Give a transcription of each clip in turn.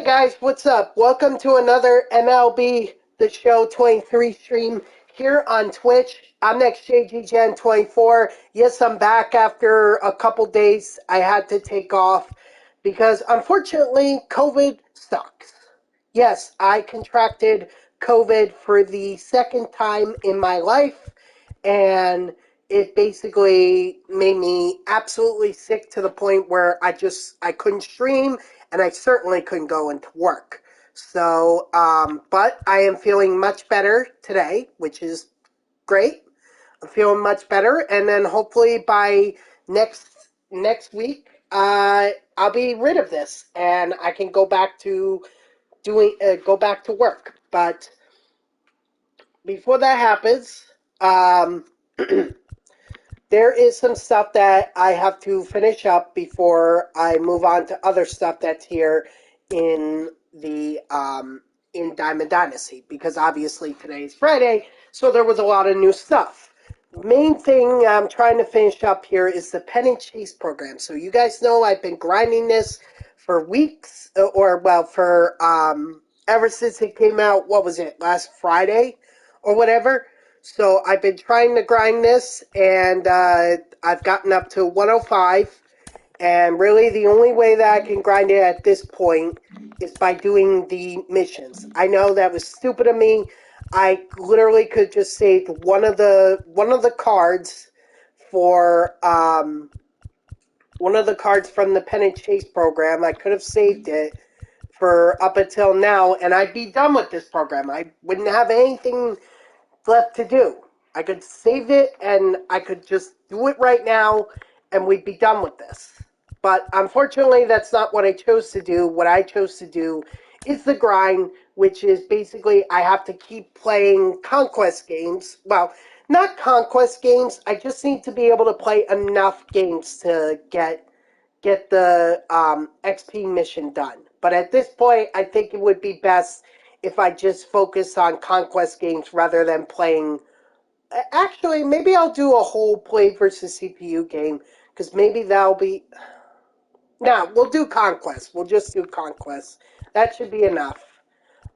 Hey guys, what's up? Welcome to another MLB The Show 23 stream here on Twitch. I'm next JGGen24. Yes, I'm back after a couple days. I had to take off because unfortunately COVID sucks. Yes, I contracted COVID for the second time in my life, and it basically made me absolutely sick to the point where I couldn't stream, and I certainly couldn't go into work. So, but I am feeling much better today, which is great. I'm feeling much better, and then hopefully by next week, I'll be rid of this, and I can go back to go back to work. But before that happens, um, there is some stuff that I have to finish up before I move on to other stuff that's here in the in Diamond Dynasty, because obviously today is Friday, so there was a lot of new stuff. Main thing I'm trying to finish up here is the Pennant Chase program. So you guys know I've been grinding this for weeks, for ever since it came out. What was it, last Friday or whatever? So I've been trying to grind this, and I've gotten up to 105. And really, the only way that I can grind it at this point is by doing the missions. I know that was stupid of me. I literally could just save one of the cards for one of the cards from the Pennant Chase program. I could have saved it for up until now, and I'd be done with this program. I wouldn't have anything left to do. I could save it, and I could just do it right now, and we'd be done with this. But unfortunately, that's not what I chose to do. What I chose to do is the grind, which is basically I have to keep playing conquest games. Well, not conquest games. I just need to be able to play enough games to get the XP mission done. But at this point, I think it would be best if I just focus on conquest games rather than playing. Actually, maybe I'll do a whole play versus CPU game, because maybe that'll be. No, we'll do Conquest. We'll just do Conquest. That should be enough.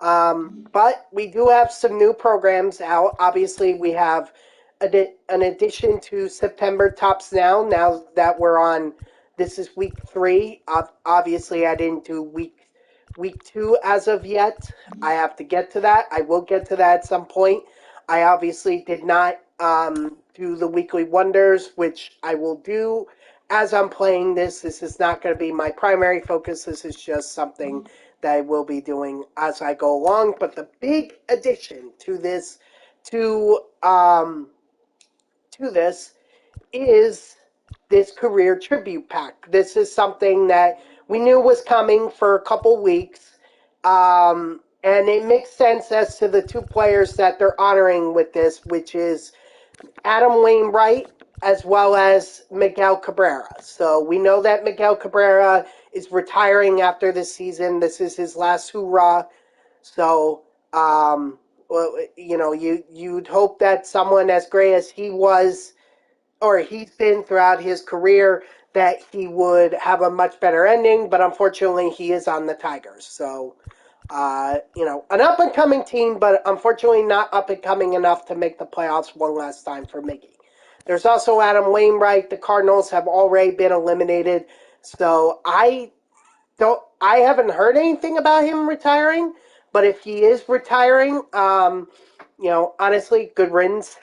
But we do have some new programs out. Obviously, we have an addition to September Tops now that we're on. This is week 3. Obviously, I didn't do week 2 as of yet. I have to get to that. I will get to that at some point. I obviously did not do the weekly wonders, which I will do as I'm playing this. This is not going to be my primary focus. This is just something that I will be doing as I go along. But the big addition to this, to this, is this career tribute pack. This is something that we knew was coming for a couple weeks, and it makes sense as to the two players that they're honoring with this, which is Adam Wainwright as well as Miguel Cabrera. So we know that Miguel Cabrera is retiring after this season. This is his last hoorah. So, you'd hope that someone as great as he was, or he's been throughout his career, that he would have a much better ending. But unfortunately, he is on the Tigers. So, an up-and-coming team, but unfortunately not up-and-coming enough to make the playoffs one last time for Miggy. There's also Adam Wainwright. The Cardinals have already been eliminated, so I haven't heard anything about him retiring, but if he is retiring, honestly, good riddance.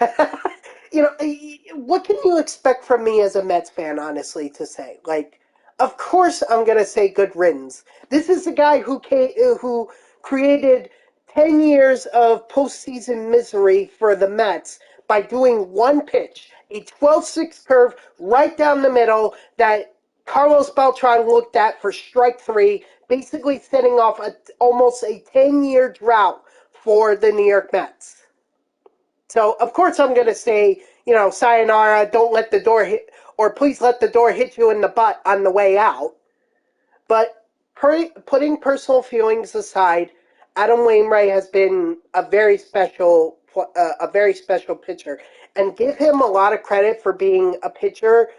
What can you expect from me as a Mets fan, honestly, to say? Like, of course I'm going to say good riddance. This is the guy who created 10 years of postseason misery for the Mets by doing one pitch, a 12-6 curve right down the middle that Carlos Beltran looked at for strike 3, basically setting off almost a 10-year drought for the New York Mets. So, of course, I'm going to say, sayonara, don't let the door hit, or please let the door hit you in the butt on the way out. But putting personal feelings aside, Adam Wainwright has been a very special pitcher, and give him a lot of credit for being a pitcher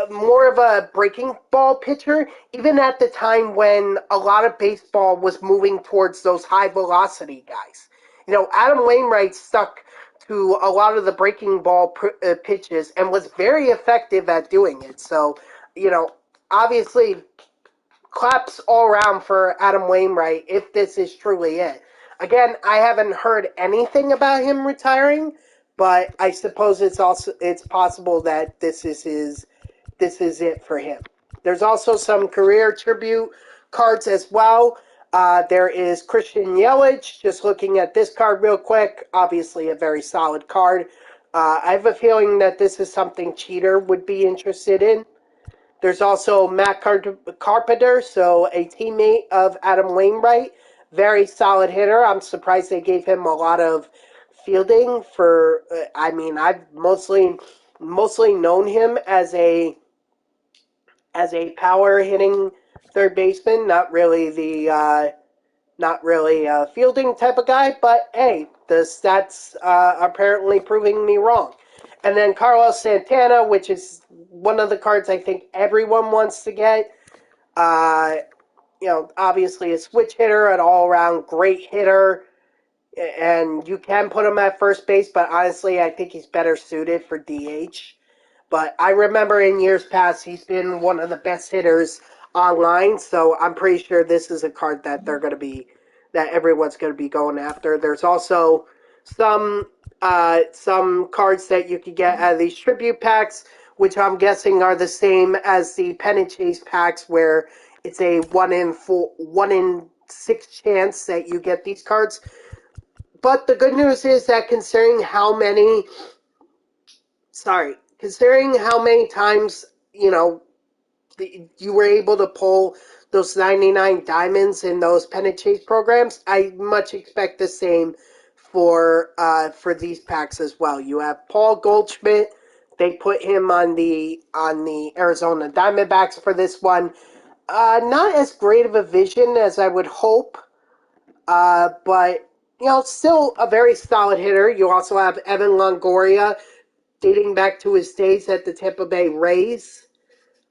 more of a breaking ball pitcher, even at the time when a lot of baseball was moving towards those high velocity guys. Adam Wainwright stuck to a lot of the breaking ball pitches and was very effective at doing it. So, you know, obviously, claps all around for Adam Wainwright if this is truly it. Again, I haven't heard anything about him retiring, but I suppose it's possible that this is it for him. There's also some career tribute cards as well. There is Christian Yelich. Just looking at this card real quick, obviously a very solid card. I have a feeling that this is something Cheater would be interested in. There's also Matt Carpenter, so a teammate of Adam Wainwright. Very solid hitter. I'm surprised they gave him a lot of fielding for. I've mostly known him as a power hitting third baseman. Not really a fielding type of guy. But hey, the stats are apparently proving me wrong. And then Carlos Santana, which is one of the cards I think everyone wants to get. Obviously a switch hitter, an all-around great hitter, and you can put him at first base, but honestly, I think he's better suited for DH. But I remember in years past, he's been one of the best hitters online, so I'm pretty sure this is a card that that everyone's going to be going after. There's also some cards that you could get out of these tribute packs, which I'm guessing are the same as the Pennant Chase packs, where it's a 1 in 6 chance that you get these cards. But the good news is that considering how many times, you were able to pull those 99 diamonds in those Pennant Chase programs, I much expect the same for these packs as well. You have Paul Goldschmidt. They put him on the Arizona Diamondbacks for this one. Not as great of a vision as I would hope, but still a very solid hitter. You also have Evan Longoria, dating back to his days at the Tampa Bay Rays.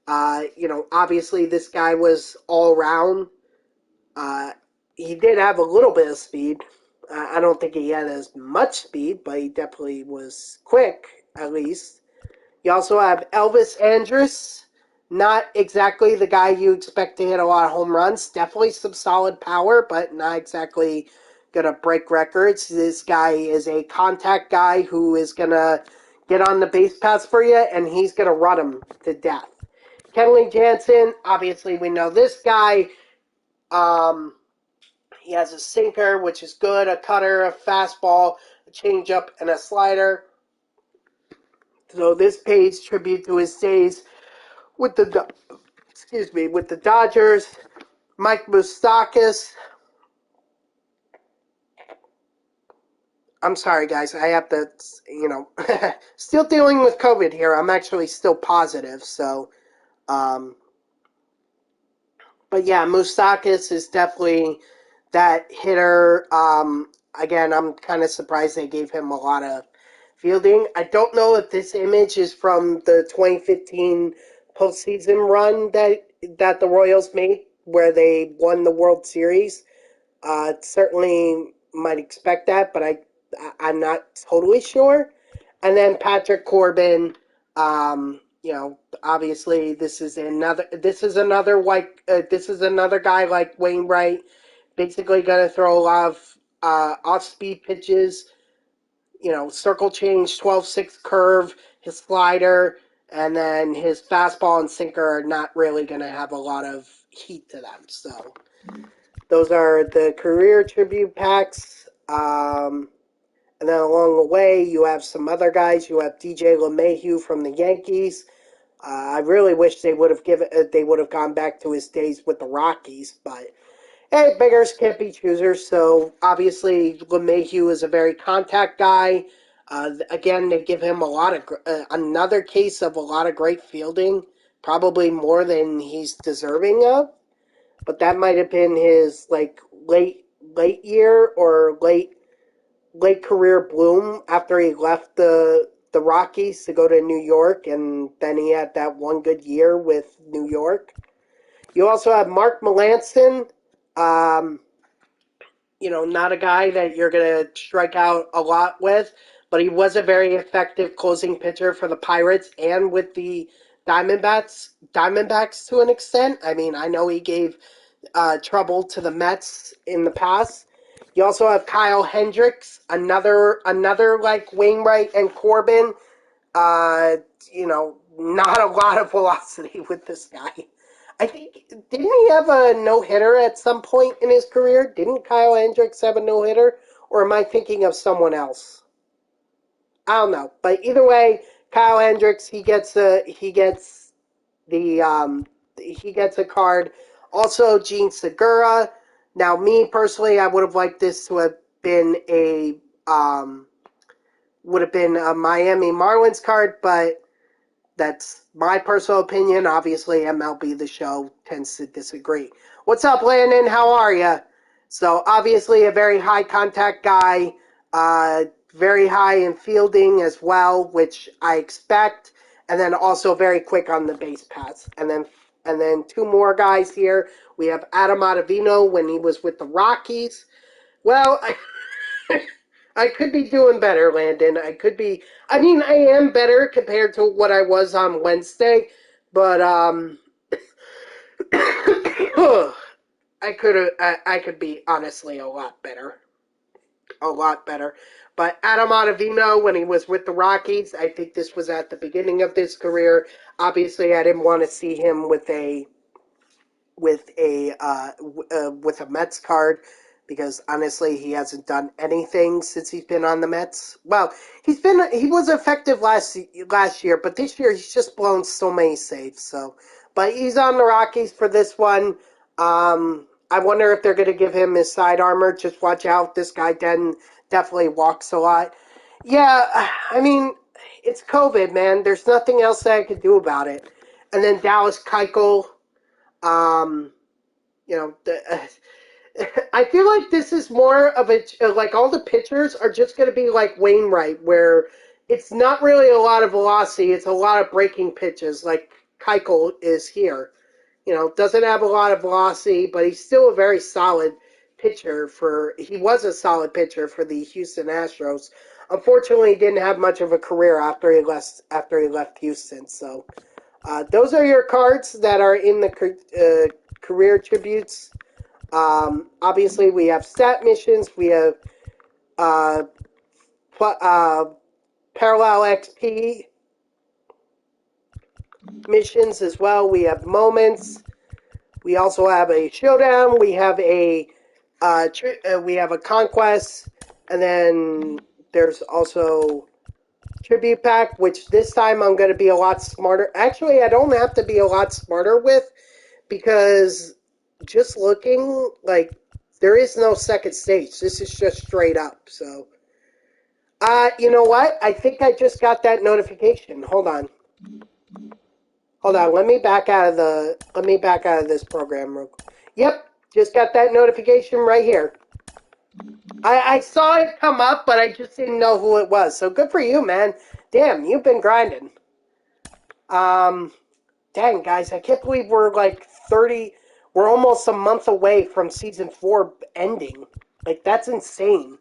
Obviously this guy was all around. He did have a little bit of speed. I don't think he had as much speed, but he definitely was quick, at least. You also have Elvis Andrus. Not exactly the guy you expect to hit a lot of home runs. Definitely some solid power, but not exactly going to break records. This guy is a contact guy who is going to get on the base paths for you, and he's going to run them to death. Kenley Jansen, obviously we know this guy. He has a sinker, which is good, a cutter, a fastball, a changeup, and a slider. So this pays tribute to his days with the Dodgers. Mike Moustakas. I'm sorry, guys. I have to, still dealing with COVID here. I'm actually still positive, so. But yeah, Moustakas is definitely that hitter. Again, I'm kind of surprised they gave him a lot of fielding. I don't know if this image is from the 2015 postseason run that the Royals made, where they won the World Series. Certainly might expect that, but I'm not totally sure. And then Patrick Corbin. Obviously this is another guy like Wainwright, basically going to throw a lot of off-speed pitches, circle change, 12-6 curve, his slider, and then his fastball and sinker are not really going to have a lot of heat to them. So those are the career tribute packs. And then along the way, you have some other guys. You have DJ LeMahieu from the Yankees. I really wish they would have gone back to his days with the Rockies, but hey, beggars can't be choosers. So obviously, LeMahieu is a very contact guy. Again, they give him another case of a lot of great fielding, probably more than he's deserving of. But that might have been his late year or late career bloom after he left the the Rockies to go to New York, and then he had that one good year with New York. You also have Mark Melancon, not a guy that you're going to strike out a lot with, but he was a very effective closing pitcher for the Pirates and with the Diamondbacks to an extent. I mean, I know he gave trouble to the Mets in the past. You also have Kyle Hendricks, another like Wainwright and Corbin. Uh, not a lot of velocity with this guy. I think, didn't he have a no-hitter at some point in his career? Didn't Kyle Hendricks have a no-hitter? Or am I thinking of someone else? I don't know. But either way, Kyle Hendricks, he gets the he gets a card. Also, Gene Segura. Now, me personally, I would have liked this to have been a Miami Marlins card, but that's my personal opinion. Obviously, MLB The Show tends to disagree. What's up, Landon? How are you? So, obviously, a very high contact guy, very high in fielding as well, which I expect, and then also very quick on the base paths. And then two more guys here. We have Adam Ottavino when he was with the Rockies. Well, I could be doing better, Landon. I am better compared to what I was on Wednesday, but I could be honestly a lot better. A lot better. But Adam Ottavino, when he was with the Rockies, I think this was at the beginning of his career. Obviously, I didn't want to see him with a Mets card, because honestly he hasn't done anything since he's been on the Mets. Well, he was effective last year, but this year he's just blown so many saves. So, but he's on the Rockies for this one. I wonder if they're going to give him his side armor. Just watch out, this guy definitely walks a lot. Yeah, I mean, it's COVID, man. There's nothing else that I could do about it. And then Dallas Keuchel. I feel like this is more of like all the pitchers are just going to be like Wainwright, where it's not really a lot of velocity, it's a lot of breaking pitches, like Keuchel is here. Doesn't have a lot of velocity, but he's still a very solid pitcher he was a solid pitcher for the Houston Astros. Unfortunately, he didn't have much of a career after he left Houston. So, those are your cards that are in the career tributes. Obviously, we have stat missions. We have parallel XP missions as well. We have moments. We also have a showdown. We have a conquest, and then there's also tribute pack, which this time I'm going to be a lot smarter. Actually, I don't have to be a lot smarter with, because just looking, like, there is no second stage. This is just straight up. So, you know what? I think I just got that notification. Hold on. Let me back out of this program real quick. Yep, just got that notification right here. I saw it come up, but I just didn't know who it was. So good for you, man. Damn, you've been grinding. Dang, guys, I can't believe we're like 30. We're almost a month away from season 4 ending. Like, that's insane.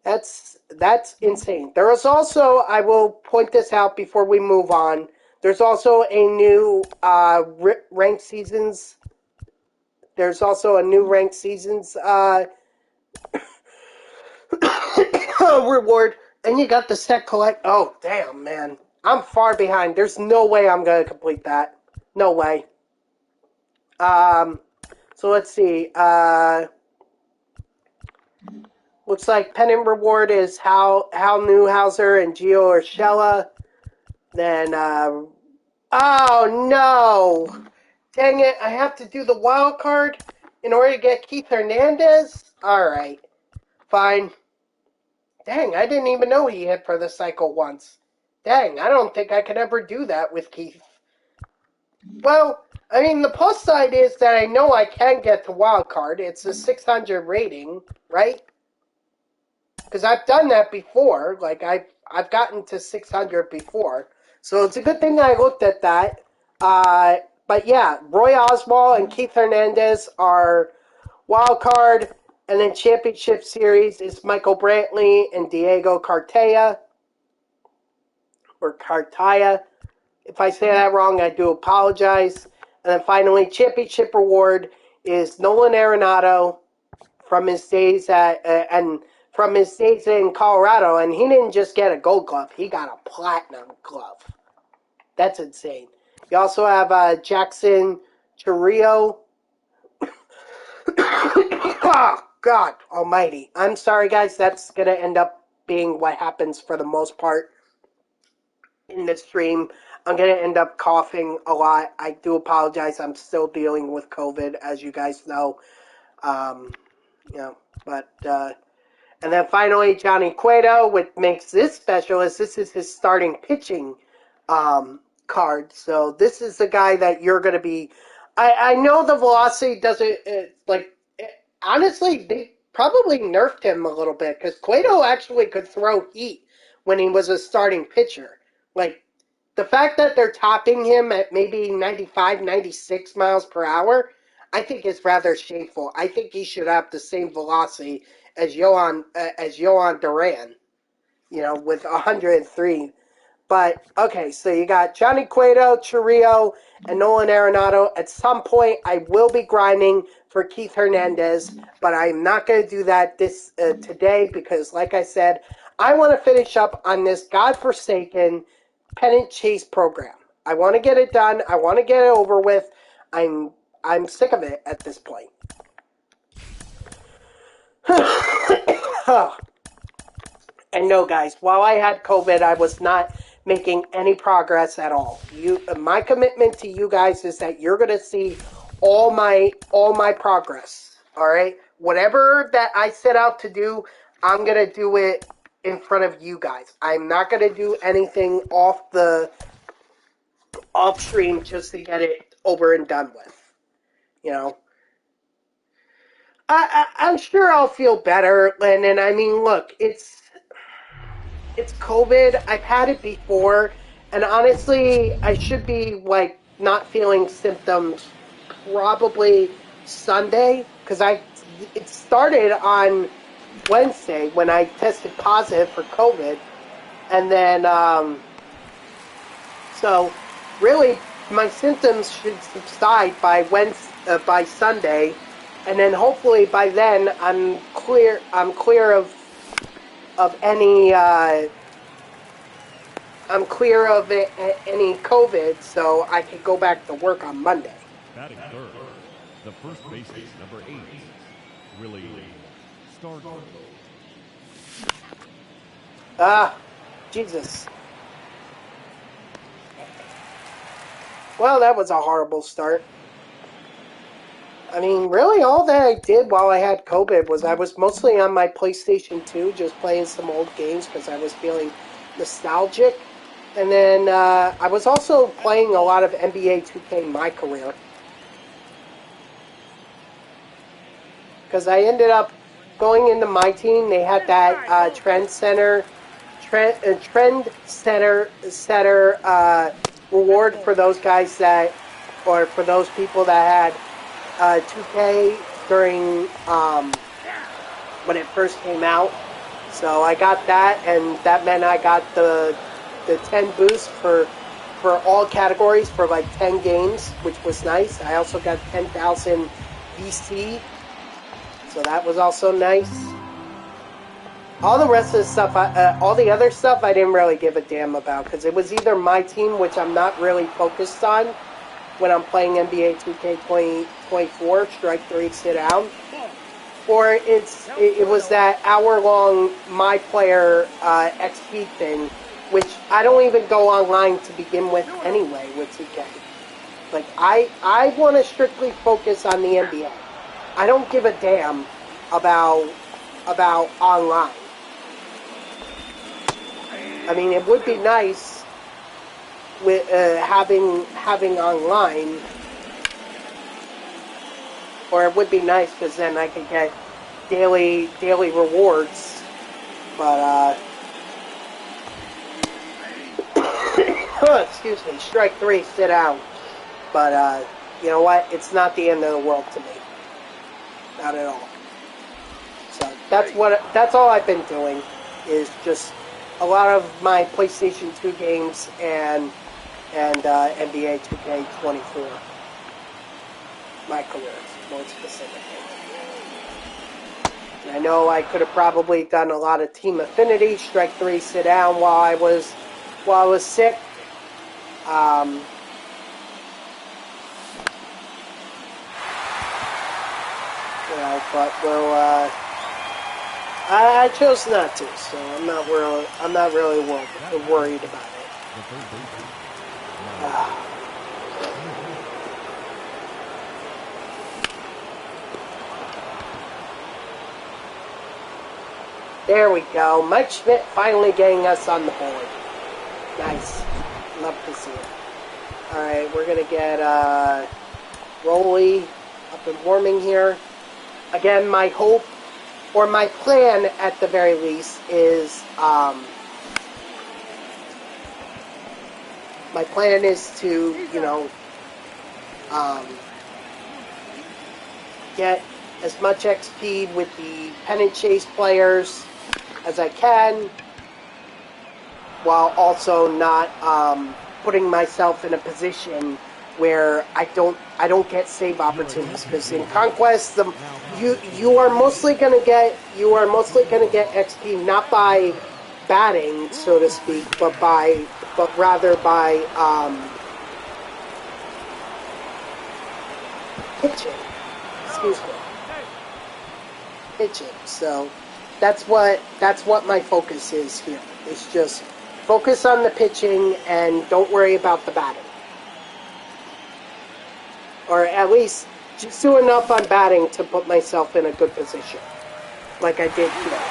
That's insane. There is also, I will point this out before we move on, there's also a new ranked seasons. There's also a new ranked seasons reward. And you got the set collect. Oh, damn, man. I'm far behind. There's no way I'm going to complete that. No way. So let's see. Looks like Pennant reward is Hal Newhouser and Gio Urshela. Then, oh no! Dang it, I have to do the wild card in order to get Keith Hernandez? Alright, fine. Dang, I didn't even know he hit for the cycle once. Dang, I don't think I could ever do that with Keith. Well, I mean, the plus side is that I know I can get the wild card. It's a 600 rating, right? because I've done that before. Like I've gotten to 600 before, so it's a good thing I looked at that. But yeah, Roy Oswalt and Keith Hernandez are wild card, and then championship series is Michael Brantley and Diego Cartaya or Cartaya. If I say that wrong, I do apologize. And then finally, championship reward is Nolan Arenado from his days from his days in Colorado, and he didn't just get a Gold Glove; he got a Platinum Glove. That's insane. You also have Jackson Chourio. Oh, God Almighty! I'm sorry, guys. That's gonna end up being what happens for the most part in this stream. I'm going to end up coughing a lot. I do apologize. I'm still dealing with COVID, as you guys know. You know, but, and then finally, Johnny Cueto, what makes this special is this is his starting pitching, card. So this is the guy that you're going to be, I know the velocity doesn't, honestly, they probably nerfed him a little bit, because Cueto actually could throw heat when he was a starting pitcher. Like, the fact that they're topping him at maybe 95, 96 miles per hour, I think is rather shameful. I think he should have the same velocity as Yohan Duran, with 103. But, okay, so you got Johnny Cueto, Chourio, and Nolan Arenado. At some point, I will be grinding for Keith Hernandez, but I'm not going to do that today because, like I said, I want to finish up on this godforsaken pennant chase program. I want to get it done. I want to get it over with. I'm sick of it at this point. And no, guys, while I had COVID, I was not making any progress at all. My commitment to you guys is that you're going to see all my progress. All right, whatever that I set out to do, I'm going to do it in front of you guys. I'm not going to do anything off stream just to get it over and done with. I'm sure I'll feel better, and I mean, look, it's COVID. I've had it before, and honestly, I should be not feeling symptoms probably Sunday, because it started on Wednesday when I tested positive for COVID, and then so really my symptoms should subside by Sunday, and then hopefully by then I'm clear of any any COVID, so I can go back to work on Monday. Batting third, the first baseman, number 8, Willie Stargell. Jesus. Well, that was a horrible start. I mean, really all that I did while I had COVID was I was mostly on my PlayStation 2, just playing some old games because I was feeling nostalgic. And then I was also playing a lot of NBA 2K My Career. Because I ended up going into my team. They had that trend setter reward for those guys or for those people that had 2K during when it first came out. So I got that, and that meant I got the 10 boost for all categories for 10 games, which was nice. I also got 10,000 VC, so that was also nice. All the rest of the stuff, all the other stuff, I didn't really give a damn about because it was either my team, which I'm not really focused on when I'm playing NBA 2K24, strike 3, sit down, or it was that hour-long My Player XP thing, which I don't even go online to begin with anyway with 2K. I want to strictly focus on the NBA. I don't give a damn about online. I mean, it would be nice with having online, or it would be nice because then I could get daily rewards But, excuse me, strike 3, sit down. But, you know what? It's not the end of the world to me. Not at all. So that's all I've been doing, is just a lot of my PlayStation 2 games and NBA 2K24. My careers, more specifically. I know I could have probably done a lot of Team Affinity, strike 3, sit down while I was sick. You know, but I chose not to, so I'm not really worried about it. There we go. Mike Schmidt finally getting us on the board. Nice. Love to see it. Alright, we're going to get Rolly up and warming here. Again, my hope, or my plan at the very least, is my plan is to, you know, get as much XP with the pennant chase players as I can, while also not putting myself in a position where I don't get save opportunities, because in Conquest you are mostly gonna get XP not by batting, so to speak, but rather by pitching. Excuse me. Pitching. So that's what my focus is here. It's just focus on the pitching and don't worry about the batting. Or at least just do enough on batting to put myself in a good position, like I did here.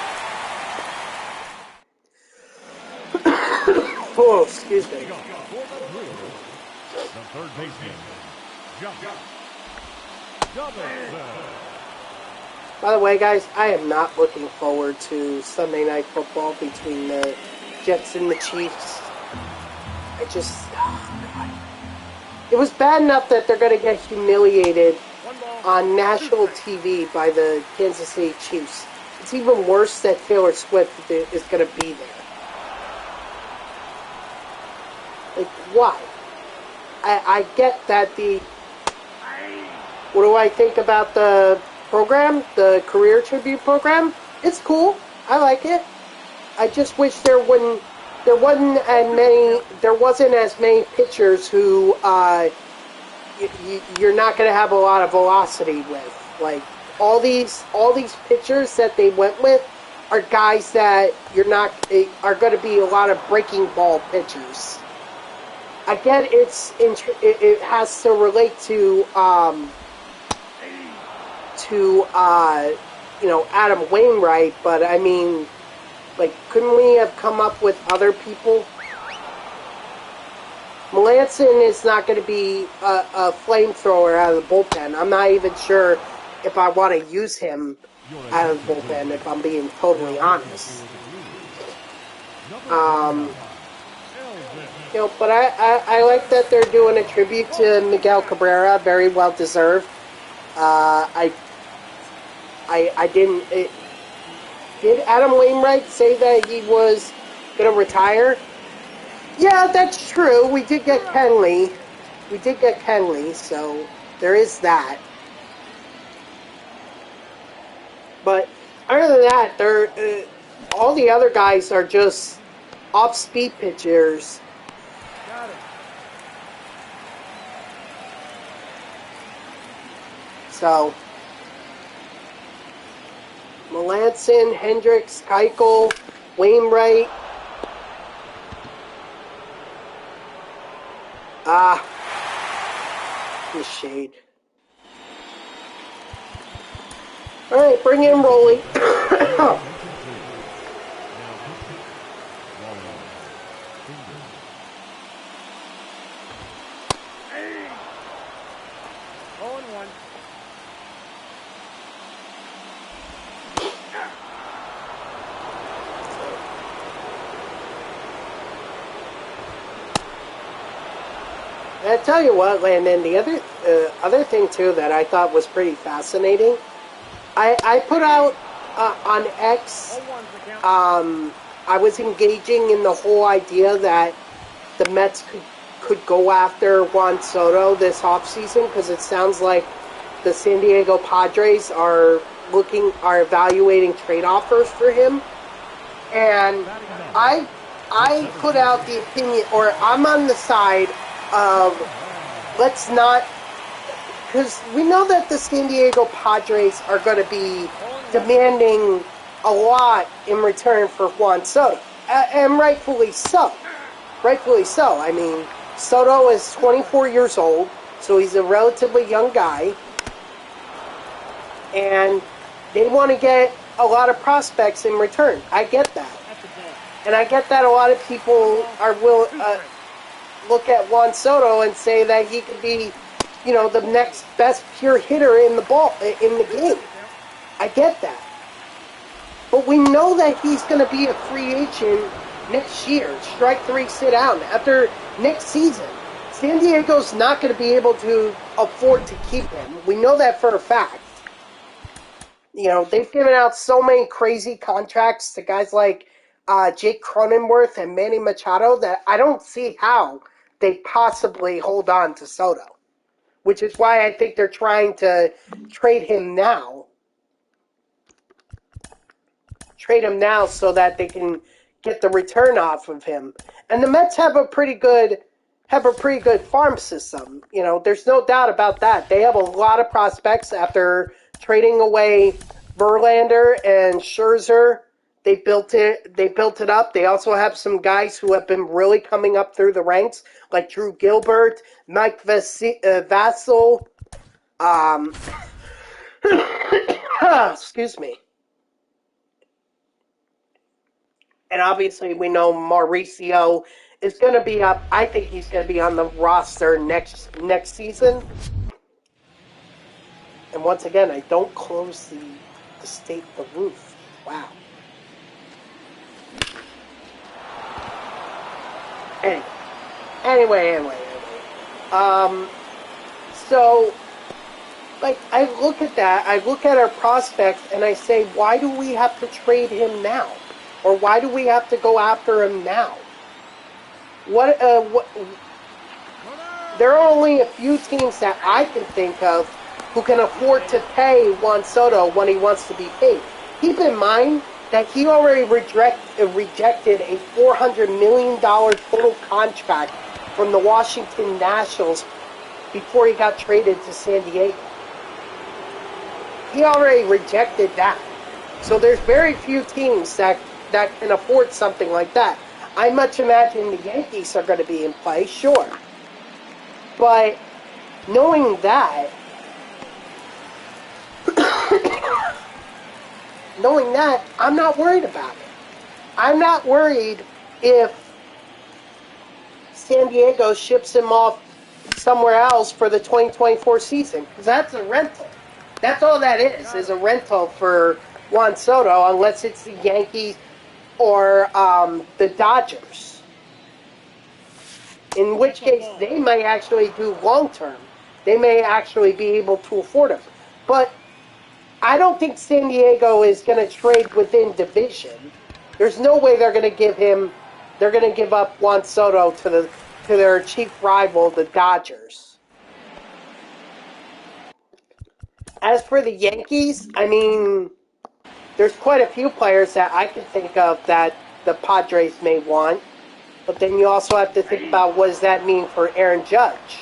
Oh, excuse me. The third baseman, By the way, guys, I am not looking forward to Sunday Night Football between the Jets and the Chiefs. It was bad enough that they're going to get humiliated on national TV by the Kansas City Chiefs. It's even worse that Taylor Swift is going to be there. Like, why? I get that what do I think about the program, the career tribute program? It's cool. I like it. I just wish there wasn't as many pitchers who you're not going to have a lot of velocity with. Like all these pitchers that they went with are guys that are going to be a lot of breaking ball pitchers. I get it has to relate to Adam Wainwright, but I mean, like, couldn't we have come up with other people? Melanson is not going to be a flamethrower out of the bullpen. I'm not even sure if I want to use him out of the bullpen, if I'm being totally honest. But I like that they're doing a tribute to Miguel Cabrera. Very well deserved. Did Adam Wainwright say that he was going to retire? Yeah, that's true. We did get Kenley. So there is that. But other than that, all the other guys are just off-speed pitchers. Got it. So Melanson, Hendricks, Keuchel, Wainwright. The shade. Alright, bring in Rolly. I tell you what, Landon, the other thing too that I thought was pretty fascinating, I put out on X, I was engaging in the whole idea that the Mets could go after Juan Soto this offseason because it sounds like the San Diego Padres are evaluating trade offers for him. And I put out the opinion, or I'm on the side of let's not, because we know that the San Diego Padres are going to be demanding a lot in return for Juan Soto, and rightfully so. Rightfully so. I mean, Soto is 24 years old, so he's a relatively young guy, and they want to get a lot of prospects in return. I get that. And I get that a lot of people will look at Juan Soto and say that he could be, the next best pure hitter in the game. I get that. But we know that he's going to be a free agent next year. Strike three, sit down. After next season, San Diego's not going to be able to afford to keep him. We know that for a fact. They've given out so many crazy contracts to guys like Jake Cronenworth and Manny Machado that I don't see how they possibly hold on to Soto, which is why I think they're trying to trade him now so that they can get the return off of him. And the Mets have a pretty good farm system. There's no doubt about that. They have a lot of prospects after trading away Verlander and Scherzer. They built it up. They also have some guys who have been really coming up through the ranks, like Drew Gilbert, Mike Vassell. Excuse me. And obviously we know Mauricio is going to be up. I think he's going to be on the roster next season. And once again, I don't close the roof. Wow. Anyway. So, I look at that, I look at our prospects, and I say, why do we have to trade him now? Or why do we have to go after him now? There are only a few teams that I can think of who can afford to pay Juan Soto when he wants to be paid. Keep in mind that he already rejected a $400 million total contract from the Washington Nationals before he got traded to San Diego. He already rejected that. So there's very few teams that can afford something like that. I much imagine the Yankees are going to be in play, sure. But knowing that, I'm not worried about it. I'm not worried if San Diego ships him off somewhere else for the 2024 season, because that's a rental. That's all that is a rental for Juan Soto, unless it's the Yankees or the Dodgers. In which case, they may actually do long-term. They may actually be able to afford him. But I don't think San Diego is going to trade within division. There's no way they're going to give up Juan Soto to their chief rival, the Dodgers. As for the Yankees, I mean, there's quite a few players that I can think of that the Padres may want. But then you also have to think about what does that mean for Aaron Judge.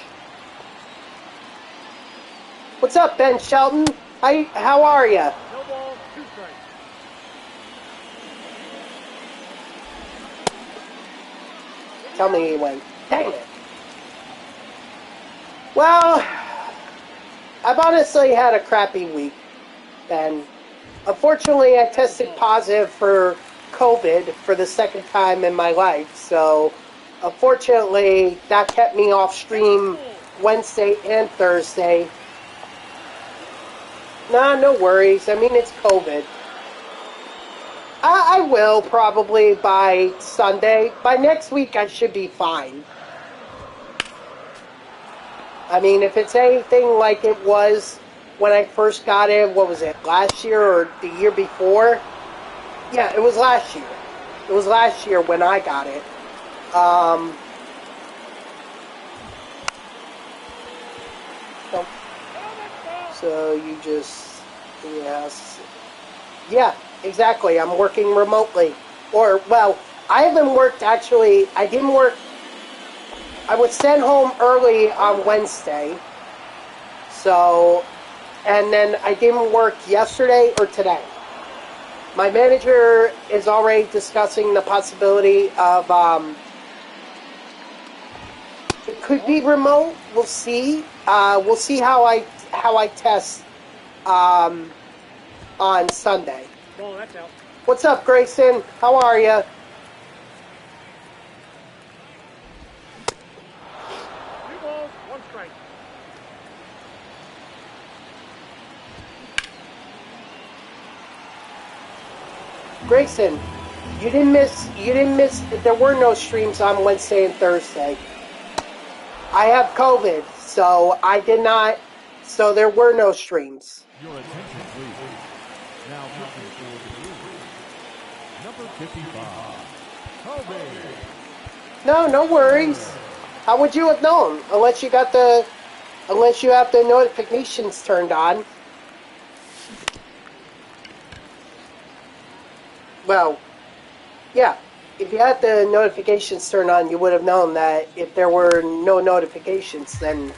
What's up, Ben Shelton? How are you? No ball, 2 strikes. Tell me he went. Dang it. Well, I've honestly had a crappy week, Ben. Unfortunately, I tested positive for COVID for the second time in my life, so unfortunately, that kept me off stream Wednesday and Thursday. Nah, no worries. I mean, it's COVID. I will probably by Sunday. By next week, I should be fine. I mean, if it's anything like it was when I first got it, what was it, last year or the year before? Yeah, it was last year. It was last year when I got it. So you just, yes. Yeah, exactly. I'm working remotely. Or, well, I haven't worked actually. I didn't work. I was sent home early on Wednesday. So, and then I didn't work yesterday or today. My manager is already discussing the possibility of, it could be remote. We'll see. We'll see how I test, on Sunday. Oh, that's out. What's up, Grayson? How are you? Two balls, one strike. Grayson, you didn't miss, there were no streams on Wednesday and Thursday. I have COVID, so I did not, so there were no streams. Your attention, please. Now looking for the blue. Number 55, Kobe. No worries. How would you have known? Unless you have the notifications turned on. Well, yeah. If you had the notifications turned on, you would have known that if there were no notifications, then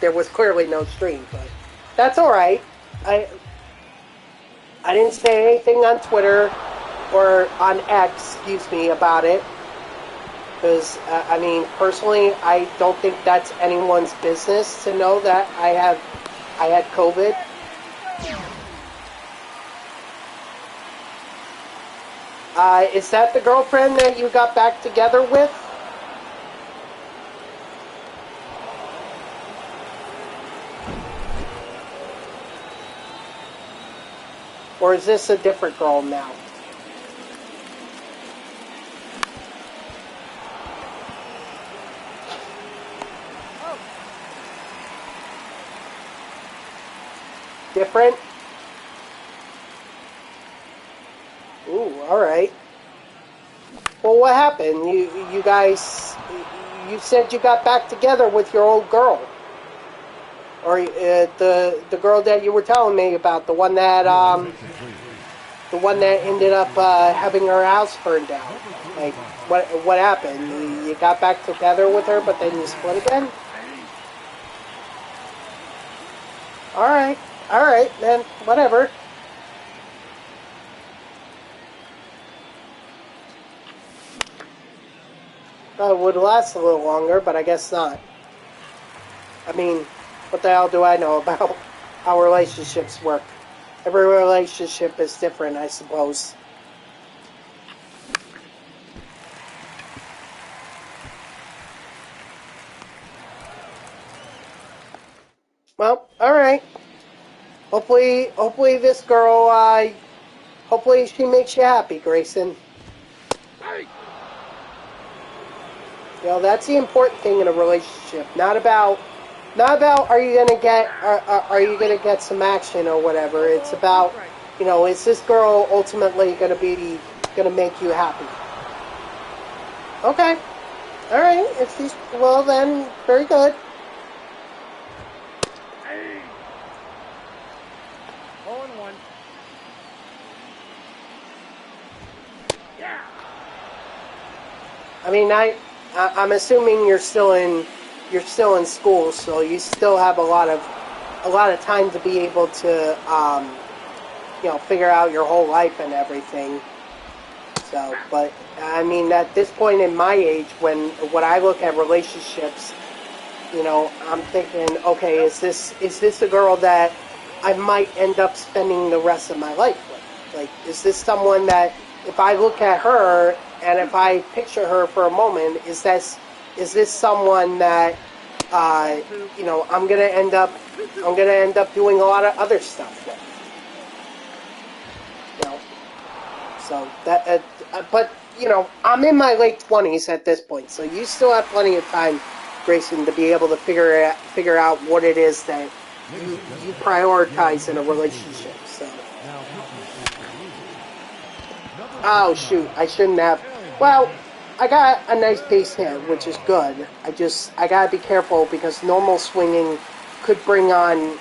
there was clearly no stream. But that's all right. I didn't say anything on Twitter or on X, excuse me, about it. Because, I mean, personally, I don't think that's anyone's business to know that I had COVID. Is that the girlfriend that you got back together with? Or is this a different girl now? Different? Ooh, alright. Well, what happened? You guys, you said you got back together with your old girl. Or the girl that you were telling me about, the one that ended up having her house burned down. Like, what happened? You got back together with her, but then you split again? Alright, then, whatever. It would last a little longer, but I guess not. I mean, what the hell do I know about how relationships work? Every relationship is different, I suppose. Well, alright. Hopefully this girl, hopefully she makes you happy, Grayson. You know, that's the important thing in a relationship. Not about are you gonna get some action or whatever. It's about, you know, is this girl ultimately gonna make you happy? Okay, all right. If she's, well, then very good. All in one. Yeah. I mean, I'm assuming you're still in school, so you still have a lot of time to be able to, you know, figure out your whole life and everything. So, but I mean, at this point in my age, when I look at relationships, you know, I'm thinking, okay, is this a girl that I might end up spending the rest of my life with? Like, is this someone that if I look at her and if I picture her for a moment, is this someone that, you know, I'm gonna end up doing a lot of other stuff with, you know? So that, but you know, I'm in my late 20s at this point, so you still have plenty of time, Grayson, to be able to figure out what it is that you prioritize in a relationship. So. Oh shoot! I shouldn't have. Well, I got a nice base hit, which is good. I gotta be careful because normal swinging could bring on.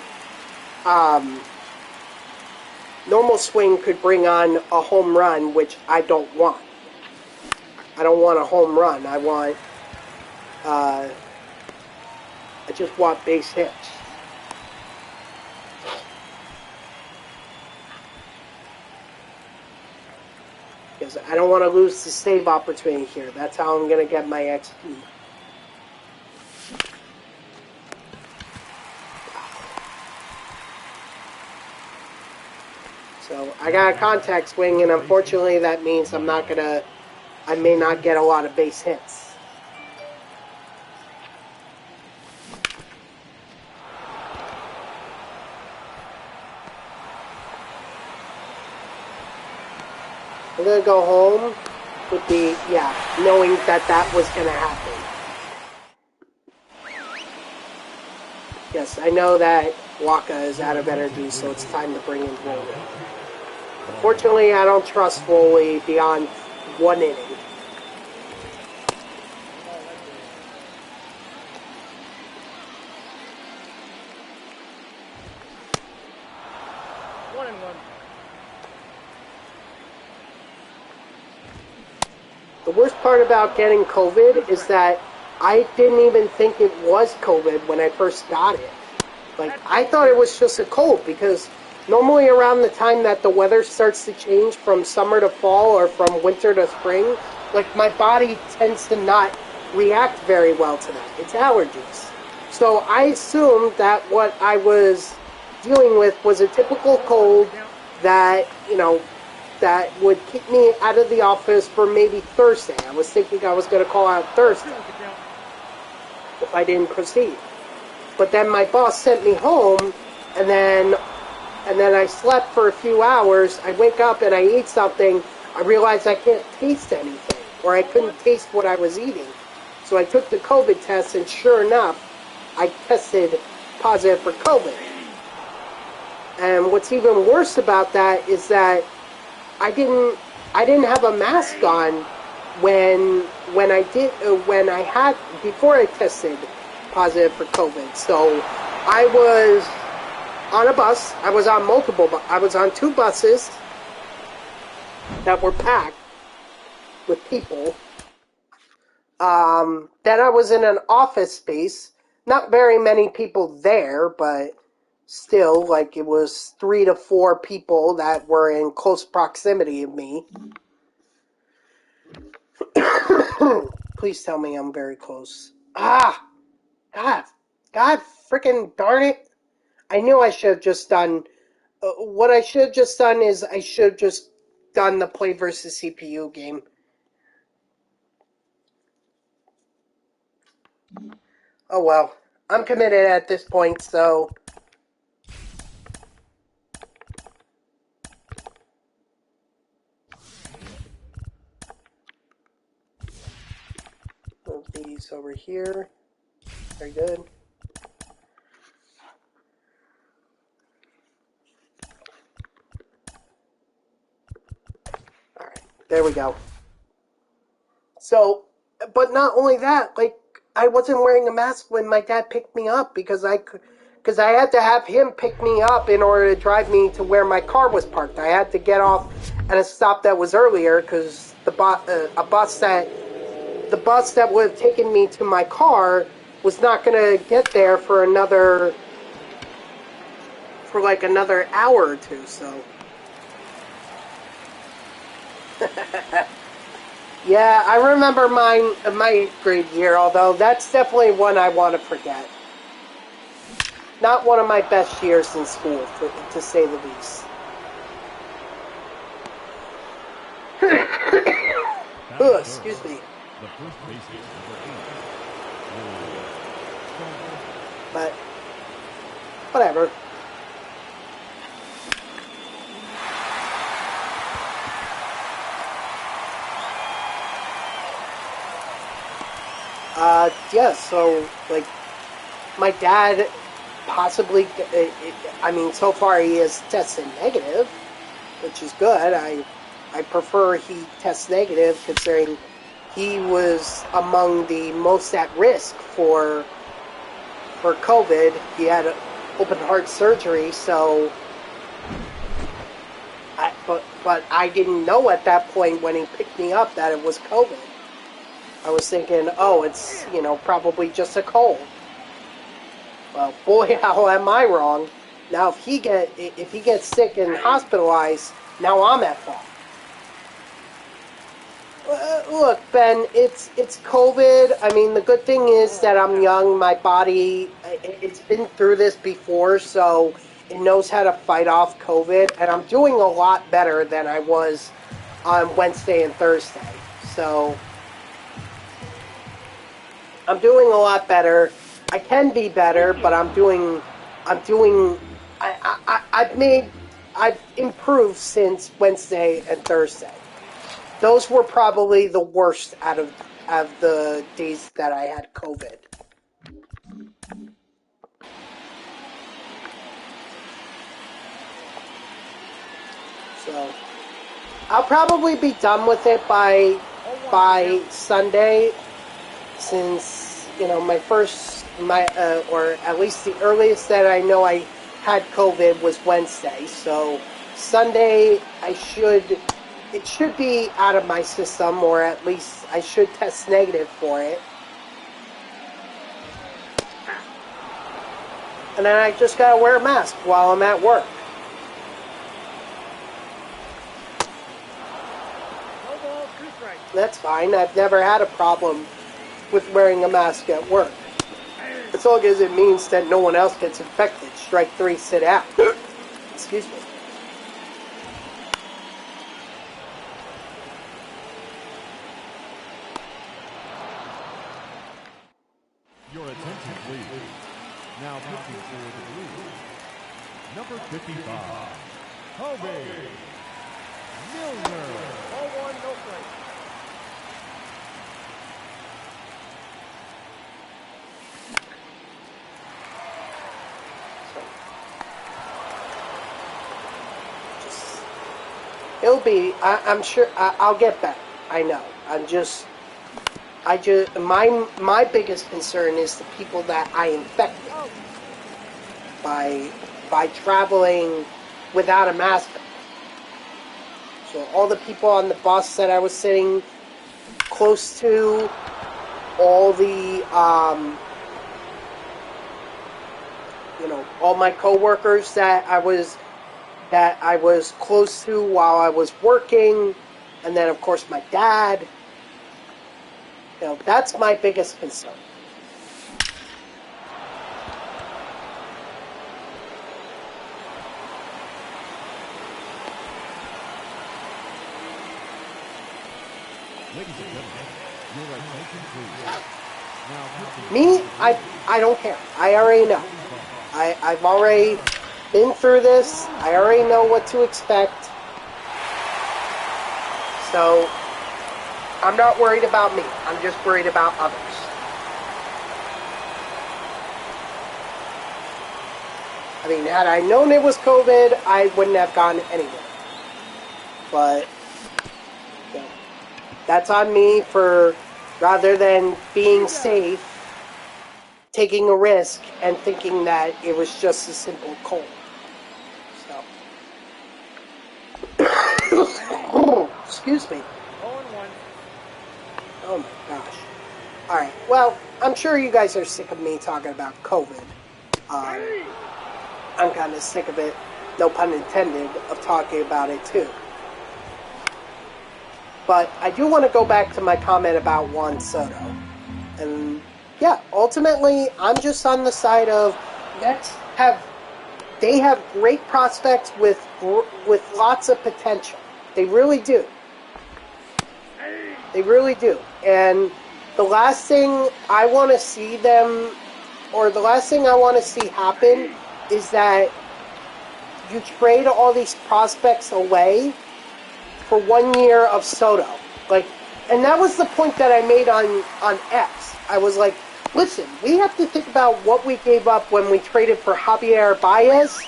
Normal swing could bring on a home run, which I don't want. I don't want a home run. I want. I just want base hits. Because I don't want to lose the save opportunity here. That's how I'm going to get my XP. So I got a contact swing, and unfortunately that means I may not get a lot of base hits. I'm going to go home with knowing that was going to happen. Yes, I know that Waka is out of energy, so it's time to bring in Rolly. Unfortunately, I don't trust Rolly beyond 1 inning. The worst part about getting COVID is that I didn't even think it was COVID when I first got it. Like, I thought it was just a cold because normally around the time that the weather starts to change from summer to fall or from winter to spring, like, my body tends to not react very well to that. It's allergies. So I assumed that what I was dealing with was a typical cold that, that would keep me out of the office for maybe Thursday. I was thinking I was going to call out Thursday if I didn't proceed. But then my boss sent me home, and then I slept for a few hours. I wake up and I eat something. I realized I can't taste anything, or I couldn't taste what I was eating. So I took the COVID test, and sure enough, I tested positive for COVID. And what's even worse about that is that I didn't have a mask on before I tested positive for COVID. So I was on a bus. I was on I was on 2 buses that were packed with people. Then I was in an office space. Not very many people there, but still, like, it was 3 to 4 people that were in close proximity of me. Please tell me I'm very close. God freaking darn it. I knew I should have just done, what I should have just done is I should have just done the play versus CPU game. Oh well, I'm committed at this point, so... Move these over here. Very good. Alright, there we go. So, but not only that, like, I wasn't wearing a mask when my dad picked me up because I had to have him pick me up in order to drive me to where my car was parked. I had to get off at a stop that was earlier because the bus that would have taken me to my car was not going to get there for like another hour or two. So. Yeah, I remember my 8th grade year, although that's definitely one I want to forget. Not one of my best years in school, to say the least. Ugh, excuse me. But, whatever. Yeah, so, like, my dad possibly, I mean, so far he has tested negative, which is good. I prefer he tests negative considering he was among the most at risk for COVID. He had open heart surgery, so but I didn't know at that point when he picked me up that it was COVID. I was thinking, oh, it's, probably just a cold. Well, boy, how am I wrong. Now, if he gets sick and hospitalized, now I'm at fault. Look, Ben, it's COVID. I mean, the good thing is that I'm young. My body, it's been through this before, so it knows how to fight off COVID. And I'm doing a lot better than I was on Wednesday and Thursday. So I'm doing a lot better. I can be better, but I've improved since Wednesday and Thursday. Those were probably the worst out of the days that I had COVID. So I'll probably be done with it by Sunday, since or at least the earliest that I know I had COVID was Wednesday. So Sunday it should be out of my system, or at least I should test negative for it. And then I just gotta wear a mask while I'm at work. No balls, 2 strikes. That's fine. I've never had a problem with wearing a mask at work. As long as it means that no one else gets infected. Strike 3, sit out. Excuse me. Your attention, please. Now pitching for the Blues, number 55, Kobe Milner. 0-1, no strikes. It'll be, I'm sure, I'll get better. I know. My biggest concern is the people that I infected by traveling without a mask. So all the people on the bus that I was sitting close to, all the, all my coworkers that I was close to while I was working, and then of course my dad. That's my biggest concern. Ladies and gentlemen, your attention, please. Now pitching. Me, I don't care. I already know. I've already been through this. I already know what to expect. So I'm not worried about me. I'm just worried about others. I mean, had I known it was COVID, I wouldn't have gone anywhere. But that's on me for, rather than being safe, taking a risk and thinking that it was just a simple cold. So, excuse me. 0-1. Oh my gosh. Alright, well, I'm sure you guys are sick of me talking about COVID. I'm kind of sick of it, no pun intended, of talking about it too. But I do want to go back to my comment about Juan Soto. And yeah, ultimately, I'm just on the side of they have great prospects with lots of potential. They really do. They really do. And the last thing I want to see them, or the last thing I want to see happen, is that you trade all these prospects away for 1 year of Soto. Like, And that was the point that I made on X. I was like, listen, we have to think about what we gave up when we traded for Javier Baez.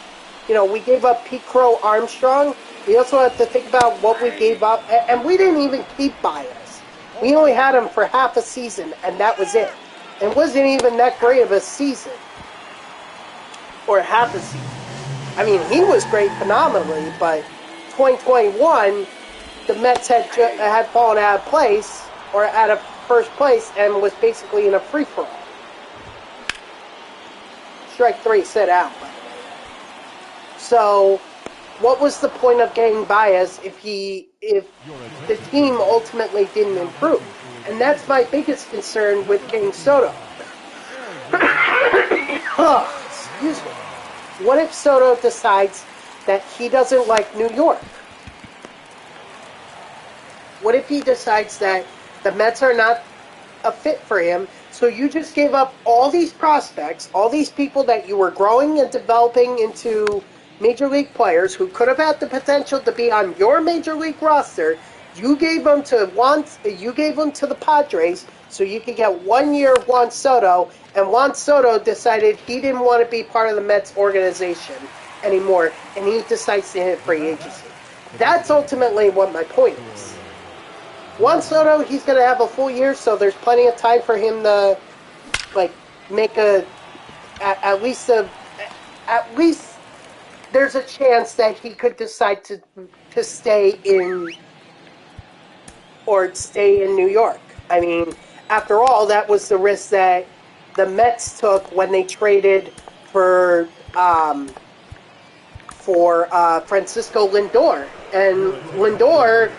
You know, we gave up Pete Crow Armstrong. We also have to think about what we gave up. And we didn't even keep Baez. We only had him for half a season, and that was it. It wasn't even that great of a season. Or half a season. I mean, he was great phenomenally, but 2021, the Mets had fallen out of place, or out of first place, and was basically in a free-for-all. Strike 3 set out, by the way. So, what was the point of getting Baez if the team ultimately didn't improve? And that's my biggest concern with getting Soto. Oh, excuse me. What if Soto decides that he doesn't like New York? What if he decides that the Mets are not a fit for him, so you just gave up all these prospects, all these people that you were growing and developing into major league players who could have had the potential to be on your major league roster? You gave them to the Padres so you could get 1 year of Juan Soto, and Juan Soto decided he didn't want to be part of the Mets organization anymore, and he decides to hit free agency. That's ultimately what my point is. Juan Soto, he's going to have a full year, so there's plenty of time for him to, like, make at least there's a chance that he could decide to stay in New York. I mean, after all, that was the risk that the Mets took when they traded for Francisco Lindor, and Lindor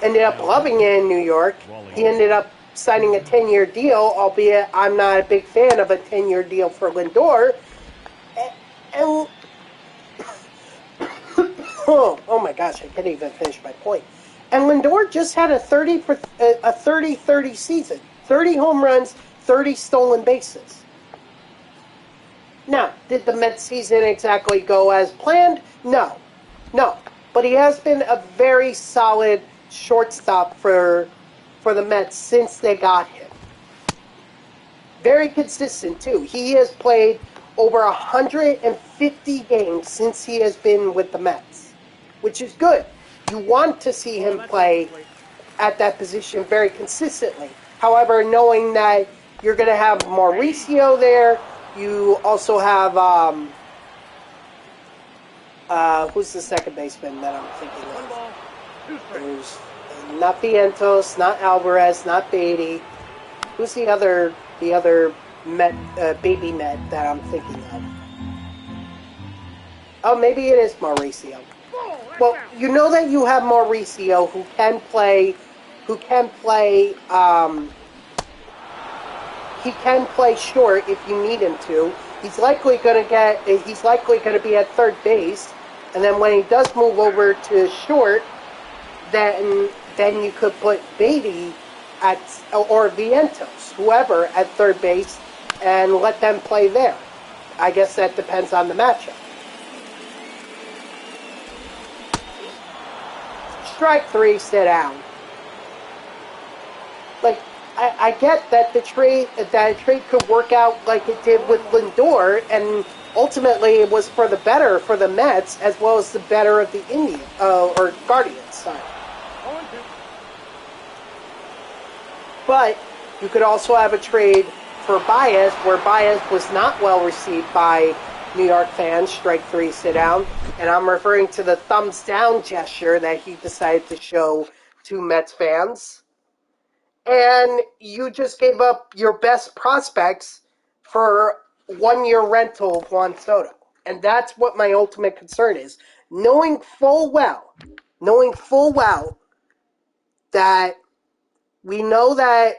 ended up loving it in New York. He ended up signing a 10-year deal, albeit I'm not a big fan of a 10-year deal for Lindor. And oh my gosh, I can't even finish my point. And Lindor just had a 30-30 season. 30 home runs, 30 stolen bases. Now, did the Mets season exactly go as planned? No. But he has been a very solid shortstop for the Mets since they got him. Very consistent, too. He has played over 150 games since he has been with the Mets, which is good. You want to see him play at that position very consistently. However, knowing that you're going to have Mauricio there, you also have, who's the second baseman that I'm thinking of? There's not Vientos, not Alvarez, not Beatty. Who's the other Met, baby Met that I'm thinking of? Oh, maybe it is Mauricio. Well, you know that you have Mauricio who can play short if you need him to. He's likely going to be at third base, and then when he does move over to short, then you could put Beatty or Vientos, whoever, at third base, and let them play there. I guess that depends on the matchup. Strike 3, sit down. Like, I get that the trade could work out like it did with Lindor, and ultimately it was for the better for the Mets as well as the better of the Guardians. Sorry. But you could also have a trade for Baez, where Baez was not well received by New York fans. Strike 3, sit down. And I'm referring to the thumbs down gesture that he decided to show to Mets fans. And you just gave up your best prospects for 1 year rental of Juan Soto. And that's what my ultimate concern is. Knowing full well that we know that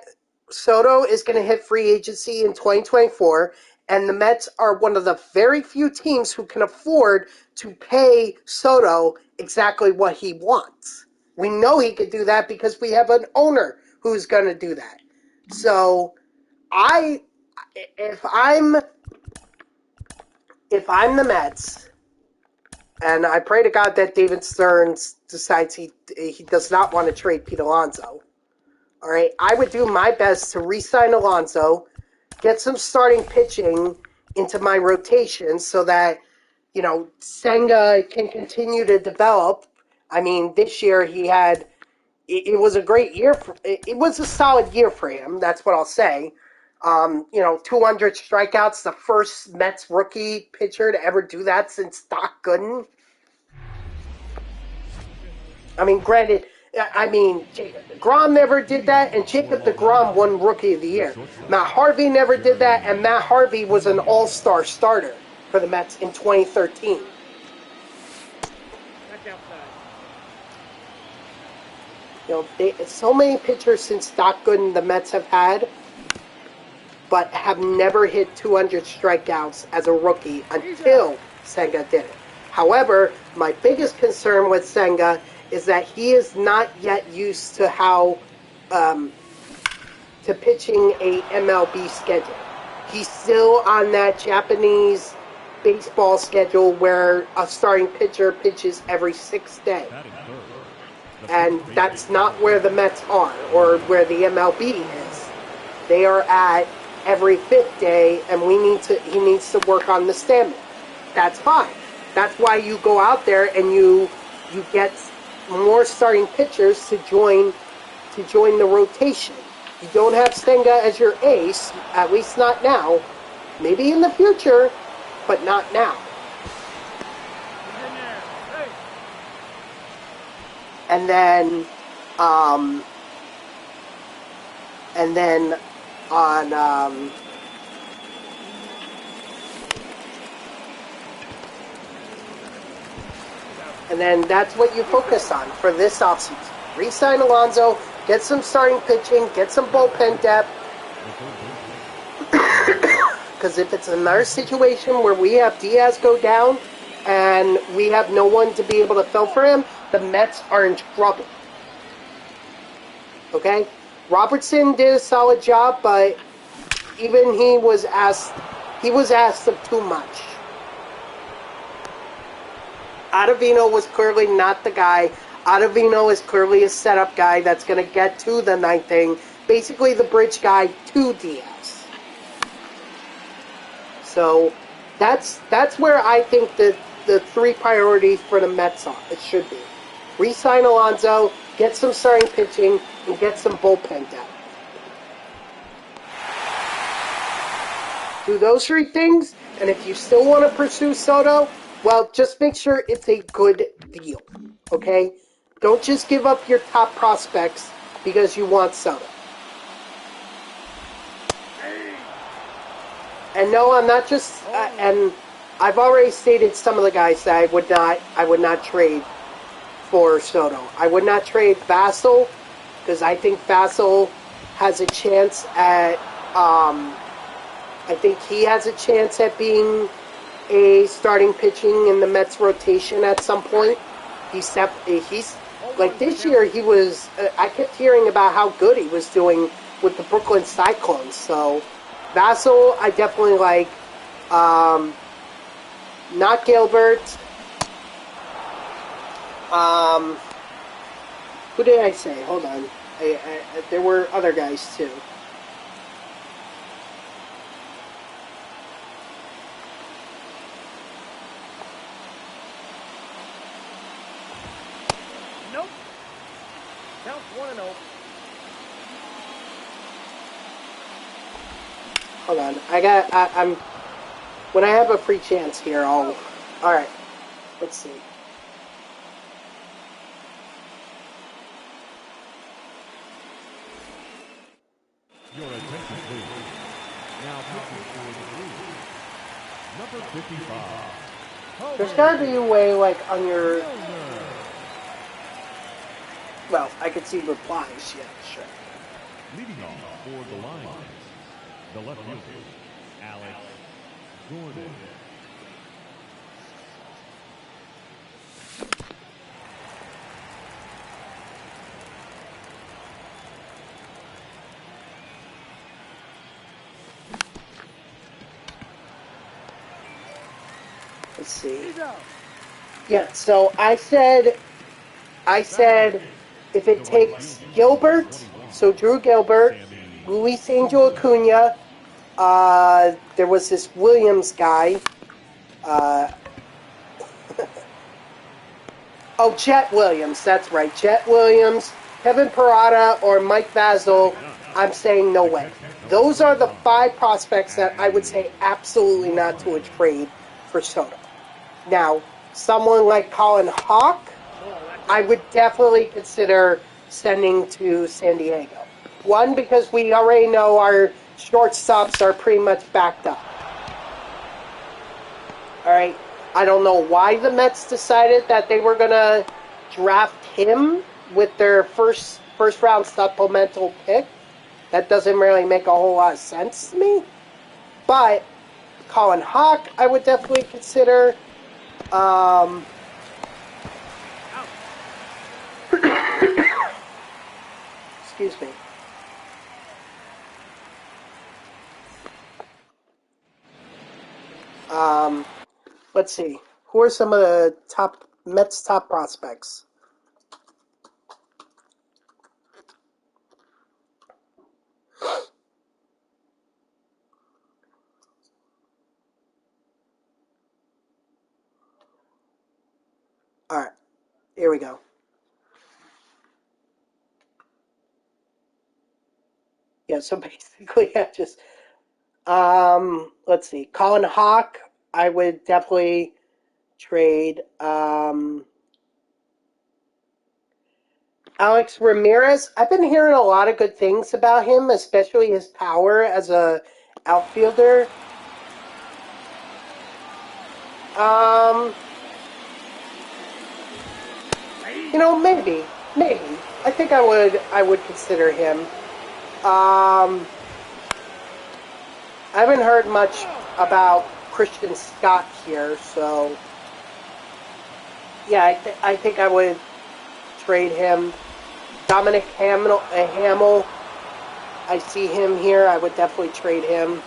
Soto is going to hit free agency in 2024, and the Mets are one of the very few teams who can afford to pay Soto exactly what he wants. We know he could do that because we have an owner who's going to do that. So, if I'm the Mets, and I pray to God that David Stearns decides he does not want to trade Pete Alonso. All right, I would do my best to re-sign Alonso, get some starting pitching into my rotation so that, Senga can continue to develop. I mean, this year it was a great year. It was a solid year for him. That's what I'll say. 200 strikeouts, the first Mets rookie pitcher to ever do that since Doc Gooden. I mean, granted, Grom never did that, and Jacob deGrom won Rookie of the Year. Matt Harvey never did that, and Matt Harvey was an all-star starter for the Mets in 2013. That's outside. So many pitchers since Doc Gooden the Mets have had, but have never hit 200 strikeouts as a rookie until Senga did it. However, my biggest concern with Senga is that he is not yet used to to pitching a MLB schedule. He's still on that Japanese baseball schedule where a starting pitcher pitches every 6th day. And that's not where the Mets are, or where the MLB is. They are at every 5th day, and he needs to work on the stamina. That's fine. That's why you go out there and you get more starting pitchers to join the rotation. You don't have Senga as your ace, at least not now. Maybe in the future, but not now. And then that's what you focus on for this offseason. Re-sign Alonso, get some starting pitching, get some bullpen depth. Because if it's another situation where we have Diaz go down and we have no one to be able to fill for him, the Mets are in trouble. Okay? Robertson did a solid job, but even he was asked of too much. Ottavino was clearly not the guy. Ottavino is clearly a setup guy that's going to get to the 9th inning. Basically the bridge guy to Diaz. So that's where I think the 3 priorities for the Mets are. It should be. Re-sign Alonso, get some starting pitching, and get some bullpen depth. Do those 3 things, and if you still want to pursue Soto, well, just make sure it's a good deal, okay? Don't just give up your top prospects because you want Soto. And no, I'm not just... and I've already stated some of the guys that I would not trade for Soto. I would not trade Vasil because I think Vasil has a chance at... I think he has a chance at being a starting pitching in the Mets rotation at some point. He's like this year he was, I kept hearing about how good he was doing with the Brooklyn Cyclones. So Vasil, I definitely like. Not Gilbert. Who did I say? Hold on. There were other guys too. Nope. Counts 1-0. Hold on. I'm. When I have a free chance here, All right. Let's see. Your attention, please. Now pitching for the Blues, number 55. There's gotta be a way, like, on your... Well, I could see replies, yeah, sure. Leading off for the Lions, the left fielder, Alex Gordon. Let's see. Yeah, so I said if it takes Gilbert, so Drew Gilbert, Luis Angel Acuna, there was this Williams guy. Jet Williams, that's right. Jet Williams, Kevin Parada, or Mike Vasil, I'm saying no way. Those are the 5 prospects that I would say absolutely not to a trade for Soto. Now, someone like Colin Hawk, I would definitely consider sending to San Diego. One, because we already know our shortstops are pretty much backed up. All right. I don't know why the Mets decided that they were going to draft him with their first round supplemental pick. That doesn't really make a whole lot of sense to me. But Colin Hawk, I would definitely consider. Excuse me. Let's see. Who are some of the Mets' top prospects? All right. Here we go. Yeah, so basically, let's see. Colin Hawk, I would definitely trade. Alex Ramirez, I've been hearing a lot of good things about him, especially his power as a outfielder. Maybe. I think I would consider him. I haven't heard much about Christian Scott here, so yeah, I think I would trade him. Dominic Hamill, I see him here. I would definitely trade him.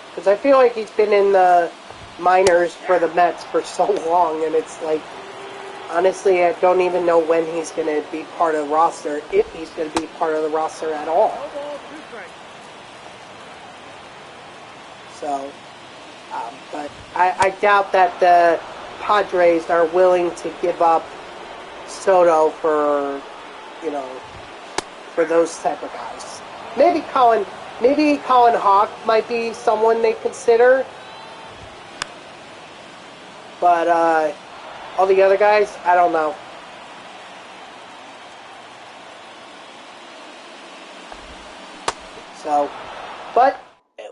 Because I feel like he's been in the minors for the Mets for so long, and it's like, honestly, I don't even know when he's going to be part of the roster, if he's going to be part of the roster at all. So, but I doubt that the Padres are willing to give up Soto for those type of guys. Maybe Colin Hawk might be someone they consider. But all the other guys, I don't know. So, but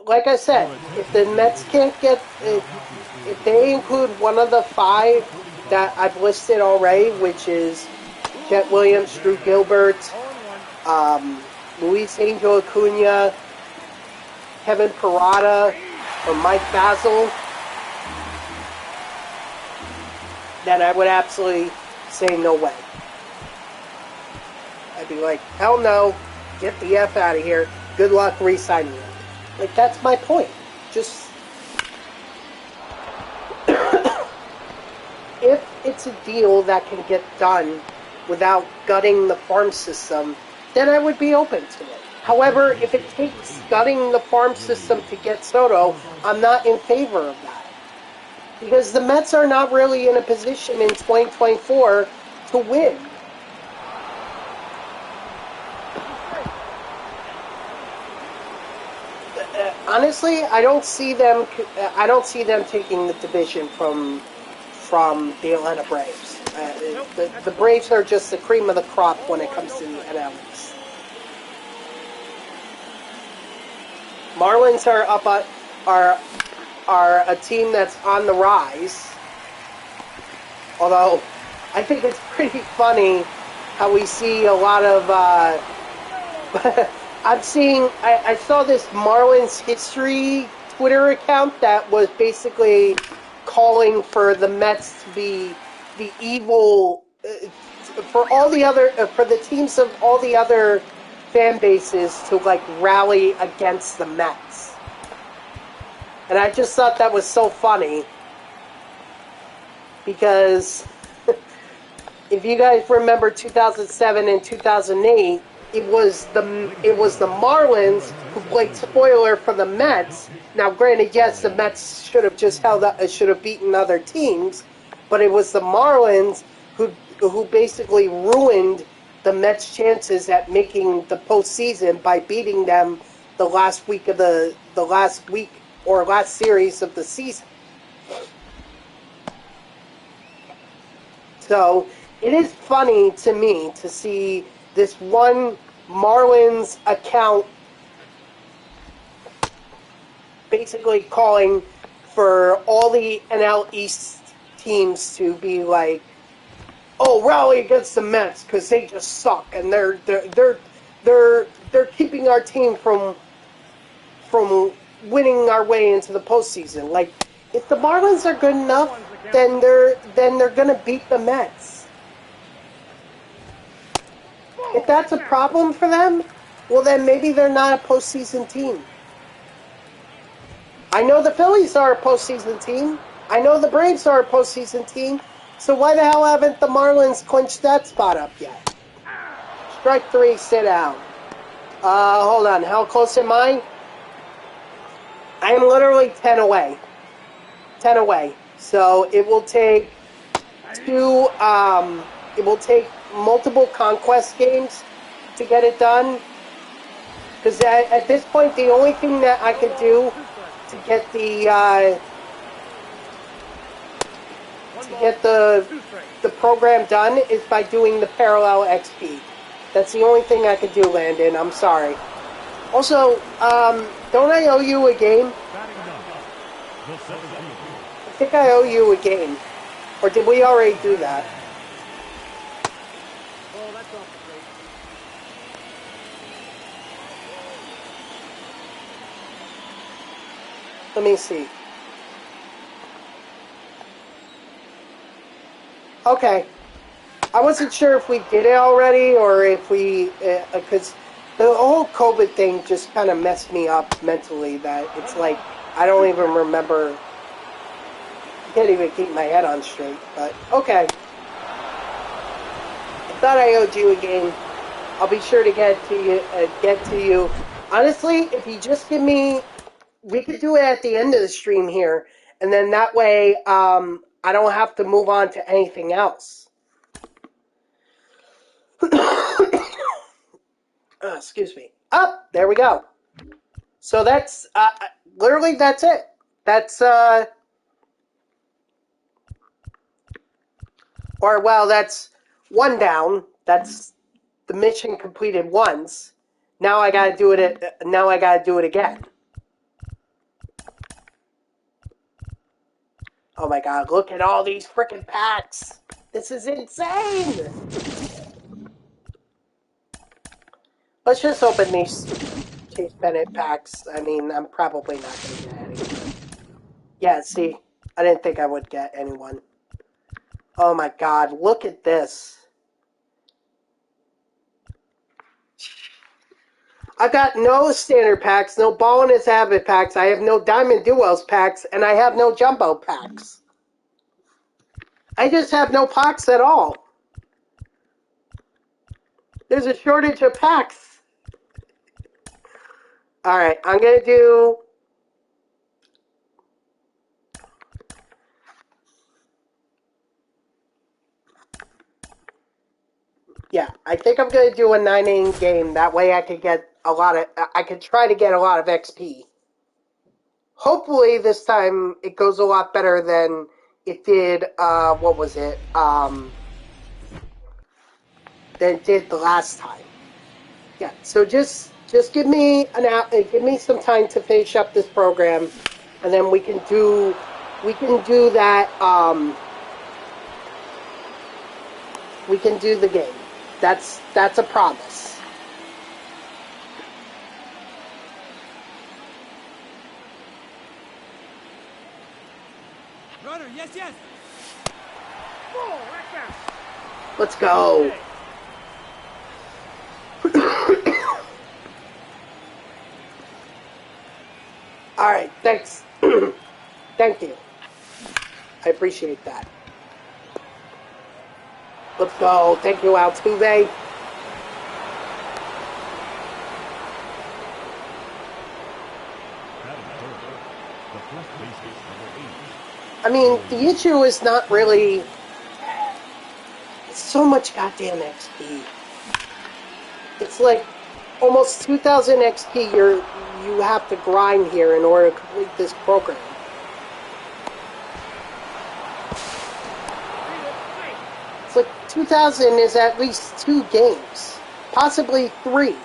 like I said, if the Mets can't get, if they include one of the 5 that I've listed already, which is Jet Williams, Drew Gilbert, Luis Angel Acuna, Kevin Parada, or Mike Vasil, then I would absolutely say no way. I'd be like, hell no, get the F out of here. Good luck re-signing him. Like, that's my point. Just, if it's a deal that can get done without gutting the farm system, then I would be open to it. However, if it takes gutting the farm system to get Soto, I'm not in favor of that. Because the Mets are not really in a position in 2024 to win. Honestly, I don't see them taking the division from the Atlanta Braves. The Braves are just the cream of the crop when it comes to the NL East. Marlins are a team that's on the rise. Although, I think it's pretty funny how we see a lot of... I saw this Marlins history Twitter account that was basically calling for the Mets to be the evil... for the teams of all the other fan bases to, like, rally against the Mets. And I just thought that was so funny because if you guys remember 2007 and 2008, it was the Marlins who played spoiler for the Mets. Now, granted, yes, the Mets should have just should have beaten other teams, but it was the Marlins who basically ruined the Mets' chances at making the postseason by beating them the last week or last series of the season. So it is funny to me to see this one Marlins account basically calling for all the NL East teams to be like, "Oh, rally against the Mets because they just suck and they're keeping our team from winning our way into the postseason." Like, if the Marlins are good enough, then they're gonna beat the Mets. If that's a problem for them, well then maybe they're not a postseason team. I know the Phillies are a postseason team. I know the Braves are a postseason team. So why the hell haven't the Marlins clinched that spot up yet? Strike 3, sit down. Hold on. How close am I? I am literally 10 away. 10 away. So it will take it will take multiple conquest games to get it done. Because at this point, the only thing that I could do to get the program done is by doing the parallel XP. That's the only thing I could do, Landon. I'm sorry. Also, don't I owe you a game? I think I owe you a game. Or did we already do that? Oh, that's off the plate. Let me see. Okay. I wasn't sure if we did it already or if we... Because the whole COVID thing just kind of messed me up mentally. That it's like, I don't even remember... I can't even keep my head on straight. But, okay. I thought I owed you a game. I'll be sure to get to you. Honestly, if you just give me... We could do it at the end of the stream here, and then that way I don't have to move on to anything else. Excuse me. Oh, there we go. So that's literally that's it. That's or well, that's one down. That's the mission completed once. Now I gotta do it. Now I gotta do it again. Oh my god, look at all these freaking packs! This is insane! Let's just open these Chase Pennant packs. I mean, I'm probably not going to get anyone. Yeah, see? I didn't think I would get anyone. Oh my god, look at this. I've got no standard packs, no ball in his habit packs, I have no diamond duels packs, and I have no jumbo packs. I just have no packs at all. There's a shortage of packs. Alright, I'm going to do... Yeah, I think I'm going to do a 9-inning game. That way I could get I could try to get a lot of XP. Hopefully this time it goes a lot better than it did, what was it? Than it did the last time. Yeah, so just give me give me some time to finish up this program, and then we can do that, we can do the game. That's a promise. Runner, yes, yes. Oh, right down. Let's go. All right, thanks. Thank you. I appreciate that. Let's go. Thank you, Altuve. I mean, the issue is not really... It's so much goddamn XP. It's like almost 2,000 XP you have to grind here in order to complete this program. It's like 2,000 is at least 2 games. Possibly 3.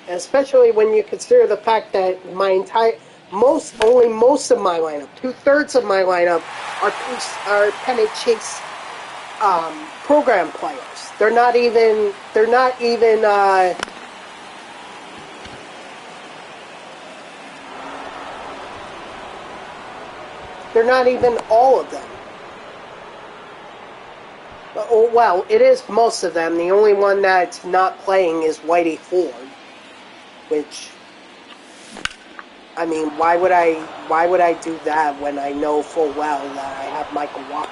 Especially when you consider the fact that most of my lineup, 2/3 of my lineup, are Pennant Chase program players. They're not even all of them. Well, it is most of them. The only one that's not playing is Whitey Ford. Which, I mean, why would I do that when I know full well that I have Michael Walker?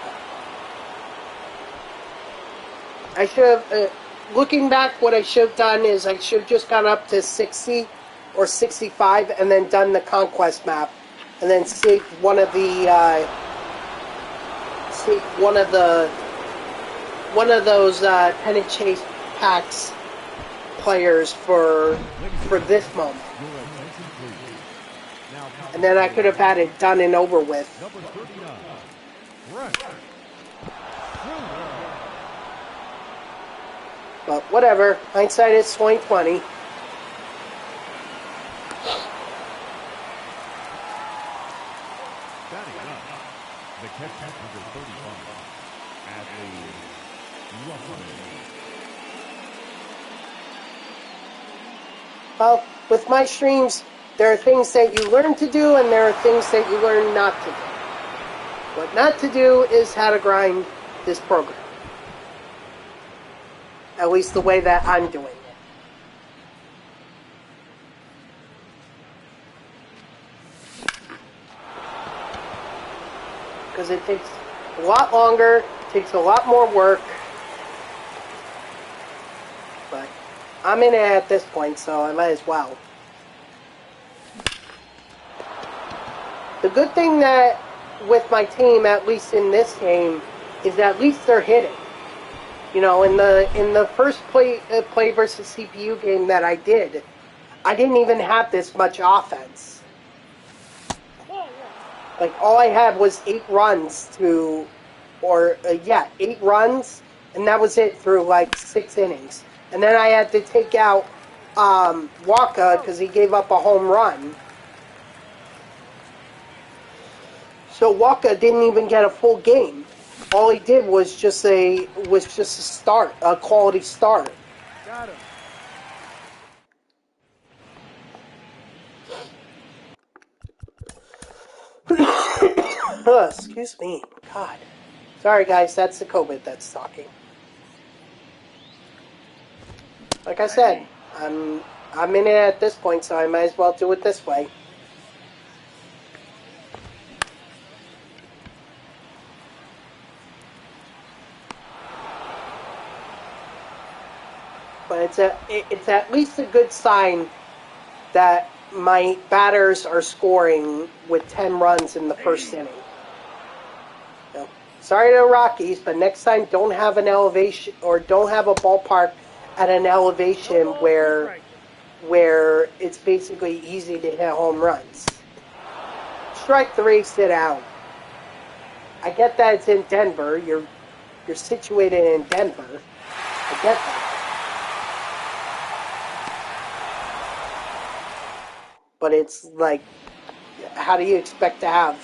I should have, looking back, what I should have done is I should have just gone up to 60 or 65 and then done the conquest map, and then saved one of those Pennant Chase packs players for this moment, and then I could have had it done and over with. But whatever, hindsight is 20/20. Well, with my streams, there are things that you learn to do, and there are things that you learn not to do. What not to do is how to grind this program. At least the way that I'm doing it. Because it takes a lot longer, takes a lot more work. But I'm in it at this point, so I might as well. The good thing that with my team, at least in this game, is at least they're hitting. You know, in the first play versus CPU game that I did, I didn't even have this much offense. Like, all I had was 8 runs 8 runs, and that was it through like 6 innings. And then I had to take out Walker because he gave up a home run. So Walker didn't even get a full game. All he did was just a start, a quality start. Got him. Excuse me. God. Sorry, guys. That's the COVID that's talking. Like I said, I'm in it at this point, so I might as well do it this way. But it's at least a good sign that my batters are scoring with 10 runs in the first inning. So, sorry to the Rockies, but next time don't have an elevation or don't have a ballpark at an elevation where it's basically easy to hit home runs. Strike 3, sit out. I get that it's in Denver. You're situated in Denver. I get that. But it's like, how do you expect to have?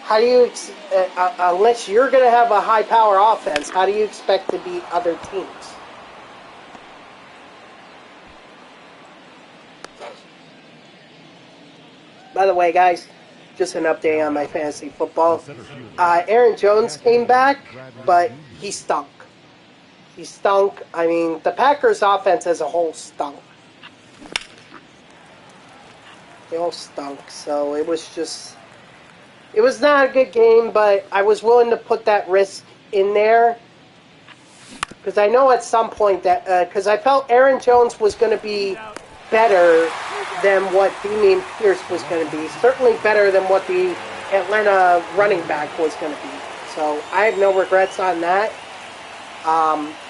Unless you're going to have a high-power offense, how do you expect to beat other teams? By the way, guys, just an update on my fantasy football. Aaron Jones came back, but he stunk. He stunk. I mean, the Packers' offense as a whole stunk. They all stunk, so it was just... It was not a good game, but I was willing to put that risk in there. Because I know at some point that... Because I felt Aaron Jones was going to be better than what Damian Pierce was going to be. Certainly better than what the Atlanta running back was going to be. So I have no regrets on that.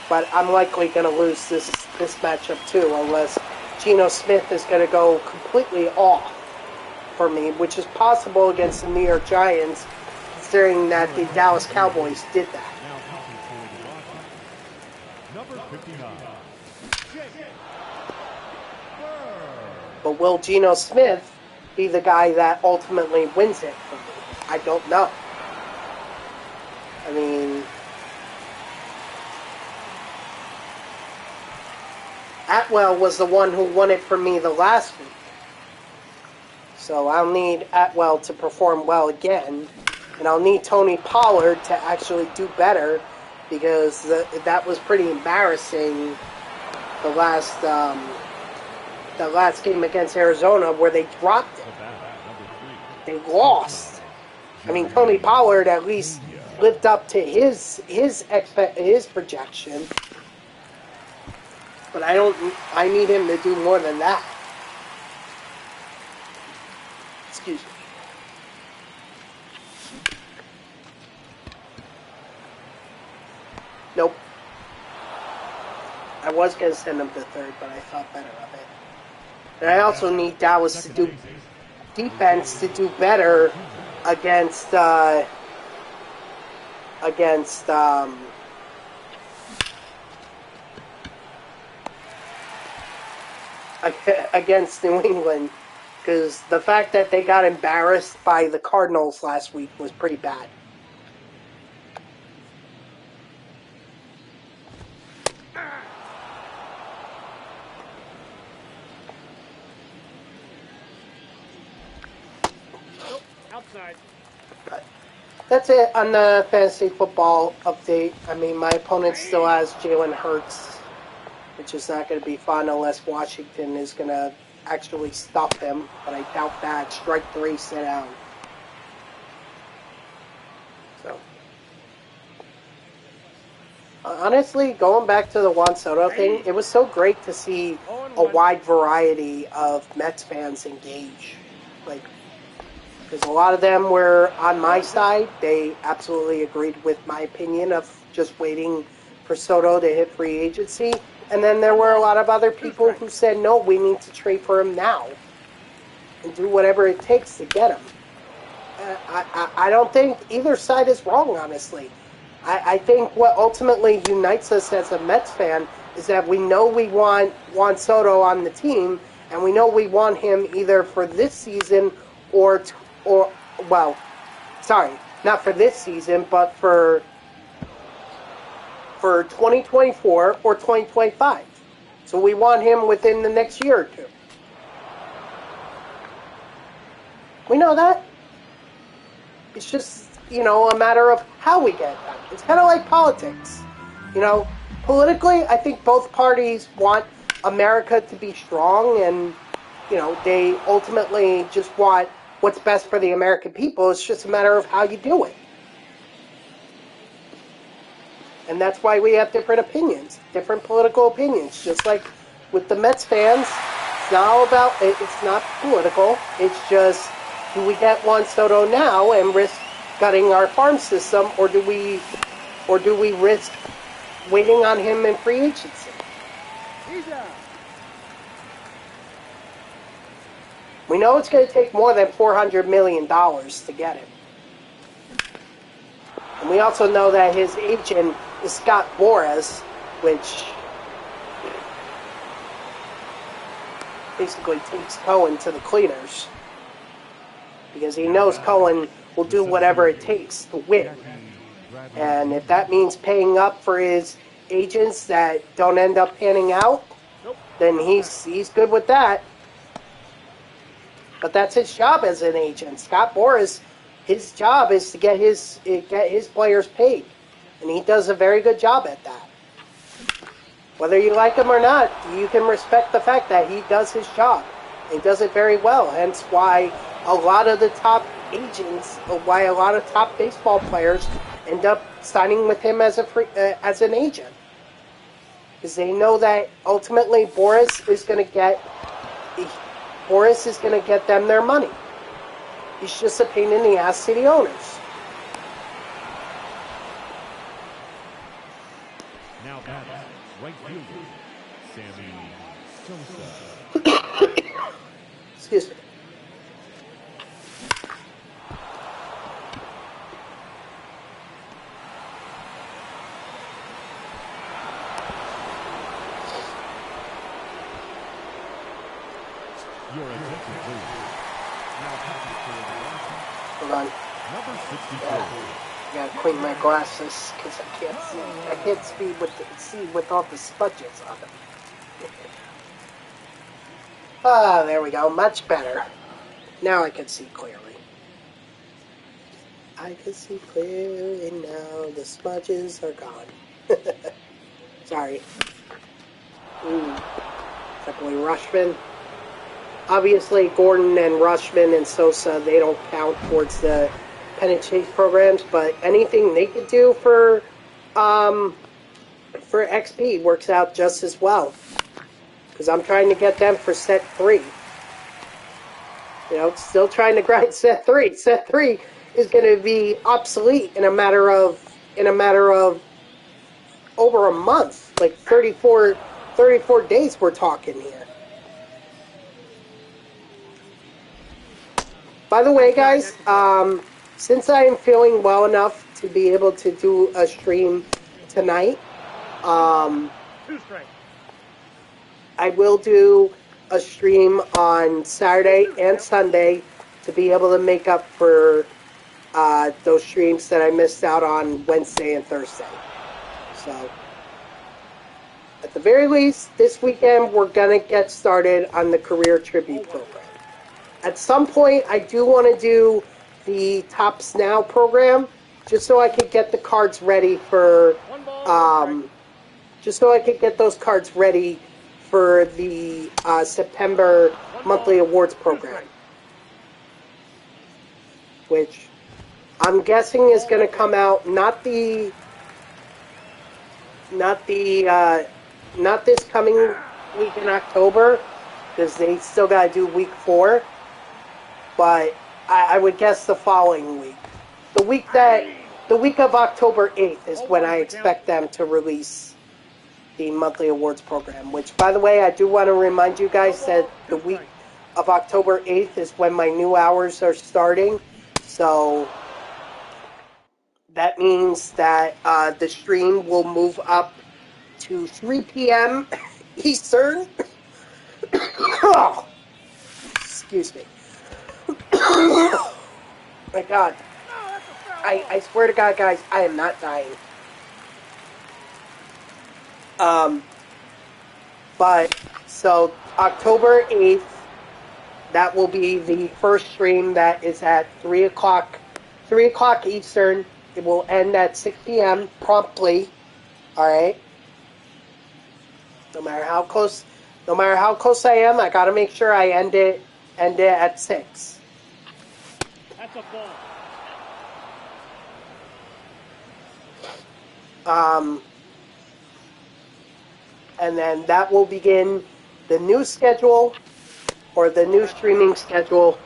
But I'm likely going to lose this matchup too, unless Geno Smith is going to go completely off for me, which is possible against the New York Giants, considering that the Dallas Cowboys did that. Number 59. But will Geno Smith be the guy that ultimately wins it for me? I don't know. I mean, Atwell was the one who won it for me the last week. So I'll need Atwell to perform well again. And I'll need Tony Pollard to actually do better, because that was pretty embarrassing the last game against Arizona, where they dropped it. They lost. I mean, Tony Pollard at least lived up to his projection. But I need him to do more than that. Excuse me. Nope. I was going to send him to third, but I thought better of it. And I also need Dallas to do defense to do better against New England, because the fact that they got embarrassed by the Cardinals last week was pretty bad. Outside. But that's it on the fantasy football update. I mean, my opponent still has Jalen Hurts, which is not going to be fun unless Washington is going to actually stop him. But I doubt that. Strike 3, sit down. So, honestly, going back to the Juan Soto thing, it was so great to see a wide variety of Mets fans engage. Like, because a lot of them were on my side. They absolutely agreed with my opinion of just waiting for Soto to hit free agency. And then there were a lot of other people who said, no, we need to trade for him now and do whatever it takes to get him. I don't think either side is wrong, honestly. I think what ultimately unites us as a Mets fan is that we know we want Juan Soto on the team, and we know we want him either for this season or not for this season, but for 2024 or 2025. So we want him within the next year or two. We know that. It's just, a matter of how we get that. It's kind of like politics. Politically, I think both parties want America to be strong, and, they ultimately just want what's best for the American people. It's just a matter of how you do it. And that's why we have different opinions, different political opinions. Just like with the Mets fans, it's not all about, it's not political. It's just, do we get Juan Soto now and risk gutting our farm system, or do we risk waiting on him in free agency? He's out. We know it's going to take more than $400 million to get him. And we also know that his agent is Scott Boras, which basically takes Cohen to the cleaners. Because he knows Cohen will do whatever it takes to win. And if that means paying up for his agents that don't end up panning out, then he's good with that. But that's his job as an agent. Scott Boras, his job is to get his players paid, and he does a very good job at that. Whether you like him or not, you can respect the fact that he does his job. He does it very well. Hence why a lot of the top agents, why a lot of top baseball players end up signing with him as an agent, because they know that ultimately Boras is going to get them their money. He's just a pain in the ass to the owners. Now that's right fielder, Sammy Sosa. Excuse me. Your attention, please. Now passing for the Dynasty, Hold on. number 64. I gotta clean my glasses because I can't see. I can't see with all the smudges on them. Ah, there we go. Much better. Now I can see clearly. I can see clearly now. The smudges are gone. Sorry. Definitely Rushman. Obviously, Gordon and Rushman and Sosa, they don't count towards the Pennant Chase programs, but anything they could do for XP works out just as well. Because I'm trying to get them for set 3. You know, still trying to grind set 3. Set 3 is going to be obsolete in a matter of over a month, like 34 days we're talking here. By the way, guys, since I am feeling well enough to be able to do a stream tonight, I will do a stream on Saturday and Sunday to be able to make up for those streams that I missed out on Wednesday and Thursday. So, at the very least, this weekend we're going to get started on the Career Tribute program. At some point, I do want to do the Tops Now program, just so I could get the cards ready for, just so I could get those cards ready for the September monthly awards program, which I'm guessing is going to come out not this coming week in October, because they still got to do week 4. But I would guess the following week. The week of October 8th is when I expect them to release the monthly awards program, which, by the way, I do want to remind you guys that the week of October 8th is when my new hours are starting. So that means that the stream will move up to 3 p.m. Eastern. Excuse me. My God. I swear to God, guys, I am not dying. But, so, October 8th, that will be the first stream that is at 3 o'clock Eastern. It will end at 6 p.m. promptly. Alright? No matter how close I am, I gotta make sure I end it at 6. That's a ball. And then that will begin the new schedule, or the new streaming schedule.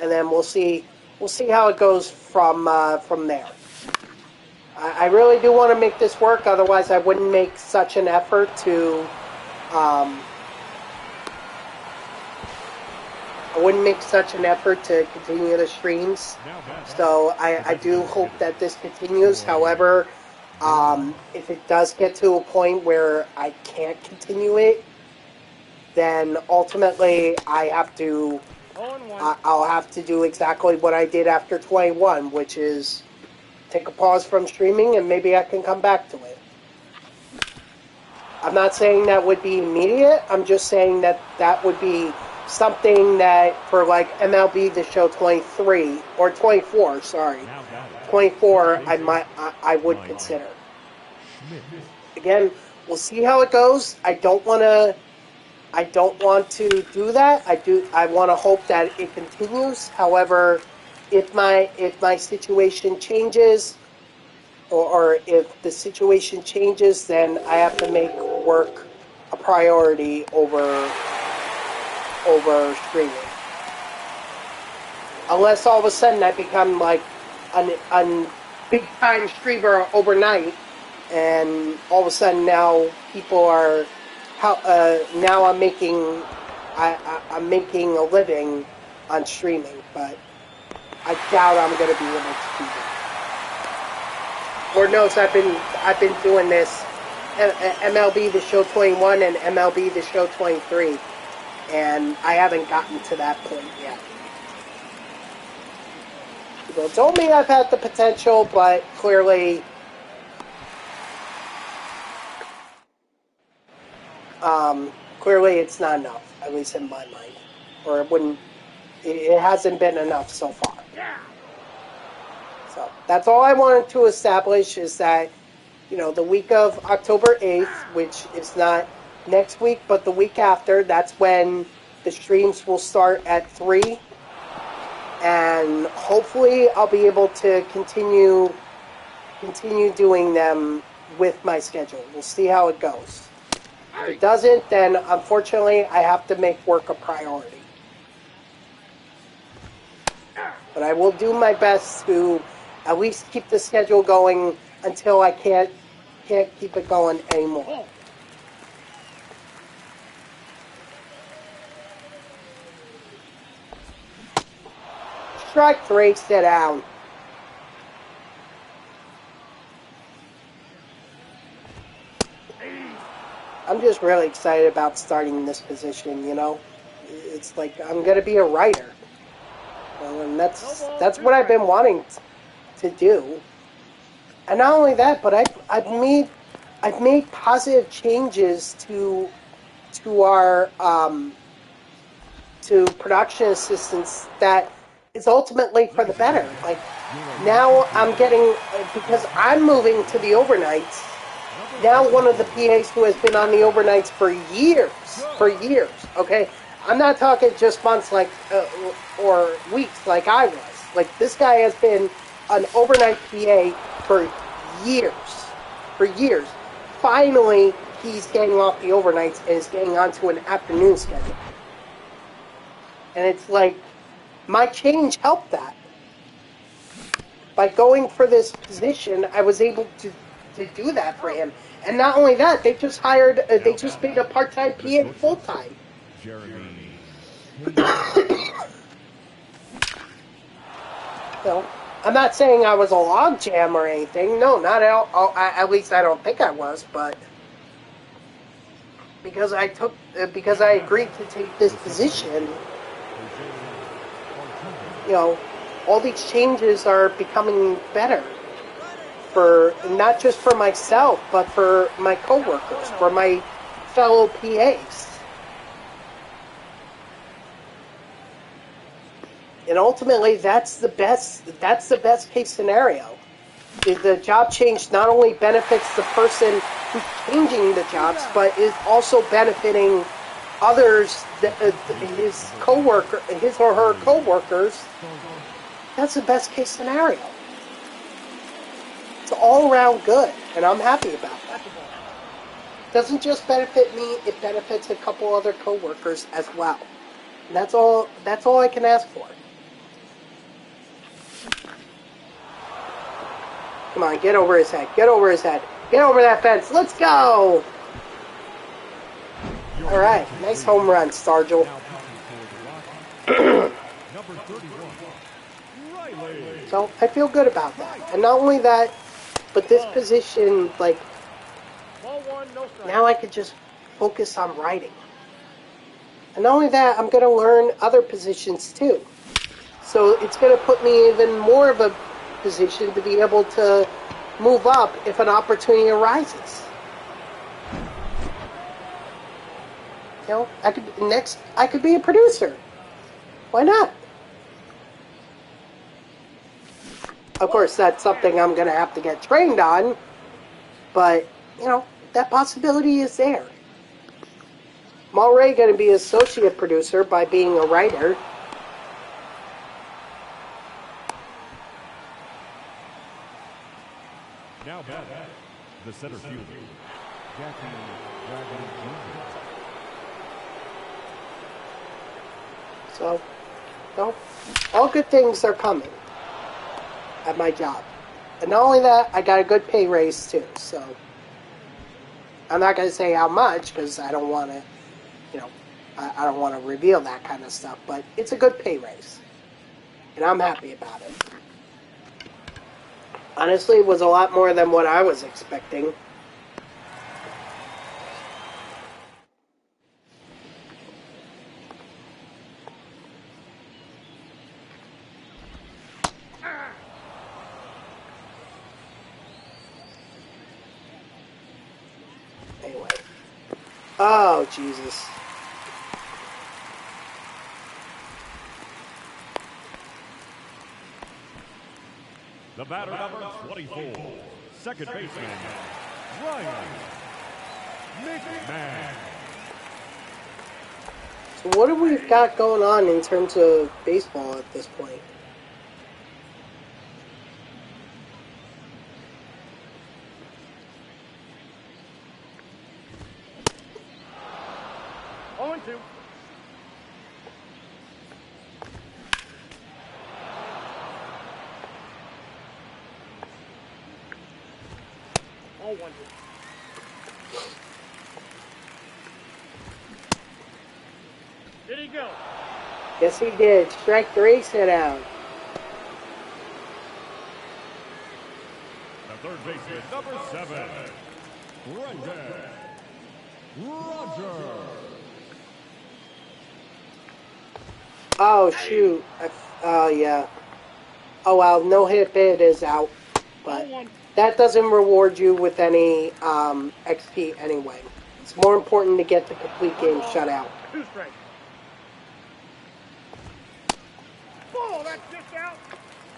And then we'll see how it goes from there. I really do want to make this work, otherwise I wouldn't make such an effort to continue the streams. So I do hope that this continues. However, if it does get to a point where I can't continue it, then ultimately I'll have to do exactly what I did after 21, which is take a pause from streaming and maybe I can come back to it. I'm not saying that would be immediate. I'm just saying that that would be something that for like MLB The Show 23 or 24, sorry, 24, I would consider. Again, we'll see how it goes. I don't want to do that. I want to hope that it continues. However, if my situation changes, or if the situation changes, then I have to make work a priority over streaming. Unless all of a sudden I become like a big time streamer overnight, and all of a sudden now people are now I'm making a living on streaming, but I doubt I'm going to be able to do that. Lord knows I've been doing this MLB The Show 21 and MLB The Show 23, and I haven't gotten to that point yet. People told me I've had the potential, but clearly it's not enough, at least in my mind. Or it hasn't been enough so far. So that's all I wanted to establish, is that, the week of October 8th, which is not next week, but the week after, that's when the streams will start at 3. And hopefully I'll be able to continue doing them with my schedule. We'll see how it goes. If it doesn't, then unfortunately I have to make work a priority. But I will do my best to at least keep the schedule going until I can't keep it going anymore. Strike 3, sit down. I'm just really excited about starting this position, It's like I'm going to be a writer. And that's what I've been wanting to do. And not only that, but I've made positive changes to our to production assistants that is ultimately for the better. Like now I'm getting, because I'm moving to the overnights. Now one of the PAs who has been on the overnights for years, okay? I'm not talking just months or weeks like I was. Like this guy has been an overnight PA for years. Finally, he's getting off the overnights and is getting onto an afternoon schedule. And it's like, my change helped that. By going for this position, I was able to do that for him. And not only that, they just made a part-time PA full-time. So, I'm not saying I was a logjam or anything. No, not at all. At least I don't think I was, but because I agreed to take this position, all these changes are becoming better for not just for myself, but for my coworkers, for my fellow PAs. And ultimately, that's the best case scenario. The job change not only benefits the person who's changing the jobs, but is also benefiting others, his or her coworkers. That's the best case scenario. It's all around good, and I'm happy about that. It doesn't just benefit me; it benefits a couple other coworkers as well. And that's all I can ask for. Come on, get over his head. Get over his head. Get over that fence. Let's go! All right, nice home run, Stargell. So I feel good about that. And not only that, but this position, like, now I could just focus on writing. And not only that, I'm going to learn other positions too. So it's going to put me even more of a position to be able to move up if an opportunity arises. You know, I could be a producer. Why not? Of course, that's something I'm going to have to get trained on, but, you know, that possibility is there. I'm already going to be an associate producer by being a writer. Now back, the center fielder, Jackie Dragon Jr. So, you know, all good things are coming at my job. And not only that, I got a good pay raise too, so I'm not going to say how much because I don't want to, you know, I don't want to reveal that kind of stuff, but it's a good pay raise. And I'm happy about it. Honestly, it was a lot more than what I was expecting. Anyway. Oh, Jesus. The batter number 24, second baseman, Ryan McMahon. So what have we got going on in terms of baseball at this point? On two. Oh, 1-2. Did he go? Yes, he did. Strike 3, sit down. The third baseman, number 7, Brendan Rodgers. Oh, shoot. Oh, yeah. Oh, well, no hit bid is out. But that doesn't reward you with any XP anyway. It's more important to get the complete game shutout. 2 strikes. Ball, that's just out.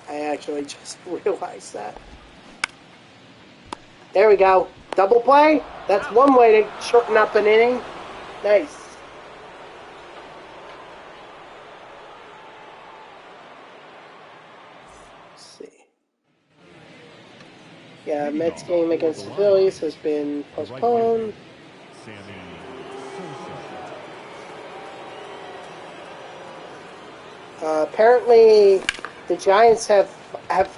I actually just realized that. There we go. Double play. That's one way to shorten up an inning. Nice. Let's see. Yeah, Mets game against the Phillies has been postponed. Apparently, the Giants have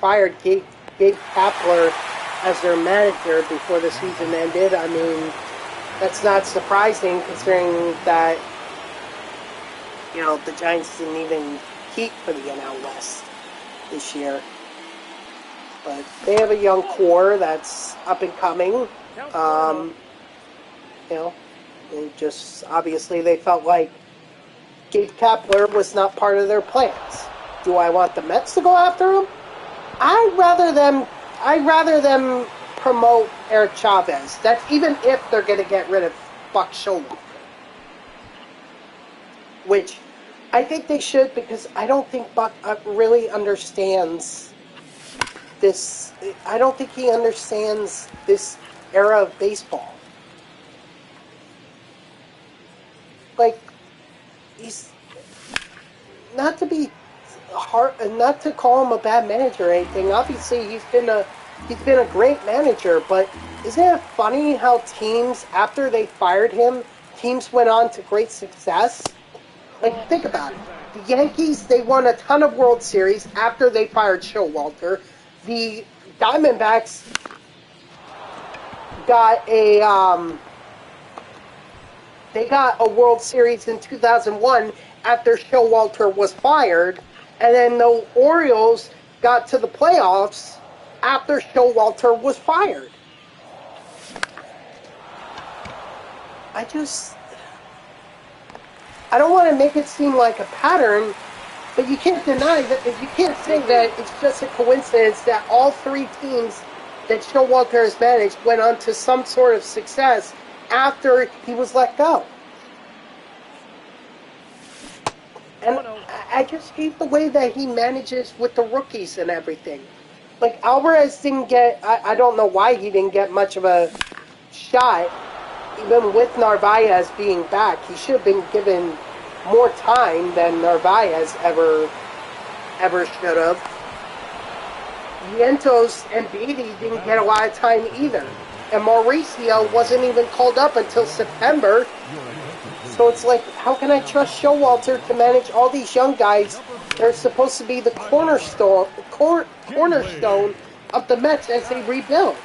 fired Gabe Kapler as their manager before the season ended. I mean, that's not surprising considering that, you know, the Giants didn't even compete for the NL West this year. But they have a young core that's up and coming. You know, and just obviously they felt like Gabe Kapler was not part of their plans. Do I want the Mets to go after him? I'd rather them promote Eric Chavez. That's even if they're going to get rid of Buck Showalter. Which I think they should, because I don't think Buck really understands this. I don't think he understands this era of baseball. Like, he's not to be hard, not to call him a bad manager or anything. Obviously, he's been a great manager, but isn't it funny how teams, after they fired him, teams went on to great success? Like, think about it. The Yankees, they won a ton of World Series after they fired Showalter. The Diamondbacks got they got a World Series in 2001 after Showalter was fired, and then the Orioles got to the playoffs after Showalter was fired. I don't want to make it seem like a pattern, but you can't deny that, you can't say that it's just a coincidence that all three teams that Showalter has managed went on to some sort of success after he was let go. I just hate the way that he manages with the rookies and everything. Like, Alvarez didn't get, I don't know why he didn't get much of a shot, even with Narvaez being back. He should have been given more time than Narvaez ever should have. Vientos and Beatty didn't get a lot of time either. And Mauricio wasn't even called up until September. So it's like, how can I trust Showalter to manage all these young guys that are supposed to be the cornerstone of the Mets as they rebuild?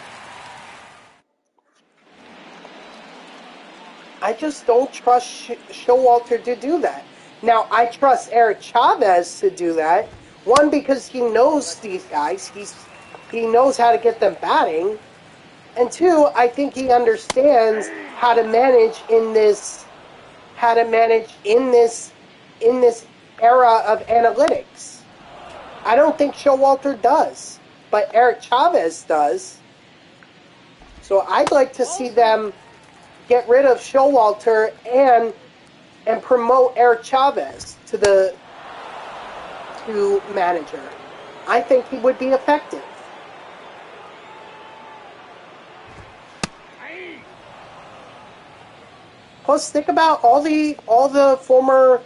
I just don't trust Showalter to do that. Now, I trust Eric Chavez to do that. One, because he knows these guys. He knows how to get them batting. And two, I think he understands how to manage in this era of analytics. I don't think Showalter does, but Eric Chavez does. So I'd like to see them get rid of Showalter and promote Eric Chavez to manager. I think he would be effective. Plus, think about all the former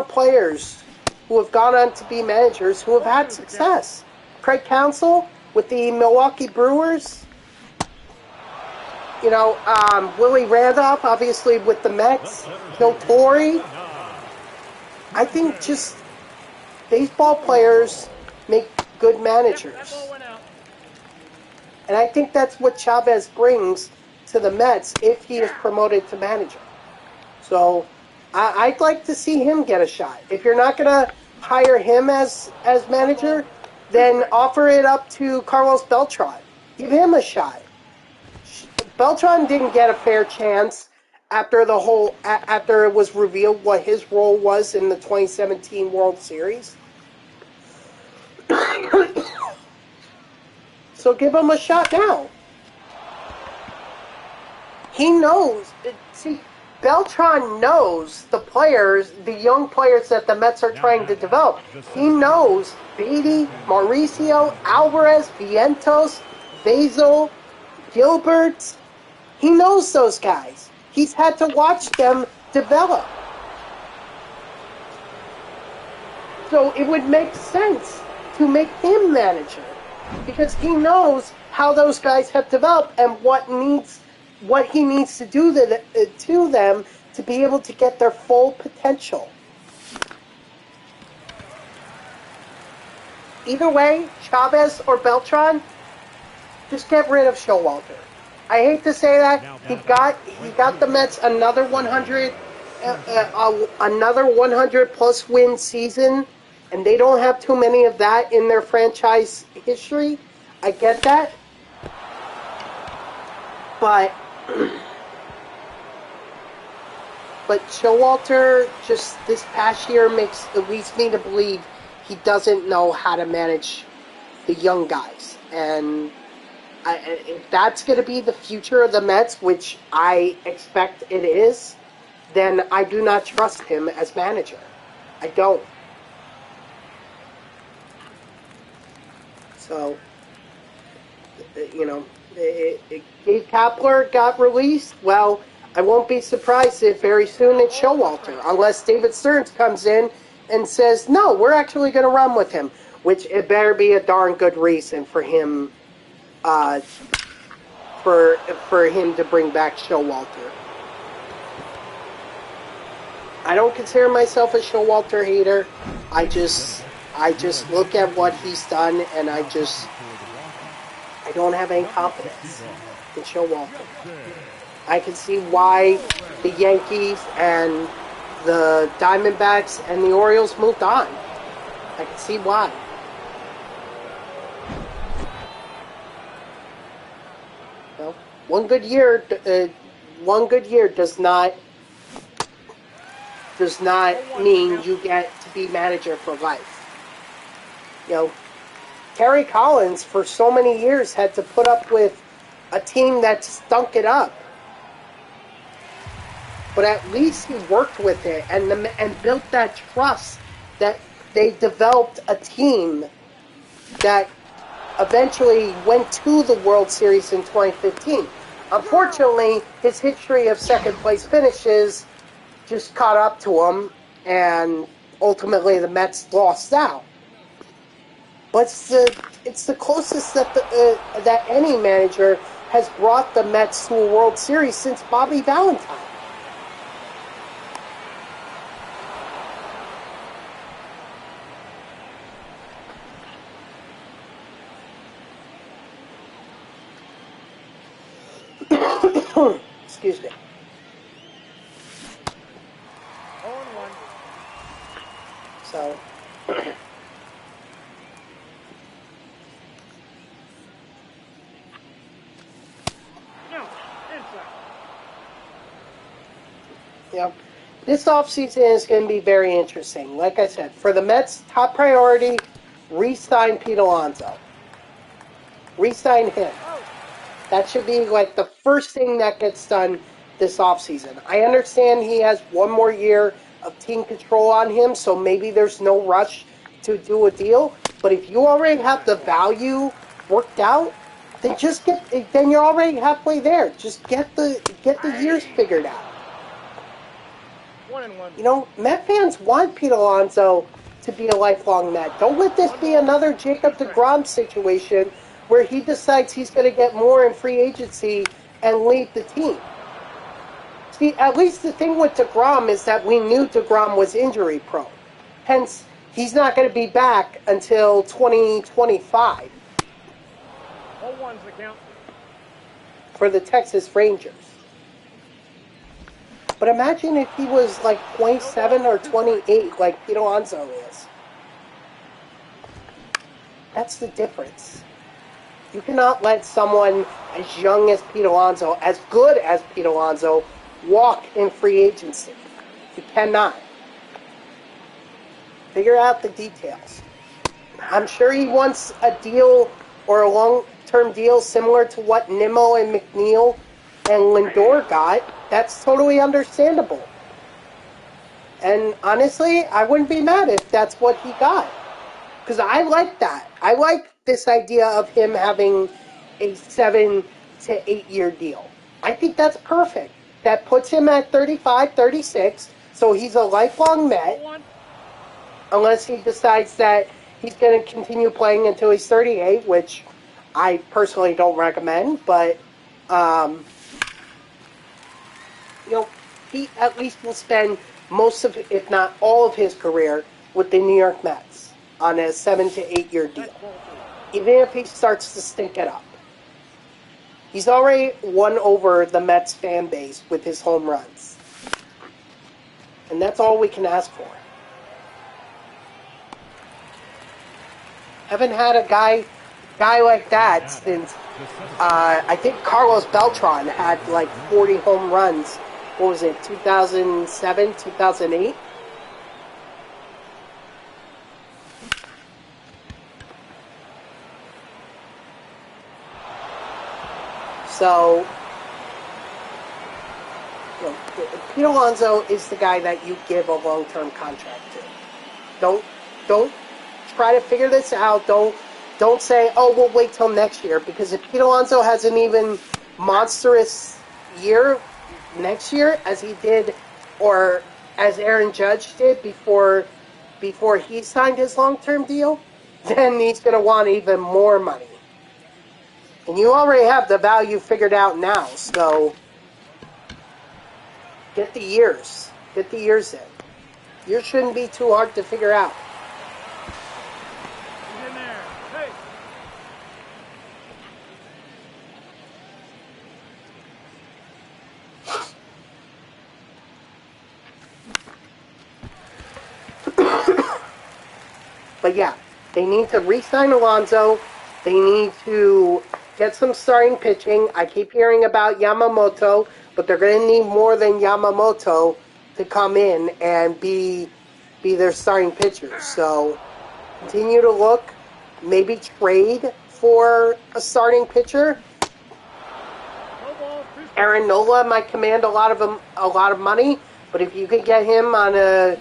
players who have gone on to be managers who have had success. Craig Counsell with the Milwaukee Brewers. You know, Willie Randolph, obviously, with the Mets. Joe Torre. I think just baseball players make good managers. And I think that's what Chavez brings to the Mets if he is promoted to manager. So I'd like to see him get a shot. If you're not going to hire him as manager, then offer it up to Carlos Beltran. Give him a shot. Beltran didn't get a fair chance after it was revealed what his role was in the 2017 World Series. So give him a shot now. He knows. See, Beltran knows the young players that the Mets are trying to develop. He knows Beatty, Mauricio, Alvarez, Vientos, Basil, Gilbert. He knows those guys. He's had to watch them develop. So it would make sense to make him manager because he knows how those guys have developed and what he needs to do to them to be able to get their full potential. Either way, Chavez or Beltran, just get rid of Showalter. I hate to say that. He got the Mets another 100 plus win season, and they don't have too many of that in their franchise history. I get that. But Showalter just this past year leads me to believe he doesn't know how to manage the young guys. And if that's going to be the future of the Mets, which I expect it is, then I do not trust him as manager. I don't. So, you know, Gabe Kapler got released. Well, I won't be surprised if very soon it's Showalter, unless David Stearns comes in and says, no, we're actually going to run with him, which it better be a darn good reason for him for him to bring back Showalter. I don't consider myself a Showalter hater. I just look at what he's done, and I don't have any confidence in Showalter. I can see why the Yankees and the Diamondbacks and the Orioles moved on. I can see why. Well, one good year does not mean you get to be manager for life. You know, Terry Collins for so many years had to put up with a team that stunk it up. But at least he worked with it and built that trust that they developed a team that eventually went to the World Series in 2015. Unfortunately, his history of second place finishes just caught up to him, and ultimately the Mets lost out. But it's the closest that that any manager has brought the Mets to a World Series since Bobby Valentine. Excuse me. 0-1. So, No, inside. yeah, this offseason is going to be very interesting. Like I said, for the Mets, top priority, re-sign Pete Alonso. Re-sign him. Oh, That should be like the first thing that gets done this offseason. I understand he has one more year of team control on him, so maybe there's no rush to do a deal. But if you already have the value worked out, then then you're already halfway there. Just get the years figured out. 1-1. You know, Met fans want Pete Alonso to be a lifelong Met. Don't let this be another Jacob deGrom situation where he decides he's going to get more in free agency and leave the team. See, at least the thing with deGrom is that we knew deGrom was injury prone. Hence, he's not going to be back until 2025 0-1's the count. for the Texas Rangers. But imagine if he was like 27 or 28 like Pete Alonso is. That's the difference. You cannot let someone as young as Pete Alonso, as good as Pete Alonso, walk in free agency. You cannot. Figure out the details. I'm sure he wants a deal or a long-term deal similar to what Nimmo and McNeil and Lindor got. That's totally understandable. And honestly, I wouldn't be mad if that's what he got. Because I like that. I like this idea of him having a 7 to 8 year deal. I think that's perfect. That puts him at 35, 36, so he's a lifelong Met, 0-1. unless he decides that he's going to continue playing until he's 38, which I personally don't recommend, but, you know, he at least will spend most of, if not all of his career with the New York Mets on a 7 to 8 year deal, That's ball 2. even if he starts to stink it up. He's already won over the Mets fan base with his home runs. And that's all we can ask for. Haven't had a guy like that since, I think Carlos Beltran had like 40 home runs. What was it, 2007, 2008? So, you know, Pete Alonso is the guy that you give a long-term contract to. Don't try to figure this out. Don't say, oh, we'll wait till next year, because if Pete Alonso has an even monstrous year next year, as he did, or as Aaron Judge did before he signed his long-term deal, then he's going to want even more money. And you already have the value figured out now, so get the years. Get the years in. Years shouldn't be too hard to figure out. He's in there. Hey. But yeah, they need to re-sign Alonso. They need to get some starting pitching. I keep hearing about Yamamoto, but they're going to need more than Yamamoto to come in and be their starting pitcher. So continue to look, maybe trade for a starting pitcher. No ball, 2 strikes. Aaron Nola might command a lot of money, but if you could get him on a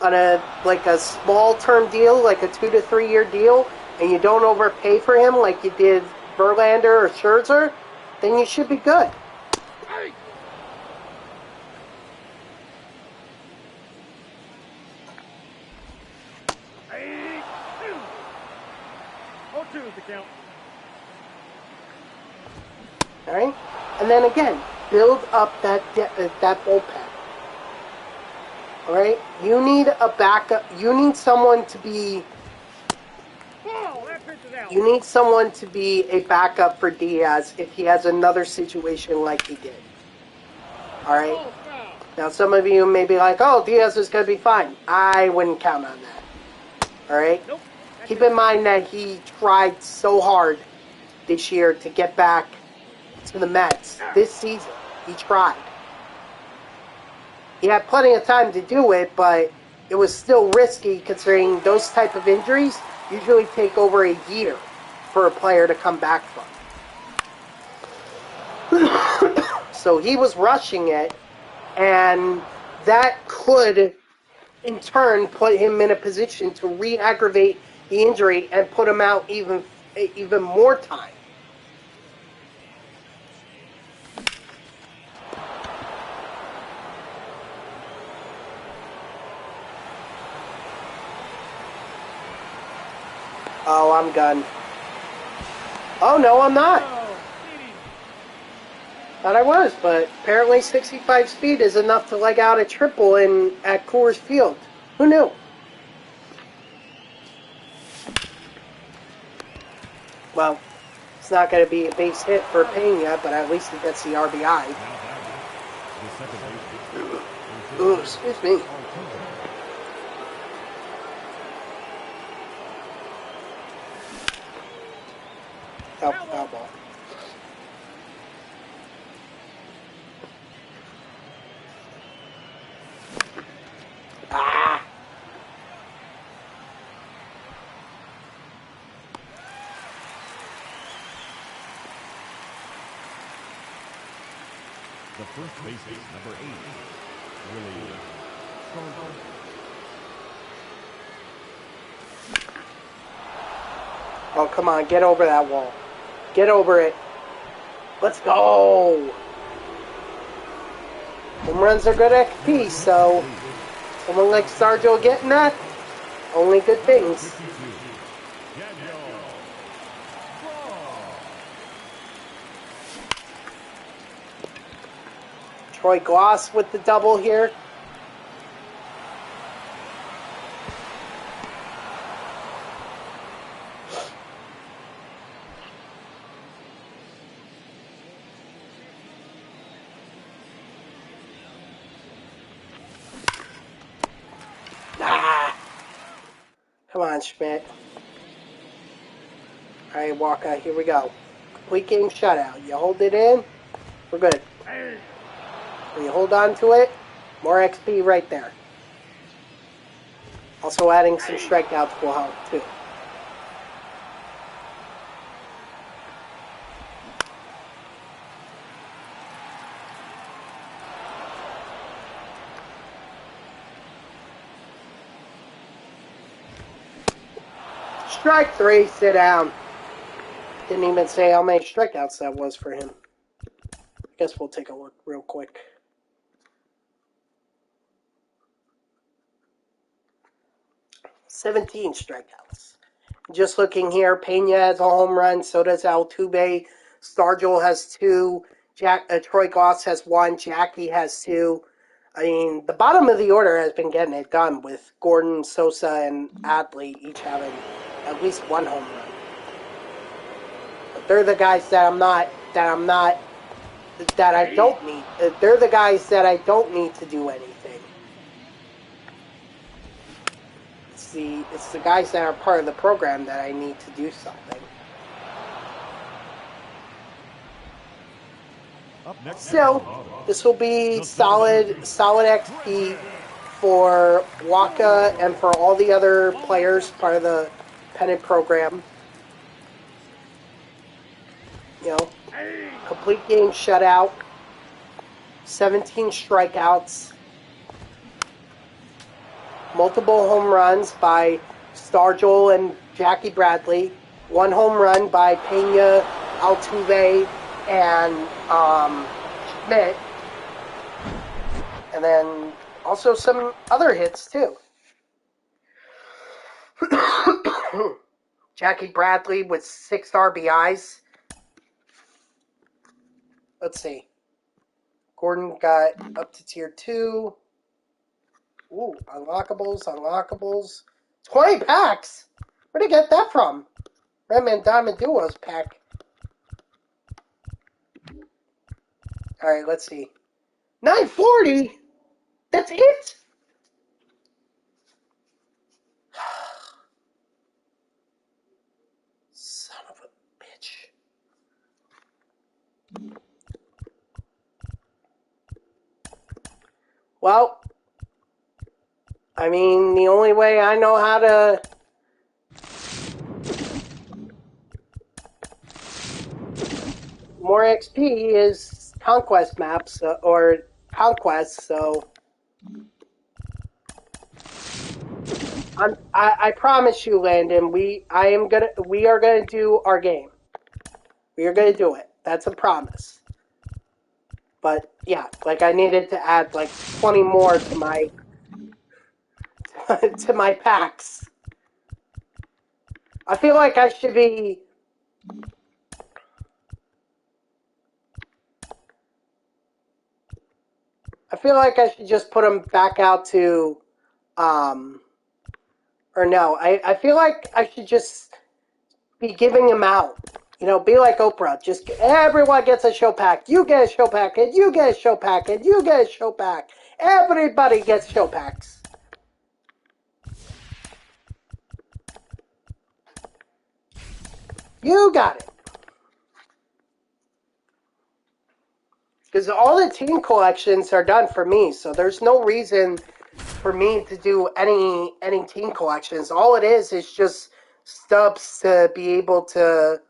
on a small term deal, like a 2 to 3 year deal, and you don't overpay for him like you did Verlander or Scherzer, then you should be good. Hey. Hey. 0-2 is the count. All right, and then again, build up that bullpen. All right, you need a backup. You need someone to be. Ball. That pitch is out. You need someone to be a backup for Diaz if he has another situation like he did. All right. Ball foul. Now, some of you may be like, "Oh, Diaz is going to be fine." I wouldn't count on that. All right. Nope. Keep in mind that he tried so hard this year to get back to the Mets this season. He tried. He had plenty of time to do it, but it was still risky considering those type of injuries usually take over a year for a player to come back from. So he was rushing it, and that could, in turn, put him in a position to re-aggravate the injury and put him out even more time. Oh, I'm done. Oh, no, I'm not. Thought I was, but apparently 65 speed is enough to leg out a triple at Coors Field. Who knew? Well, it's not going to be a base hit for Pena, but at least he gets the RBI. Ooh, excuse me. Oh, foul ball. Ah! The first baseman, number 8, Willie Stargell. Oh, come on, get over that wall. Get over it. Let's go! Home runs are good XP, so someone like Stargell getting that, only good things. Troy Glass with the double here. Come on, Schmidt. All right, Walker, here we go. Complete game shutout. You hold it in, we're good. When you hold on to it, more XP right there. Also adding some strikeouts will help too. Strike 3, sit down. Didn't even say how many strikeouts that was for him. I guess we'll take a look real quick. $17 strikeouts. Just looking here, Pena has a home run, so does Altuve. Stargell has 2. Troy Glass has 1. Jackie has 2. I mean, the bottom of the order has been getting it done with Gordon, Sosa, and Adley each having at least 1 home run. But they're the guys that I don't need. They're the guys that I don't need to do anything. It's the guys that are part of the program that I need to do something. So this will be solid XP for Waka and for all the other players part of the Pennant program. You know, complete game shutout, 17 strikeouts. multiple home runs by Stargell and Jackie Bradley, 1 home run by Pena, Altuve, and Schmidt, and then also some other hits too. Jackie Bradley with 6 RBIs. Let's see. Gordon got up to tier 2. Ooh, unlockables. 20 packs! Where'd he get that from? Redman Diamond Duos pack. Alright, let's see. 940? That's it? Son of a bitch. Well, I mean, the only way I know how to more XP is conquest maps or conquests, so I promise you, Landon, we are gonna do our game. We are gonna do it. That's a promise. But yeah, like I needed to add like 20 more to my to my packs. I feel like I should be just put them back out to or no, I feel like I should just be giving them out. You know, be like Oprah. Just everyone gets a show pack. You get a show pack, and you get a show pack, and you get a show pack. Everybody gets show packs. You got it. Because all the team collections are done for me, so there's no reason for me to do any team collections. All it is just stubs to be able to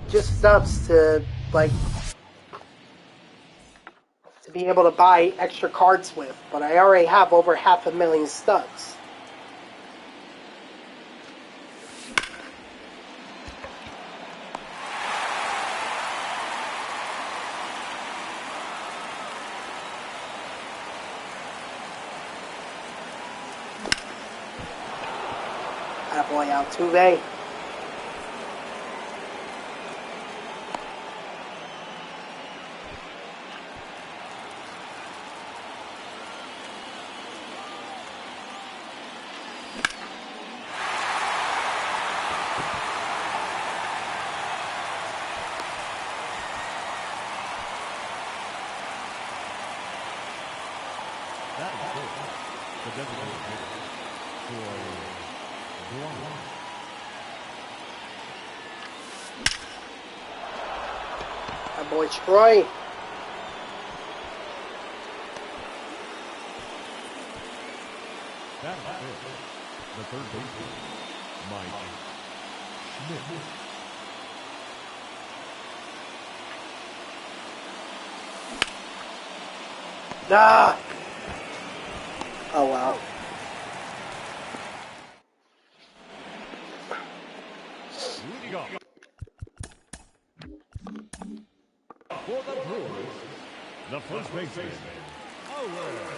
just stubs to like to be able to buy extra cards with, but I already have over 500,000 stubs. Attaboy Altuve. My boy Troy. That is it. The third baseman, Mike Schmidt. Ah! Oh, wow. Leading off for the Brewers, the first baseman, Miller.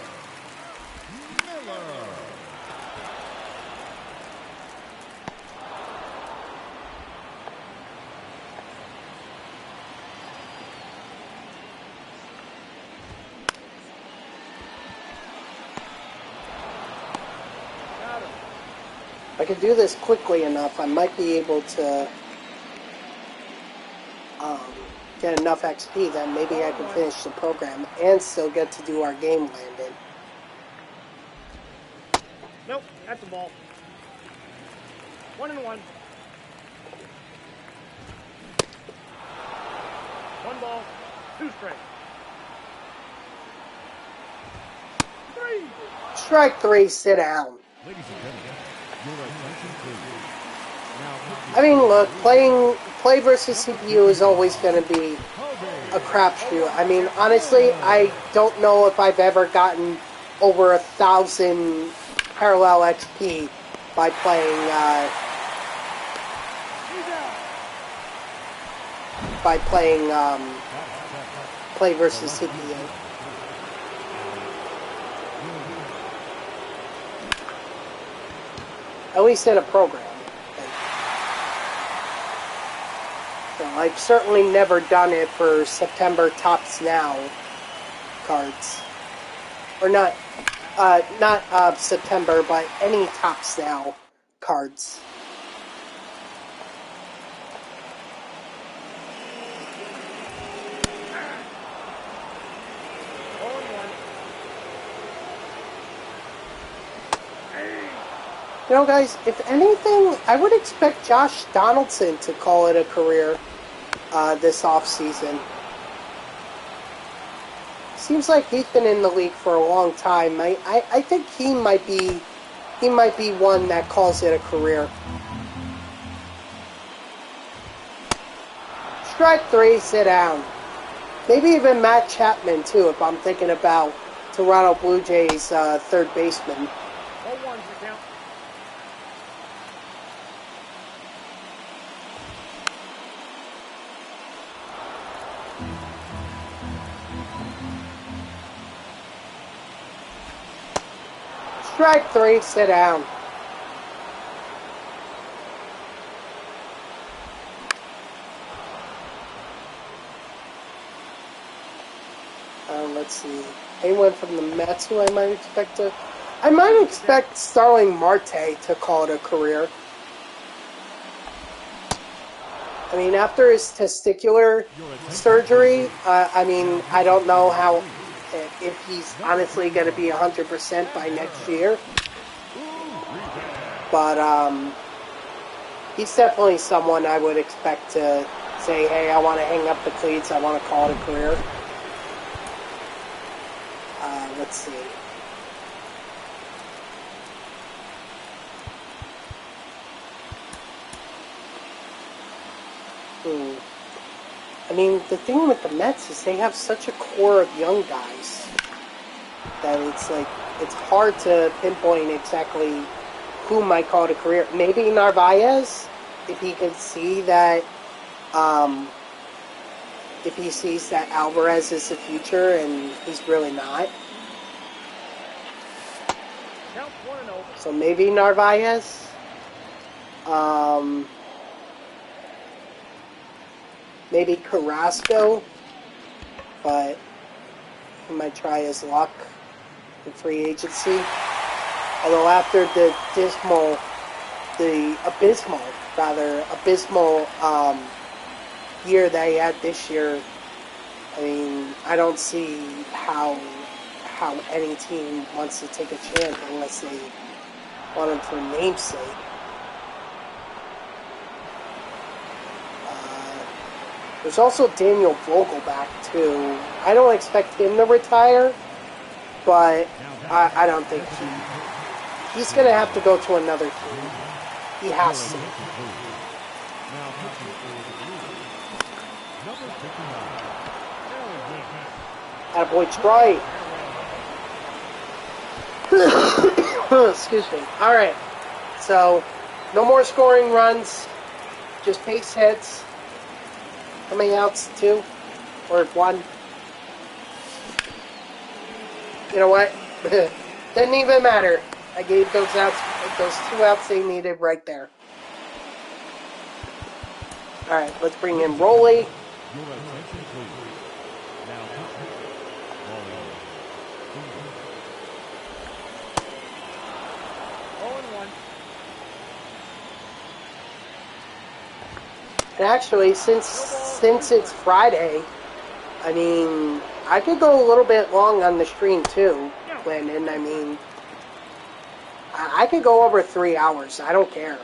If I could do this quickly enough, I might be able to get enough XP that maybe I can finish the program and still get to do our game, Landon. Nope, that's a ball. 1-1. 1 ball, 2 strikes. 3. Strike 3, sit down. Ladies and gentlemen, your attention please. Now, I mean, look, play versus CPU is always going to be a crapshoot. I mean, honestly, I don't know if I've ever gotten over 1,000 parallel XP by playing Play versus CPU. At least in a program. So I've certainly never done it for September Tops Now cards. Or not September, but any Tops Now cards. You know, guys, if anything, I would expect Josh Donaldson to call it a career this offseason. Seems like he's been in the league for a long time. I think he might be one that calls it a career. Strike 3, sit down. Maybe even Matt Chapman, too, if I'm thinking about Toronto Blue Jays third baseman. 0-1's the count. Strike 3, sit down. Let's see. Anyone from the Mets who I might expect to... I might expect Starling Marte to call it a career. I mean, after his testicular surgery, I mean, I don't know how... if he's honestly going to be 100% by next year. But he's definitely someone I would expect to say, hey, I want to hang up the cleats, I want to call it a career. Let's see. I mean, the thing with the Mets is they have such a core of young guys that it's like, it's hard to pinpoint exactly who might call it a career. Maybe Narvaez, if he can see that, if he sees that Alvarez is the future and he's really not. So maybe Narvaez. Maybe Carrasco, but he might try his luck in free agency. Although after the abysmal year they had this year, I mean, I don't see how any team wants to take a chance unless they want him for namesake. There's also Daniel Vogelback, too. I don't expect him to retire, but I don't think he's going to have to go to another team. He has to. Attaboy Troy. Excuse me. All right. So, no more scoring runs. Just base hits. How many outs? 2? Or 1? You know what? Didn't even matter. I gave those 2 outs they needed right there. Alright, let's bring in Roley. And actually, since it's Friday, I mean, I could go a little bit long on the stream too, Landon. I mean, I could go over 3 hours. I don't care.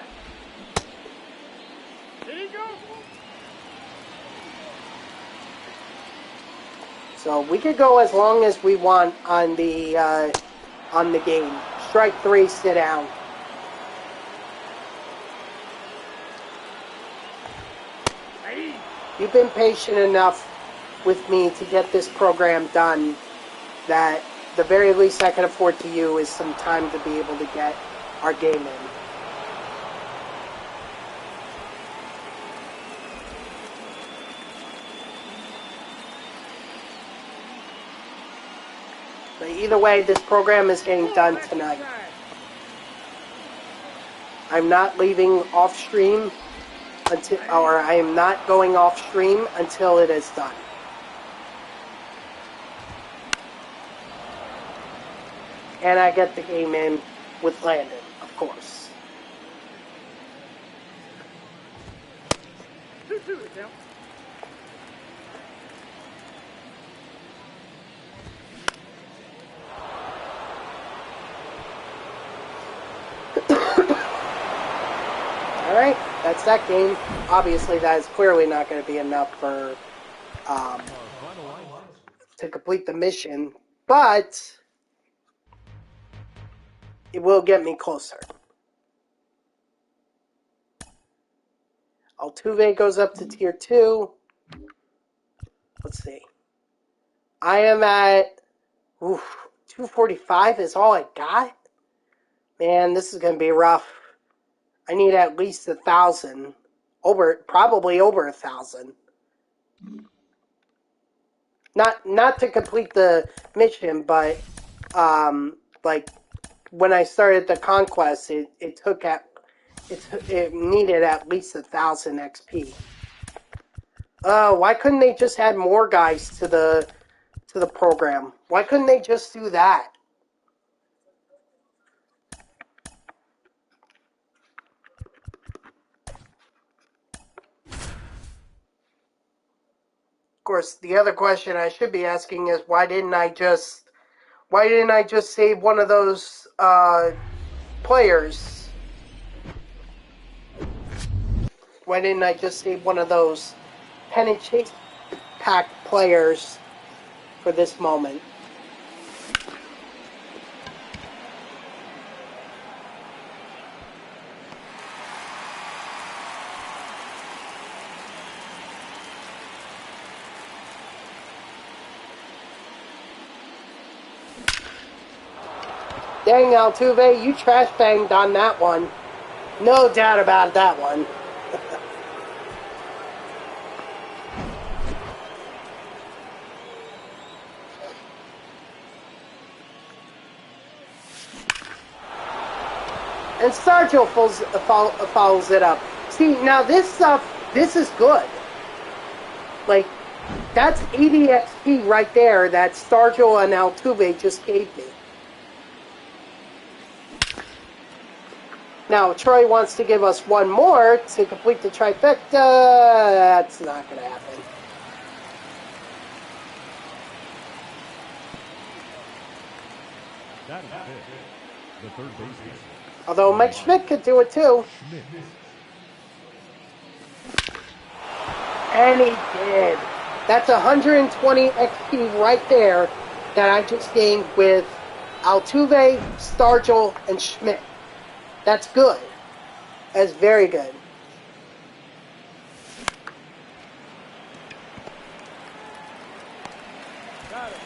There you go. So we could go as long as we want on the game. Strike 3, sit down. You've been patient enough with me to get this program done that the very least I can afford to you is some time to be able to get our game in. But either way, this program is getting done tonight. I'm not leaving off stream until, or I am not going off stream until it is done. And I get the game in with Landon, of course. 2-2 to count. Alright, that's that game. Obviously, that is clearly not going to be enough for to complete the mission, but it will get me closer. Altuve goes up to tier 2. Let's see. I am at 245 is all I got. Man, this is going to be rough. I need at least 1,000. Probably over 1,000. Not to complete the mission, but like when I started the conquest, it needed at least 1,000 XP. Why couldn't they just add more guys to the program? Why couldn't they just do that? Of course, the other question I should be asking is why didn't I just save one of those players? Why didn't I just save one of those Pennant Chase Pack players for this moment? Dang, Altuve, you trash banged on that one. No doubt about that one. And Stargell follows it up. See, now this is good. Like, that's 80 XP right there that Stargell and Altuve just gave me. Now, Troy wants to give us one more to complete the trifecta. That's not going to happen. That is it. The third baseman. Although Mike Schmidt could do it too. And he did. That's 120 XP right there that I just gained with Altuve, Stargell, and Schmidt. That's good. That's very good. Got it.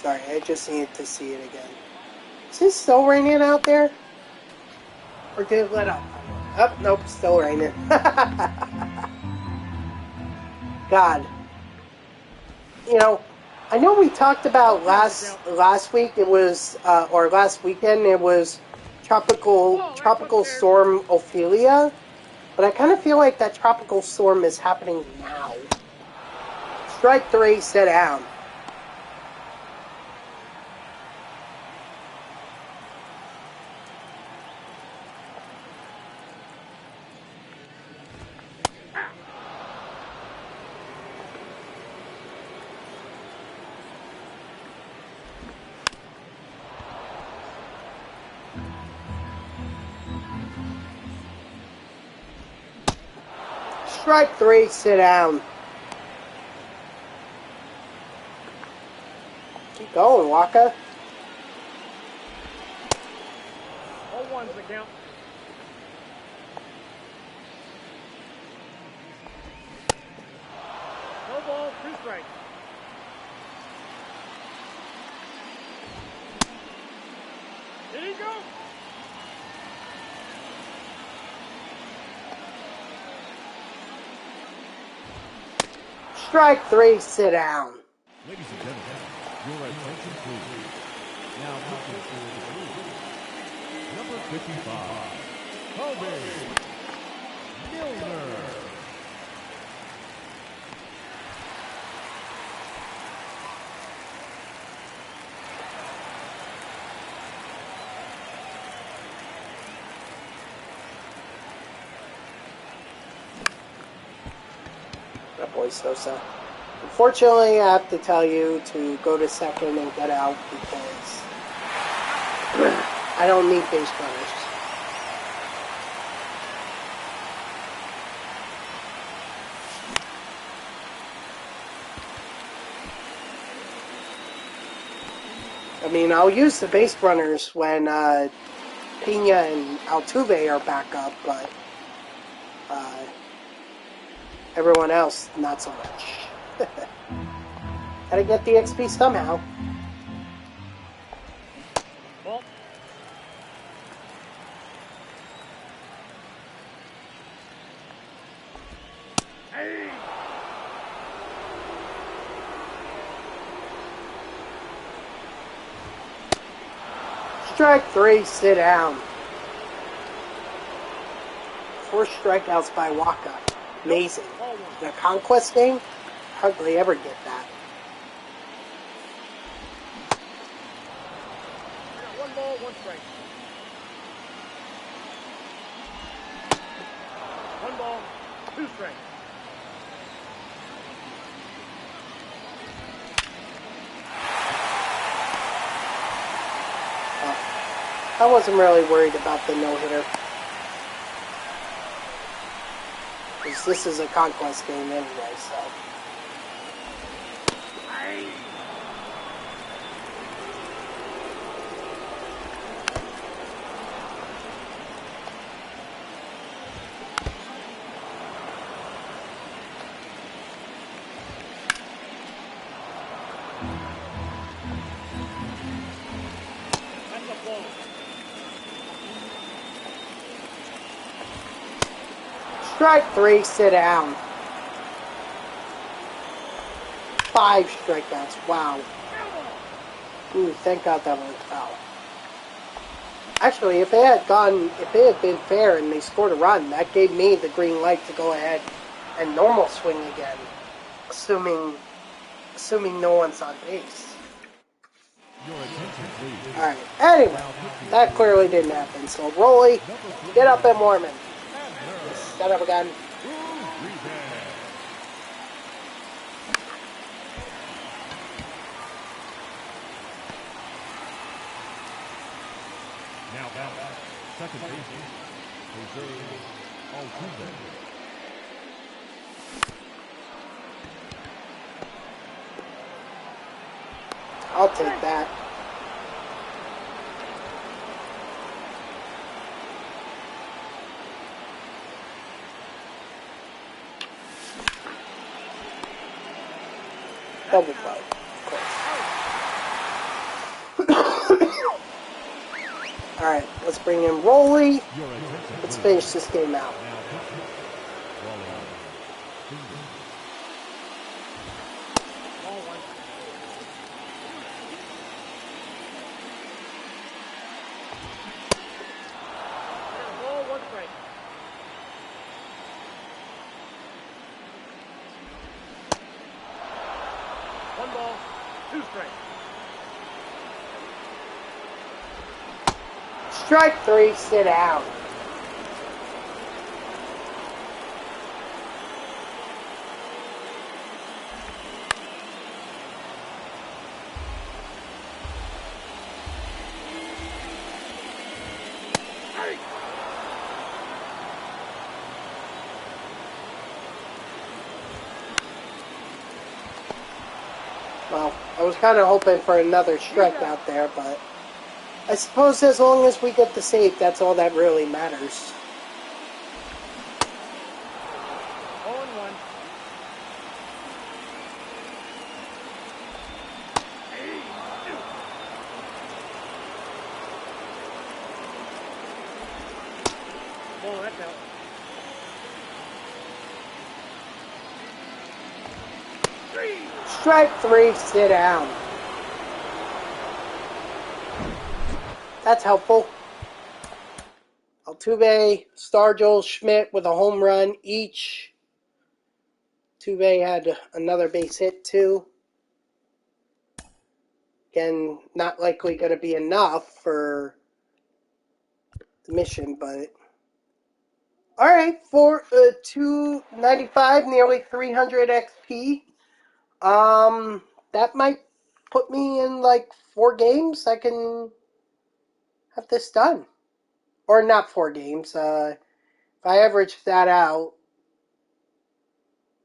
Sorry, I just needed to see it again. Is it still raining out there? Or did it let up? Oh, nope, still raining. God. You know, I know we talked about last week, it was, or last weekend, it was Tropical Storm Ophelia, but I kind of feel like that tropical storm is happening now. Strike 3, sit down. Strike 3, sit down. Go, Waka. 0-1's the count. No ball, 2 strikes. Did he go? Strike 3, sit down. Ladies and gentlemen, your attention please. Now looking for the blue. Number 55, Kobe Milner. That boy Sosa. Unfortunately, I have to tell you to go to second and get out because I don't need base runners. I mean, I'll use the base runners when Pena and Altuve are back up, but everyone else, not so much. Gotta get the XP somehow. Ball. Hey! Strike 3, sit down. 4 strikeouts by Waka. Amazing. In a conquest game, hardly ever get that. We got 1 ball, 1 strike. 1 ball, 2 strikes. I wasn't really worried about the no-hitter. Because this is a conquest game anyway, so. Hey! That's a ball. Strike 3, sit down. 5 strikeouts, wow. Ooh, thank God that one fell. Actually, if it had been fair and they scored a run, that gave me the green light to go ahead and normal swing again, assuming no one's on base. Your attention please. Alright, anyway, that clearly didn't happen. So, Rolly, get up and warm him. Set up again. Now back, second baseman, Jose Altuve. I'll take that. Double play, of course. Alright, let's bring in Rolly. Let's finish this game out. Ball 1. We got a ball, 1 strike. One ball, 2 strikes. Strike 3, sit down. Hey! Well, I was kind of hoping for another strike out there, but I suppose as long as we get the save, that's all that really matters. 0-1. Oh, that's out. Strike 3, sit down. That's helpful. Altuve, Stargell, Schmidt with a home run each. Altuve had another base hit too. Again, not likely going to be enough for the mission, but alright, for 295, nearly 300 XP. That might put me in like 4 games. I can have this done. Or not 4 games. If I average that out,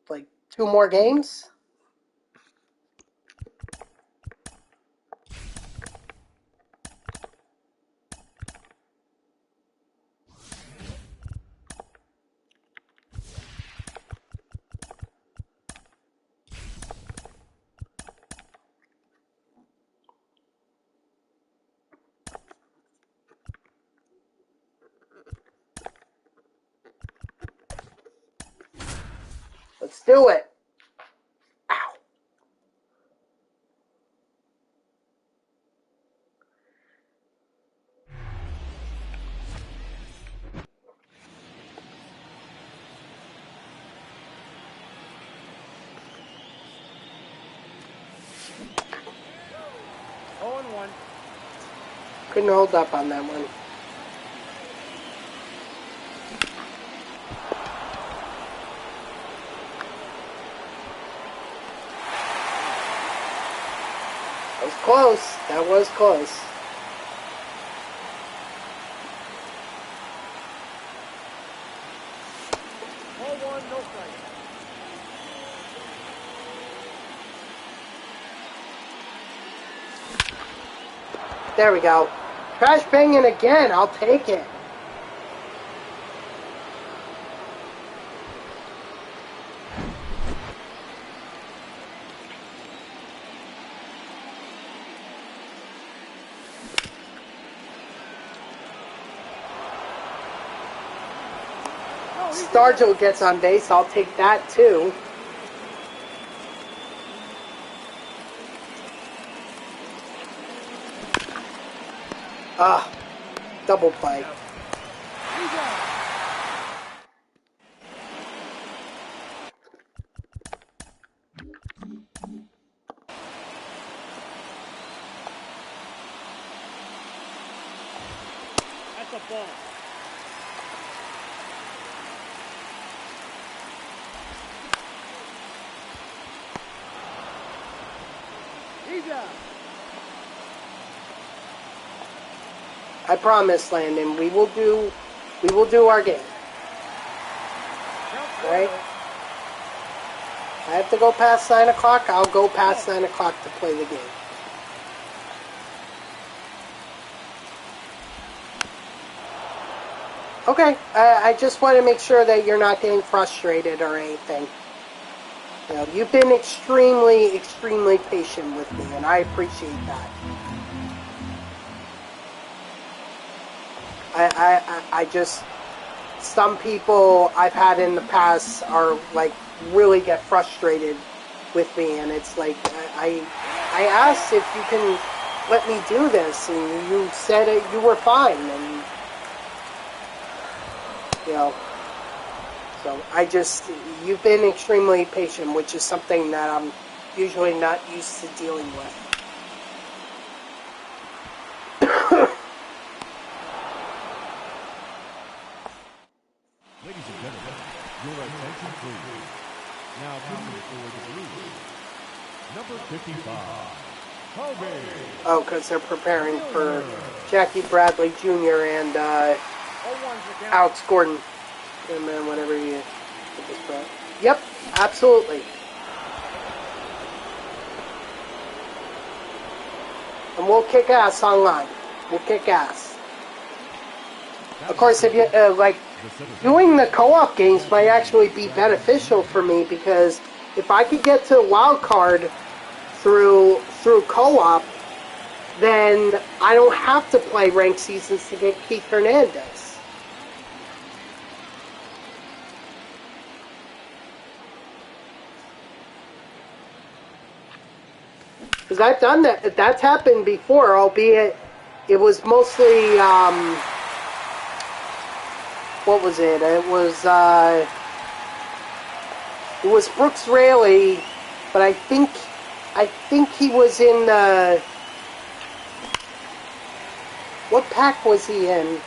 like 2 more games. Let's do it. Ow. Couldn't hold up on that one. That was close. That was close. No strike. There we go. Trash banging again. I'll take it. Stargell gets on base. I'll take that too. Double play. That's a ball. He's out. I promise, Landon, we will do our game. Alright? If I have to go past 9 o'clock, I'll go past 9 o'clock to play the game. Okay, I just want to make sure that you're not getting frustrated or anything. You know, you've been extremely, extremely patient with me, and I appreciate that. I just, some people I've had in the past are like really get frustrated with me, and it's like I asked if you can let me do this, and you said you were fine, and you know, so you've been extremely patient, which is something that I'm usually not used to dealing with. Ladies and gentlemen, your attention please. Now pitching for the Blues, number 55, Kobe. Oh, because they're preparing for Jackie Bradley Jr. and Alex Gordon. And then whatever you put this bro. Yep, absolutely. And we'll kick ass online. We'll kick ass. Of course, if you, doing the co-op games might actually be beneficial for me, because if I could get to the wild card through co-op, then I don't have to play ranked seasons to get Keith Hernandez. Because I've done that. That's happened before, albeit it was mostly, what was it? It was Brooks Raley, but I think he was in the... What pack was he in?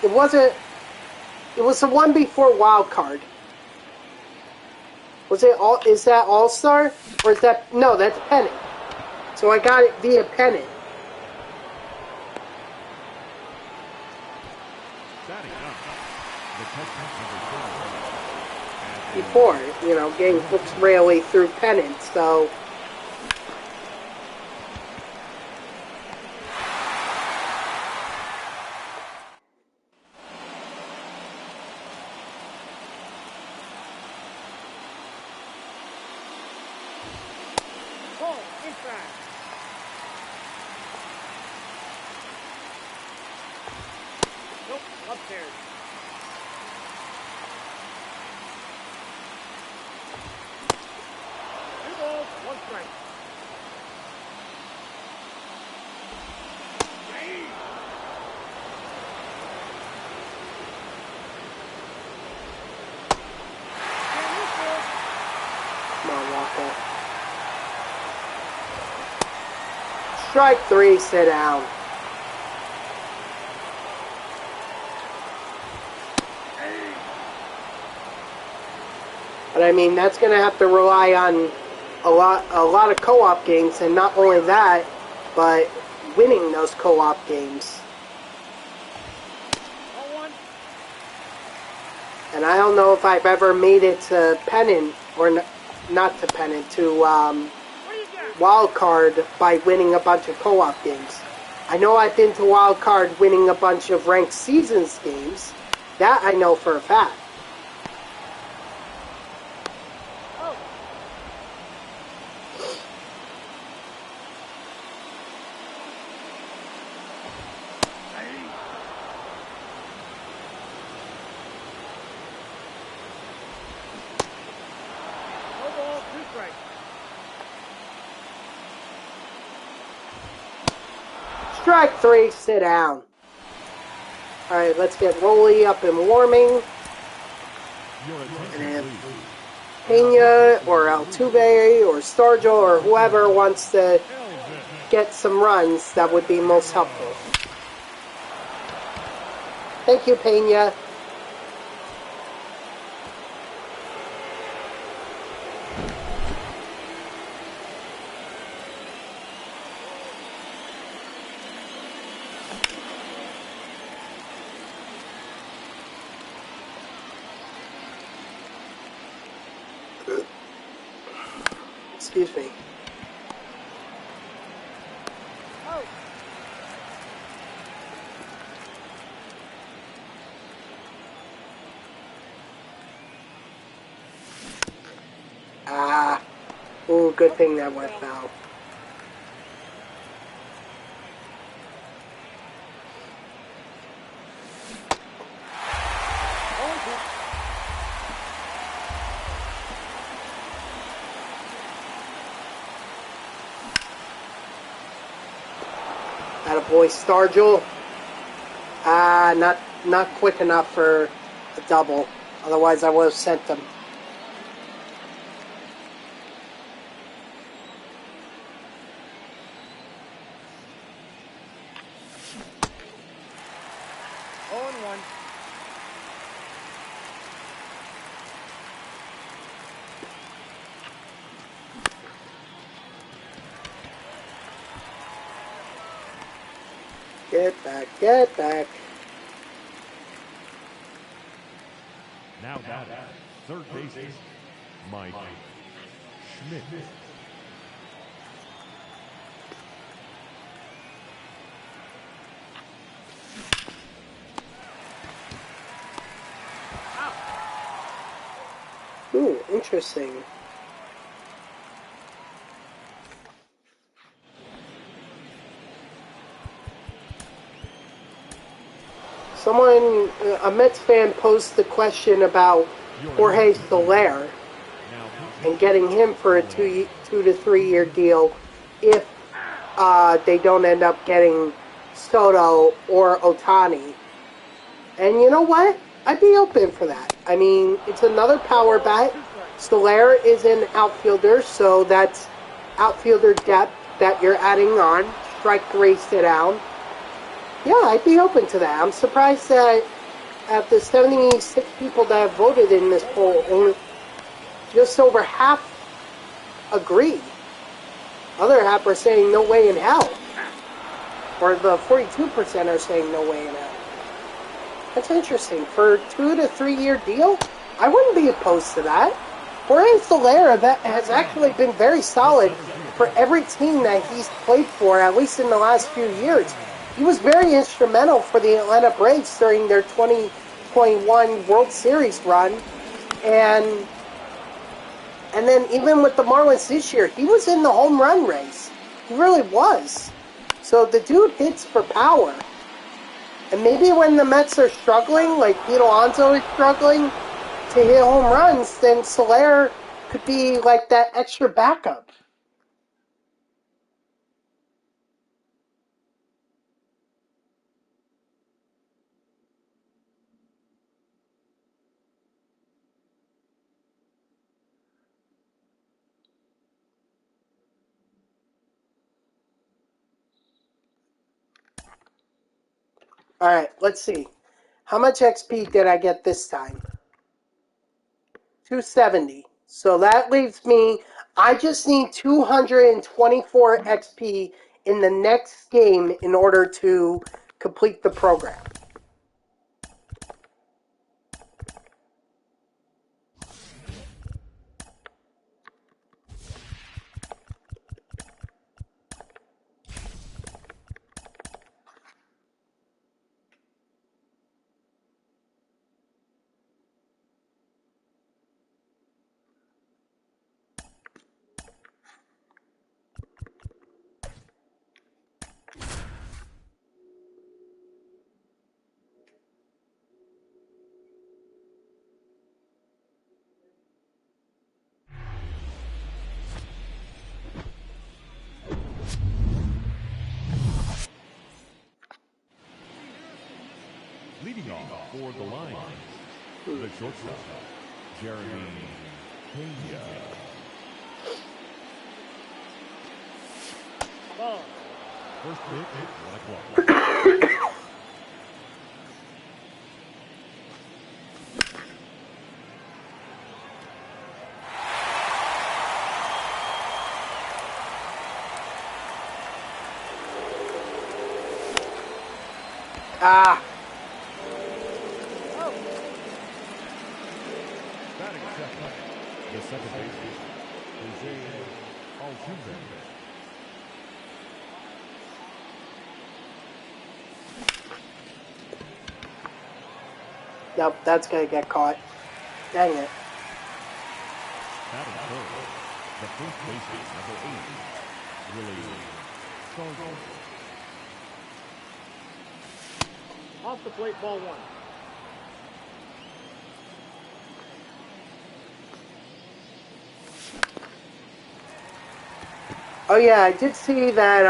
It was the one before Wild Card. Was it all? Is that All Star, or is that no? That's Pennant. So I got it via Pennant. Before, getting Brooks Raley through Pennant. So. Strike 3, sit down. But I mean, that's going to have to rely on a lot of co-op games, and not only that, but winning those co-op games. And I don't know if I've ever made it to Pennant, or not to Pennant, to Wild Card by winning a bunch of co-op games. I know I've been to Wild Card winning a bunch of ranked seasons games. That I know for a fact. Strike 3, sit down. Alright, let's get Rolly up and warming. And if Pena or Altuve or Stargell or whoever wants to get some runs, that would be most helpful. Thank you, Pena. Excuse me. Ooh, good thing that went foul. Attaboy, Stargell. Not quick enough for a double. Otherwise, I would have sent them. Get back, get back. Now batting, third baseman, Mike Schmidt. Ooh, interesting. Someone, a Mets fan, posed the question about Jorge Soler and getting him for a 2 to 3 year deal if they don't end up getting Soto or Ohtani. And you know what? I'd be open for that. I mean, it's another power bat. Soler is an outfielder, so that's outfielder depth that you're adding on. Strike three, sit down. Yeah, I'd be open to that. I'm surprised that at the 76 people that have voted in this poll, only just over half agree. Other half are saying no way in hell. Or the 42% are saying no way in hell. That's interesting. For a 2 to 3 year deal, I wouldn't be opposed to that. Jorge Soler has actually been very solid for every team that he's played for, at least in the last few years. He was very instrumental for the Atlanta Braves during their 2021 World Series run. And then even with the Marlins this year, he was in the home run race. He really was. So the dude hits for power. And maybe when the Mets are struggling, like Pete Alonso is struggling to hit home runs, then Soler could be like that extra backup. All right, let's see. How much XP did I get this time? 270. So that leaves me, I just need 224 XP in the next game in order to complete the program. Leading off for the Lions, the shortstop, Jeremy Pena. First pick, 1 o'clock. Ah. The second baseman, Jose Altuve. Nope, that's going to get caught. Dang it. Batting third, the first baseman, number 8, Willie Stargell. Off the plate, ball one. Oh yeah, I did see that,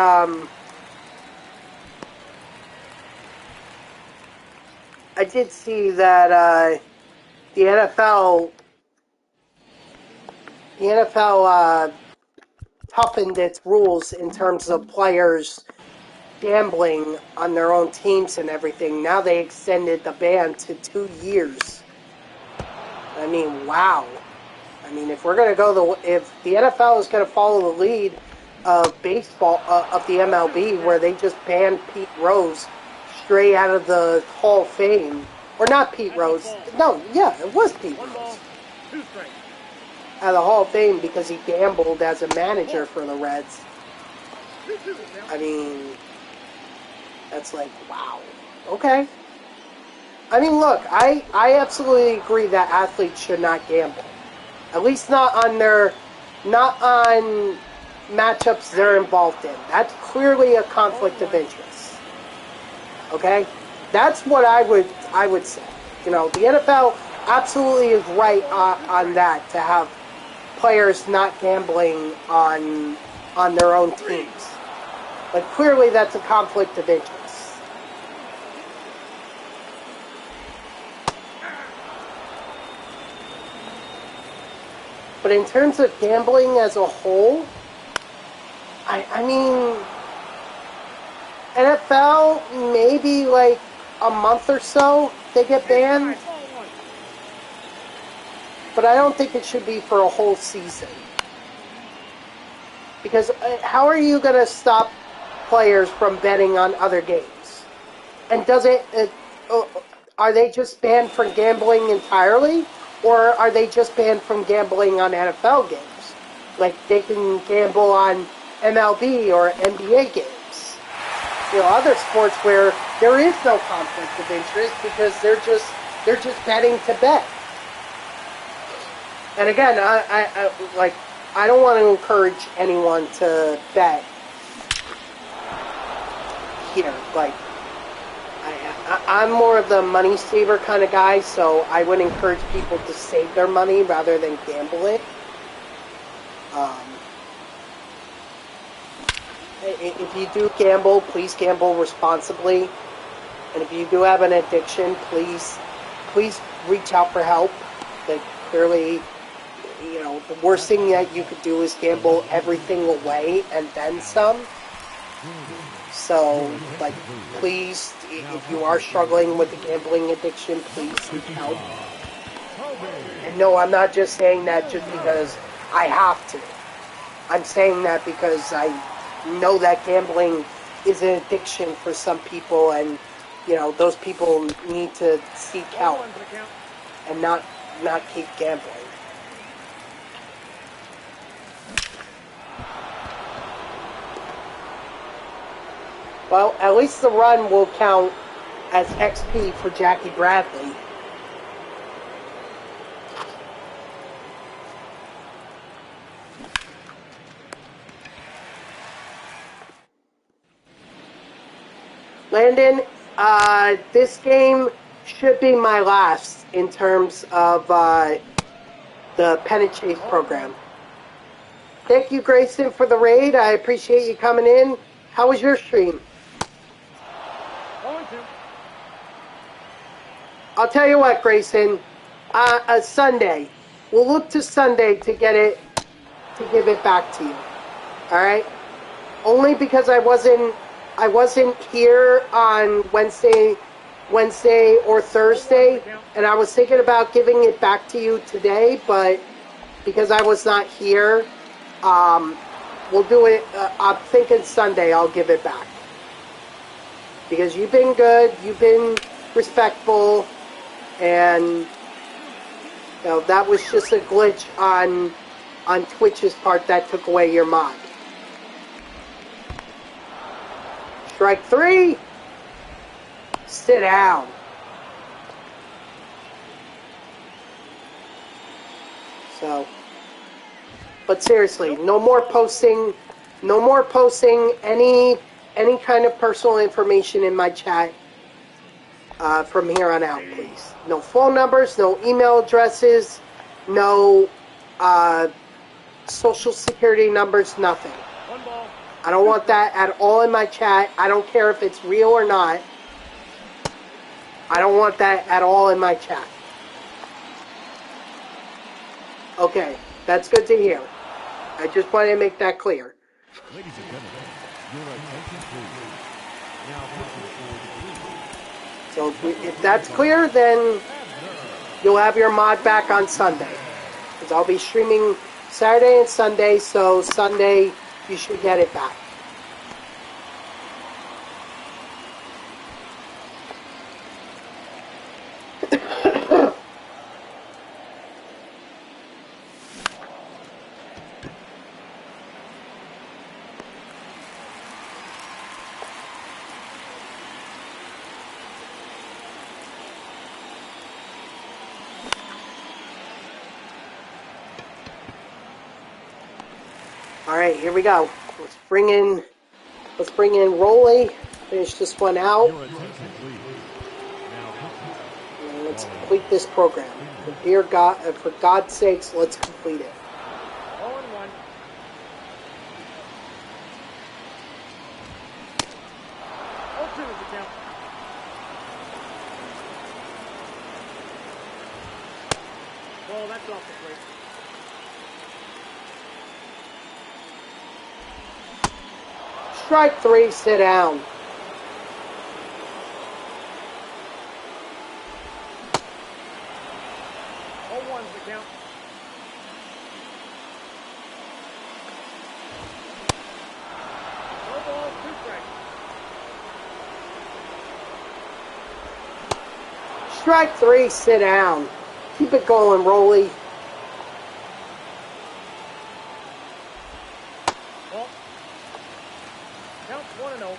the NFL toughened its rules in terms of players gambling on their own teams and everything. Now they extended the ban to 2 years. I mean, wow. I mean, if the NFL is going to follow the lead of baseball, of the MLB, where they just banned Pete Rose straight out of the Hall of Fame, or not Pete Rose, no, yeah, it was Pete Rose, out of the Hall of Fame because he gambled as a manager for the Reds. I mean, that's like, wow. Okay. I mean, look, I absolutely agree that athletes should not gamble. At least not on matchups they're involved in. That's clearly a conflict of interest. Okay? That's what I would say. You know, the NFL absolutely is right on that, to have players not gambling on their own teams. But clearly that's a conflict of interest. But in terms of gambling as a whole, I mean, NFL, maybe like a month or so they get banned. But I don't think it should be for a whole season. Because how are you going to stop players from betting on other games? And are they just banned from gambling entirely? Or are they just banned from gambling on NFL games? Like they can gamble on MLB or NBA games. You know, other sports where there is no conflict of interest because they're just betting to bet. And again, I don't want to encourage anyone to bet here. Like, I'm more of the money saver kind of guy, so I would encourage people to save their money rather than gamble it. If you do gamble, please gamble responsibly. And if you do have an addiction, please reach out for help. Like, clearly, you know, the worst thing that you could do is gamble everything away and then some. So, like, please, if you are struggling with a gambling addiction, please seek help. And no, I'm not just saying that just because I have to. I'm saying that because I know that gambling is an addiction for some people, and, you know, those people need to seek help and not keep gambling. Well, at least the run will count as XP for Jackie Bradley. Landon, this game should be my last in terms of the Pennant Chase program. Thank you, Grayson, for the raid. I appreciate you coming in. How was your stream? I'll tell you what, Grayson. Sunday. We'll look to Sunday to give it back to you. All right? Only because I wasn't here on Wednesday or Thursday, and I was thinking about giving it back to you today, but because I was not here, we'll do it. I'm thinking Sunday I'll give it back. Because you've been good, you've been respectful, and you know, that was just a glitch on Twitch's part that took away your mod. Strike three. Sit down. So, but seriously, no more posting any kind of personal information in my chat from here on out, please. No phone numbers, no email addresses, no social security numbers, nothing. I don't want that at all in my chat. I don't care if it's real or not. I don't want that at all in my chat. Okay, that's good to hear. I just wanted to make that clear. Ladies and gentlemen, your attention please. Now So if that's clear, then you'll have your mod back on Sunday. Because I'll be streaming Saturday and Sunday, so Sunday you should get it back. All right, here we go. Let's bring in Rolly. Finish this one out. Your attention, please. Now pitching. And let's complete this program. Dear God, for God's sakes, let's complete it. 0-1. Oh, 2 is the count. Well, that's off the plate. Strike 3, sit down. Oh, 1's the count. No balls, 2 strikes. Strike 3, sit down. Keep it going, Rolly. Well, count 1-0.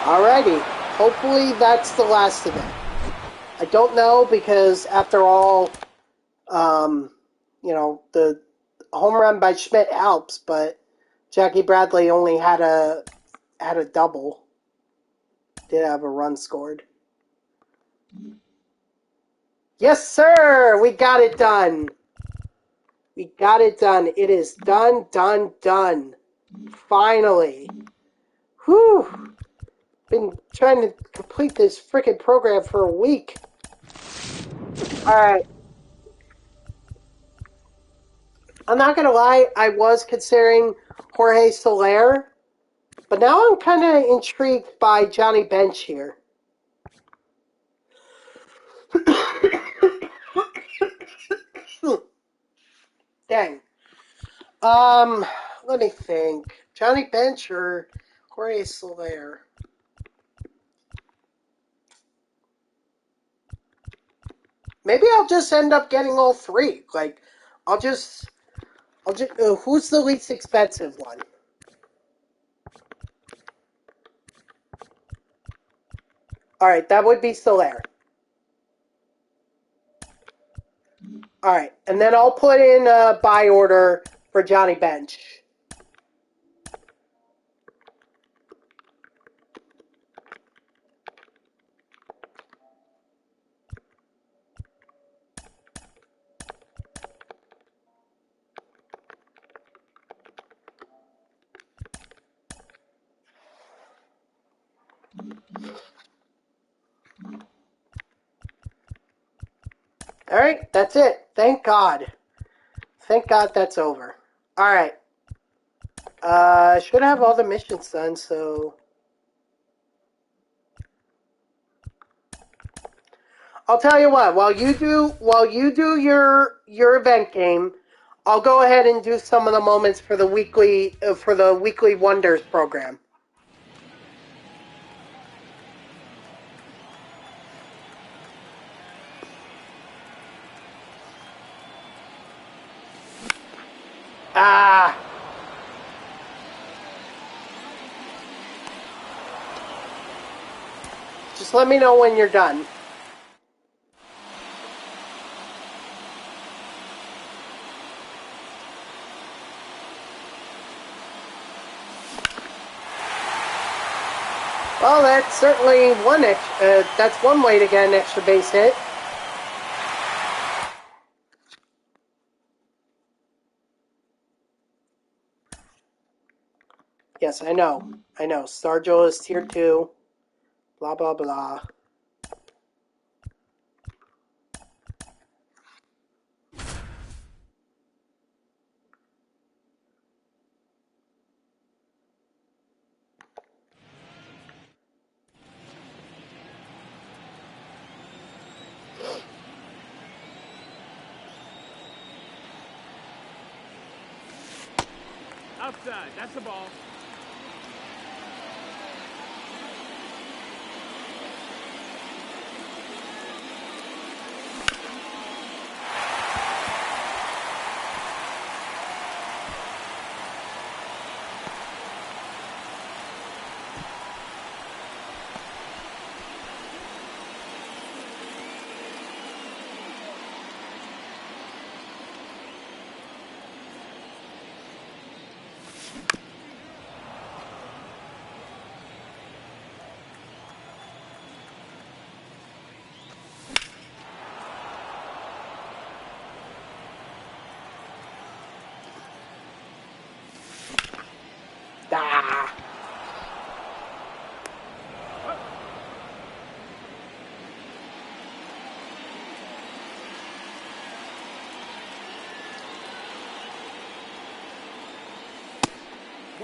Alrighty. Hopefully that's the last of it. I don't know because after all, the home run by Schmidt helps, but Jackie Bradley only had a double. Did have a run scored. Yes, sir! We got it done. We got it done. It is done, done, done. Finally. Whew. Been trying to complete this freaking program for a week. Alright. I'm not gonna lie, I was considering Jorge Soler, but now I'm kind of intrigued by Johnny Bench here. Dang. Let me think. Johnny Bench or Jorge Soler? Maybe I'll just end up getting all three. Like, I'll just, who's the least expensive one? Alright, that would be Soler. Alright, and then I'll put in a buy order for Johnny Bench. Alright, that's it. Thank God. Thank God that's over. Alright. I should have all the missions done, so... I'll tell you what, while you do your event game, I'll go ahead and do some of the moments for the weekly Wonders program. Just let me know when you're done. Well, that's certainly that's one way to get an extra base hit. Yes, I know. Starjo is tier 2. Blah, blah, blah. Outside, that's the ball.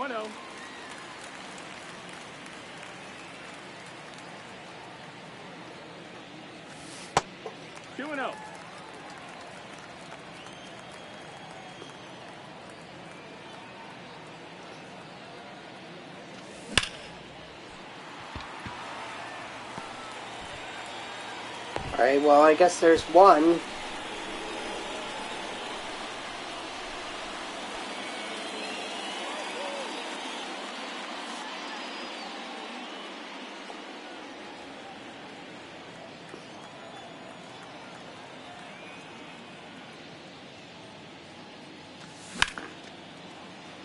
1-0. 2-0. Alright, well, I guess there's one.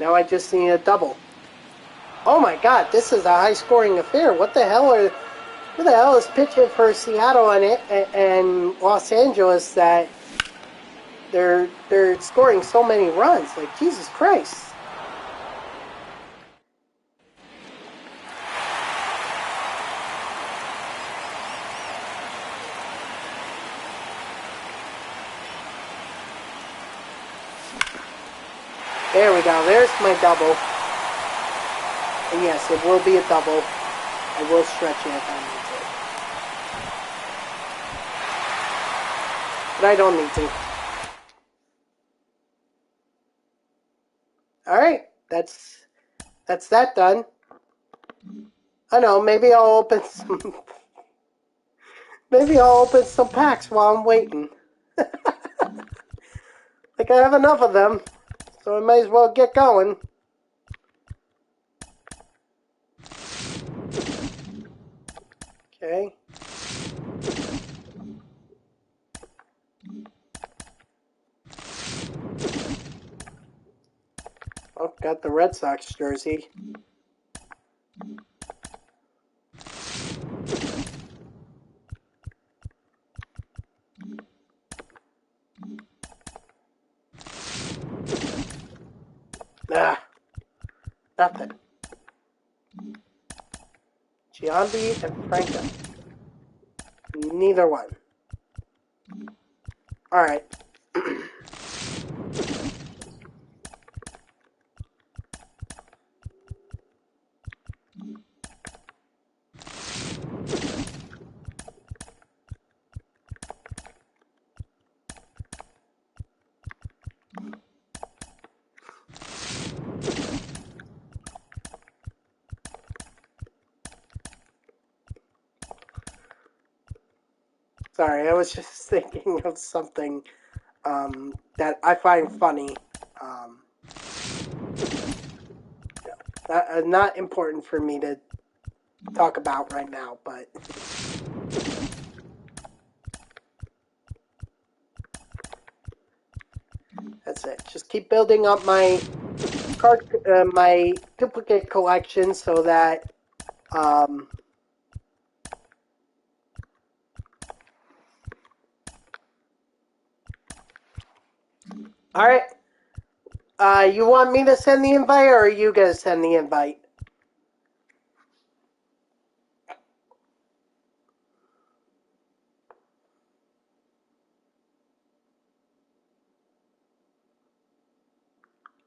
Now I just need a double. Oh my god, this is a high-scoring affair. What the hell are... Who the hell is pitching for Seattle and Los Angeles that they're scoring so many runs? Like, Jesus Christ. There we go. There's my double. And yes, it will be a double. I will stretch it if I need to. But I don't need to. Alright, that's that done. I know, maybe I'll open some packs while I'm waiting. Like I have enough of them, so I might as well get going. Okay. Oh, got the Red Sox jersey. Ah, nothing. Giambi and Franco. Neither one. Alright. Sorry, I was just thinking of something that I find funny. Not important for me to talk about right now, but that's it. Just keep building up my my duplicate collection so that all right. You want me to send the invite, or are you gonna send the invite?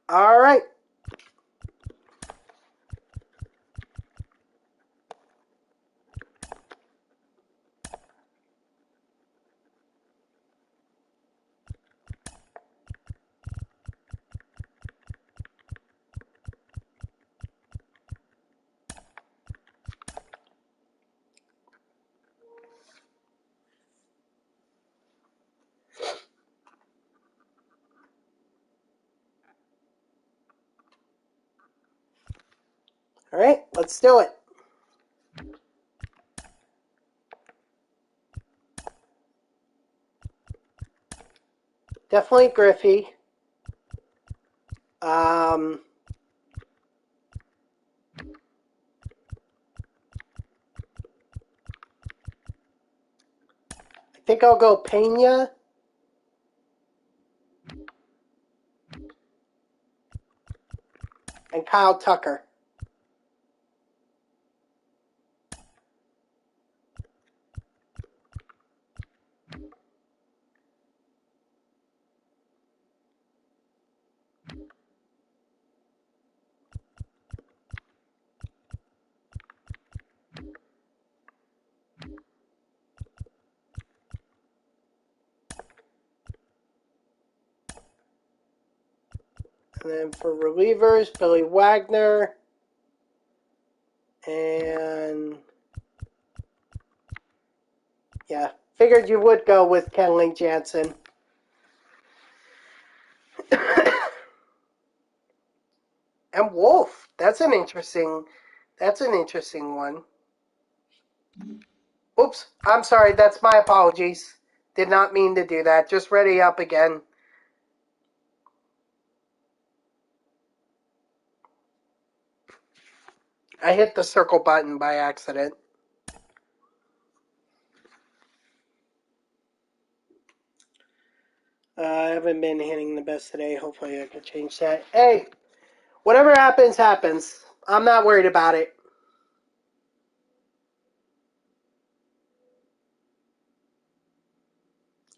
All right. All right, let's do it. Definitely Griffey. I think I'll go Pena. And Kyle Tucker. And then for relievers, Billy Wagner. And yeah, figured you would go with Kenley Jansen. And Wolf. That's an interesting one. Oops, I'm sorry, that's my apologies. Did not mean to do that. Just ready up again. I hit the circle button by accident. I haven't been hitting the best today. Hopefully I can change that. Hey, whatever happens, happens. I'm not worried about it.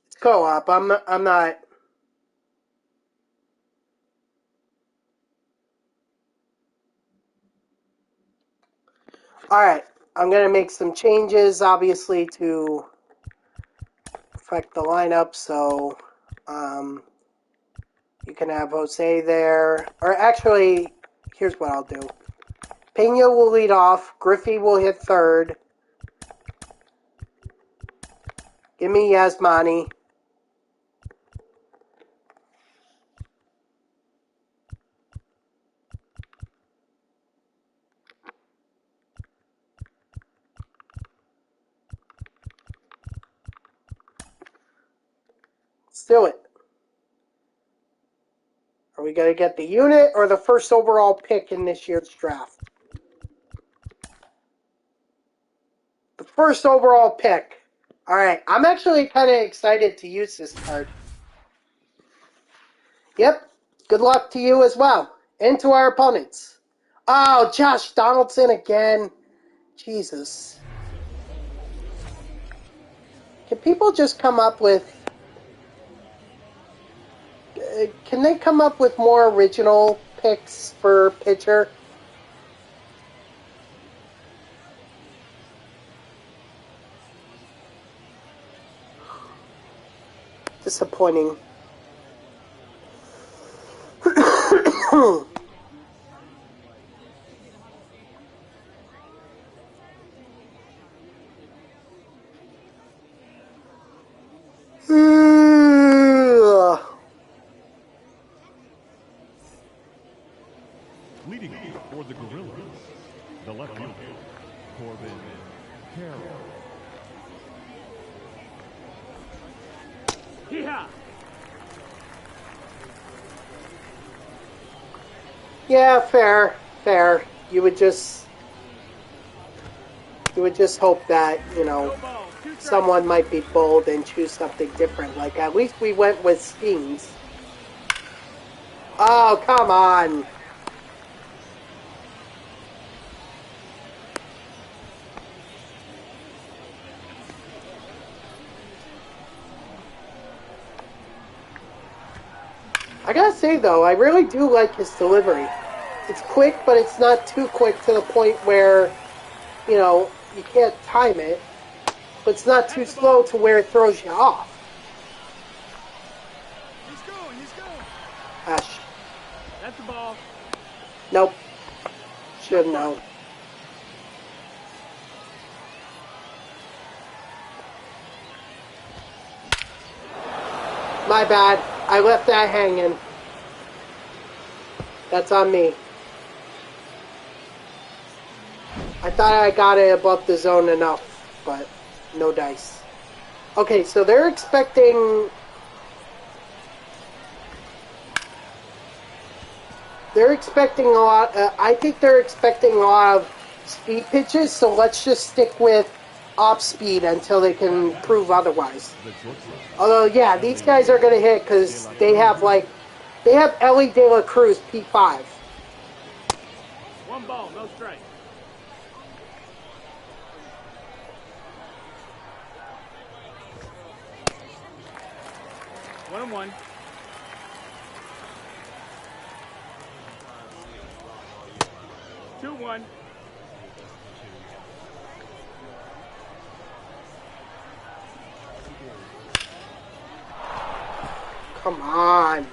It's co-op. I'm not. Alright, I'm going to make some changes, obviously, to affect the lineup, so you can have Jose there. Or actually, here's what I'll do. Pena will lead off. Griffey will hit third. Give me Yasmani. Let's do it. Are we going to get the unit or the first overall pick in this year's draft? The first overall pick. Alright, I'm actually kind of excited to use this card. Yep, good luck to you as well. And to our opponents. Oh, Josh Donaldson again. Jesus. Can people just come up with... can they come up with more original picks for pitcher? Disappointing. Leading off for the Gorillas, the left fielder, Corbin Carroll. Hee-haw! Yeah, fair. You would just hope that, someone might be bold and choose something different. Like, at least we went with Skeens. Oh, come on. I gotta say, though, I really do like his delivery. It's quick, but it's not too quick to the point where, you can't time it. But it's not too slow to where it throws you off. He's going! Ash. That's the ball. Nope. Should have known. My bad. I left that hanging. That's on me. I thought I got it above the zone enough, but no dice. Okay, so they're expecting... a lot... I think they're expecting a lot of speed pitches, so let's just stick with off speed until they can prove otherwise. Although, yeah, these guys are going to hit because they have Ellie De La Cruz P5. One ball, no strike. One. 2-1. Come on.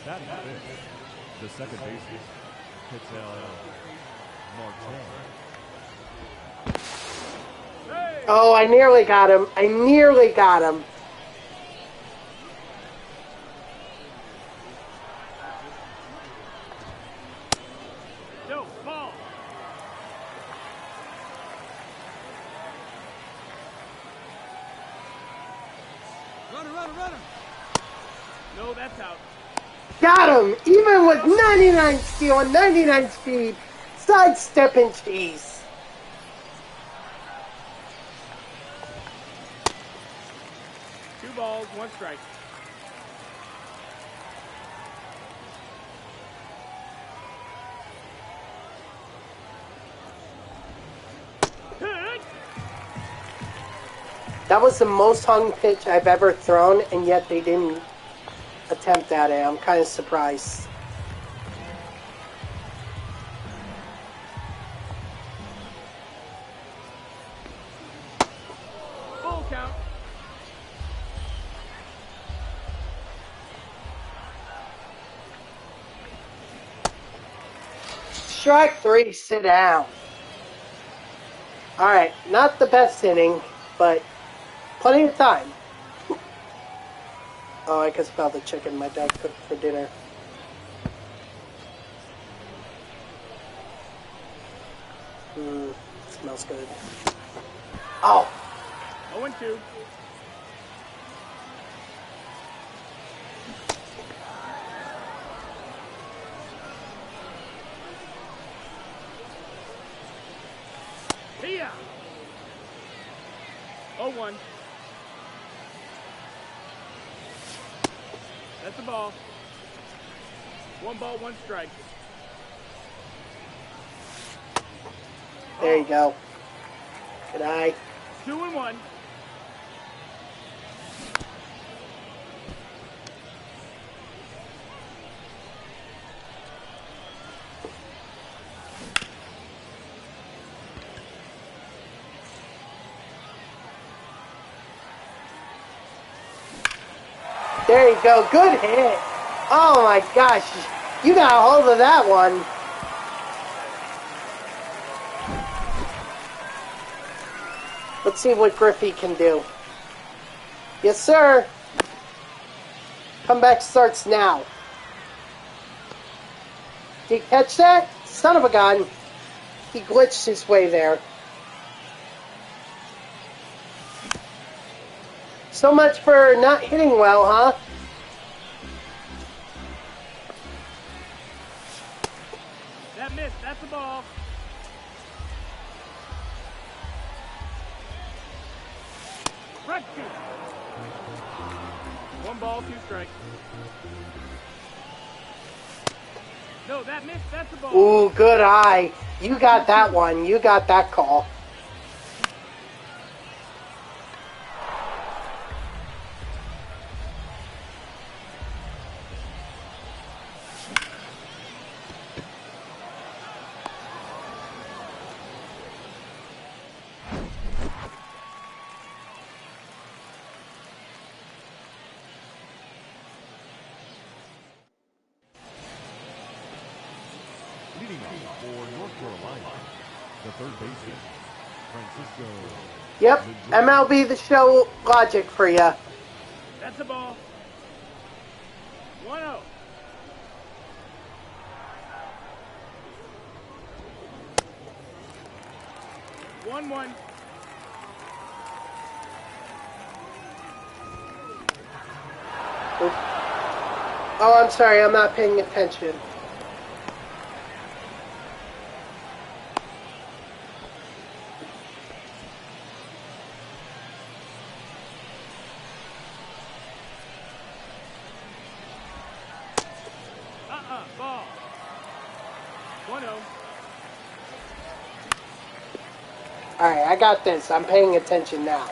Batting fifth, the second baseman, Ketel Marte. Oh, I nearly got him. I nearly got him. No, ball. Runner. No, that's out. Got him. Even with 99 steal and 99 speed. Sidestep and cheese. Two balls, one strike. That was the most hung pitch I've ever thrown, and yet they didn't attempt at it. I'm kind of surprised. Full count. Strike three, sit down. Alright, not the best inning, but plenty of time. Oh, I can smell the chicken my dad cooked for dinner. Smells good. Oh! 0-2. Here. 0-1. That's the ball. One ball, one strike. There you go. Good eye. 2-1. There you go. Good hit. Oh my gosh. You got a hold of that one. Let's see what Griffey can do. Yes, sir. Comeback starts now. Did you catch that? Son of a gun. He glitched his way there. So much for not hitting well, huh? That missed. That's the ball. Right shoot. One ball, two strikes. No, that missed. That's the ball. Ooh, good eye. You got that one. You got that call. Leading off for North Carolina, the third baseman, Francisco. Yep, MLB The Show logic for you. That's the ball. 1-0. One. Oh, I'm sorry, I'm not paying attention. Ball. 1-0. Alright, I got this. I'm paying attention now.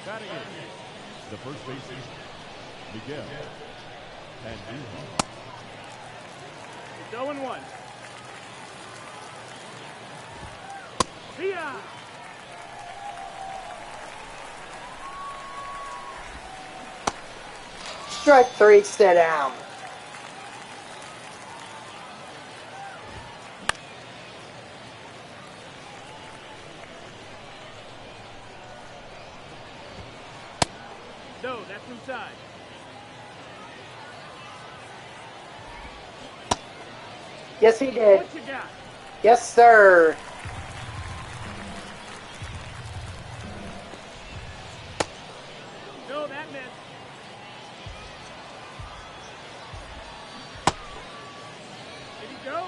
Batting in, the first baseman, Miguel Andújar. It's 0-1. Here. Strike 3, sit down. No, that's inside. Yes, he did. What you got? Yes, sir. No, that missed. Did he go?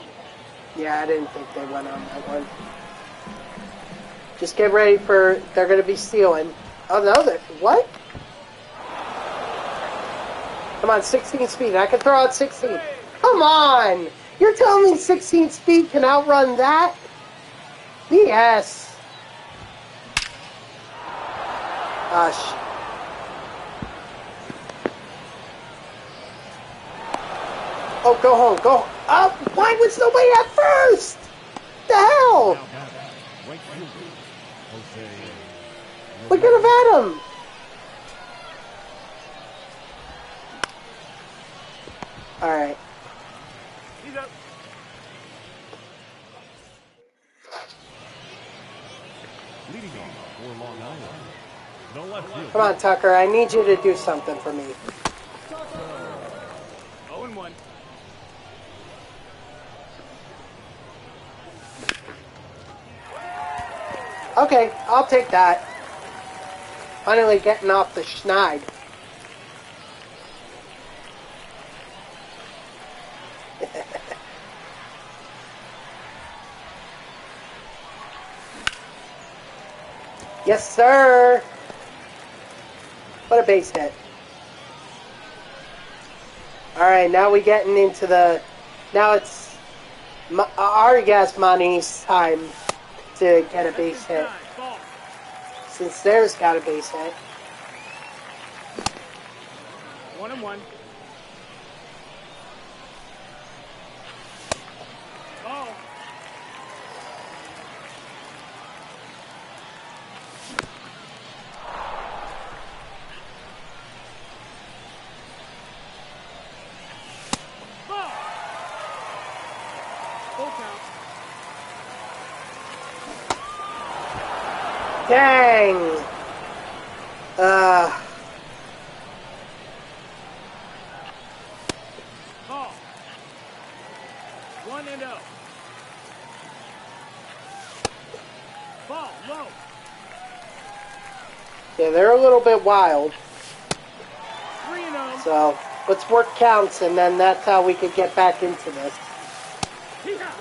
Yeah, I didn't think they went on that one. Just get ready for, they're going to be stealing. Oh, no, what? Come on, 16 speed. I can throw out 16. Come on! You're telling me 16 speed can outrun that? Yes. Gosh. Oh, go home, go home. Oh, why was nobody at first? The hell? Right fielder, Jose. We could have had him. All right. He's up. Leading off for Long Island, the left fielder. Come on, Tucker. I need you to do something for me. 0-1. Okay, I'll take that. Finally getting off the schneid. Yes, sir. What a base hit. All right, now we're getting into the... Now it's our Money's time to get a base hit. Ball. Since theirs got a base hit. 1-1. Ball. Ball. Full count. Dang. Ball. 1-0. Ball low. Yeah, they're a little bit wild. 3-0. So let's work counts, and then that's how we could get back into this. He's out.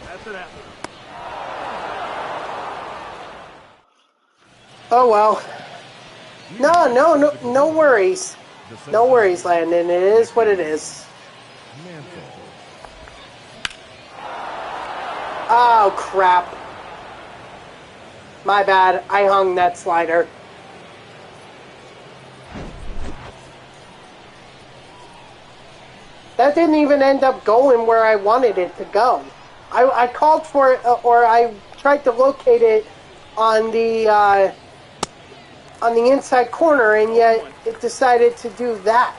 That's it out. Oh well. No worries. No worries, Landon. It is what it is. Mantle. Oh, crap. My bad. I hung that slider. That didn't even end up going where I wanted it to go. I called for it, or I tried to locate it on the inside corner, and yet it decided to do that.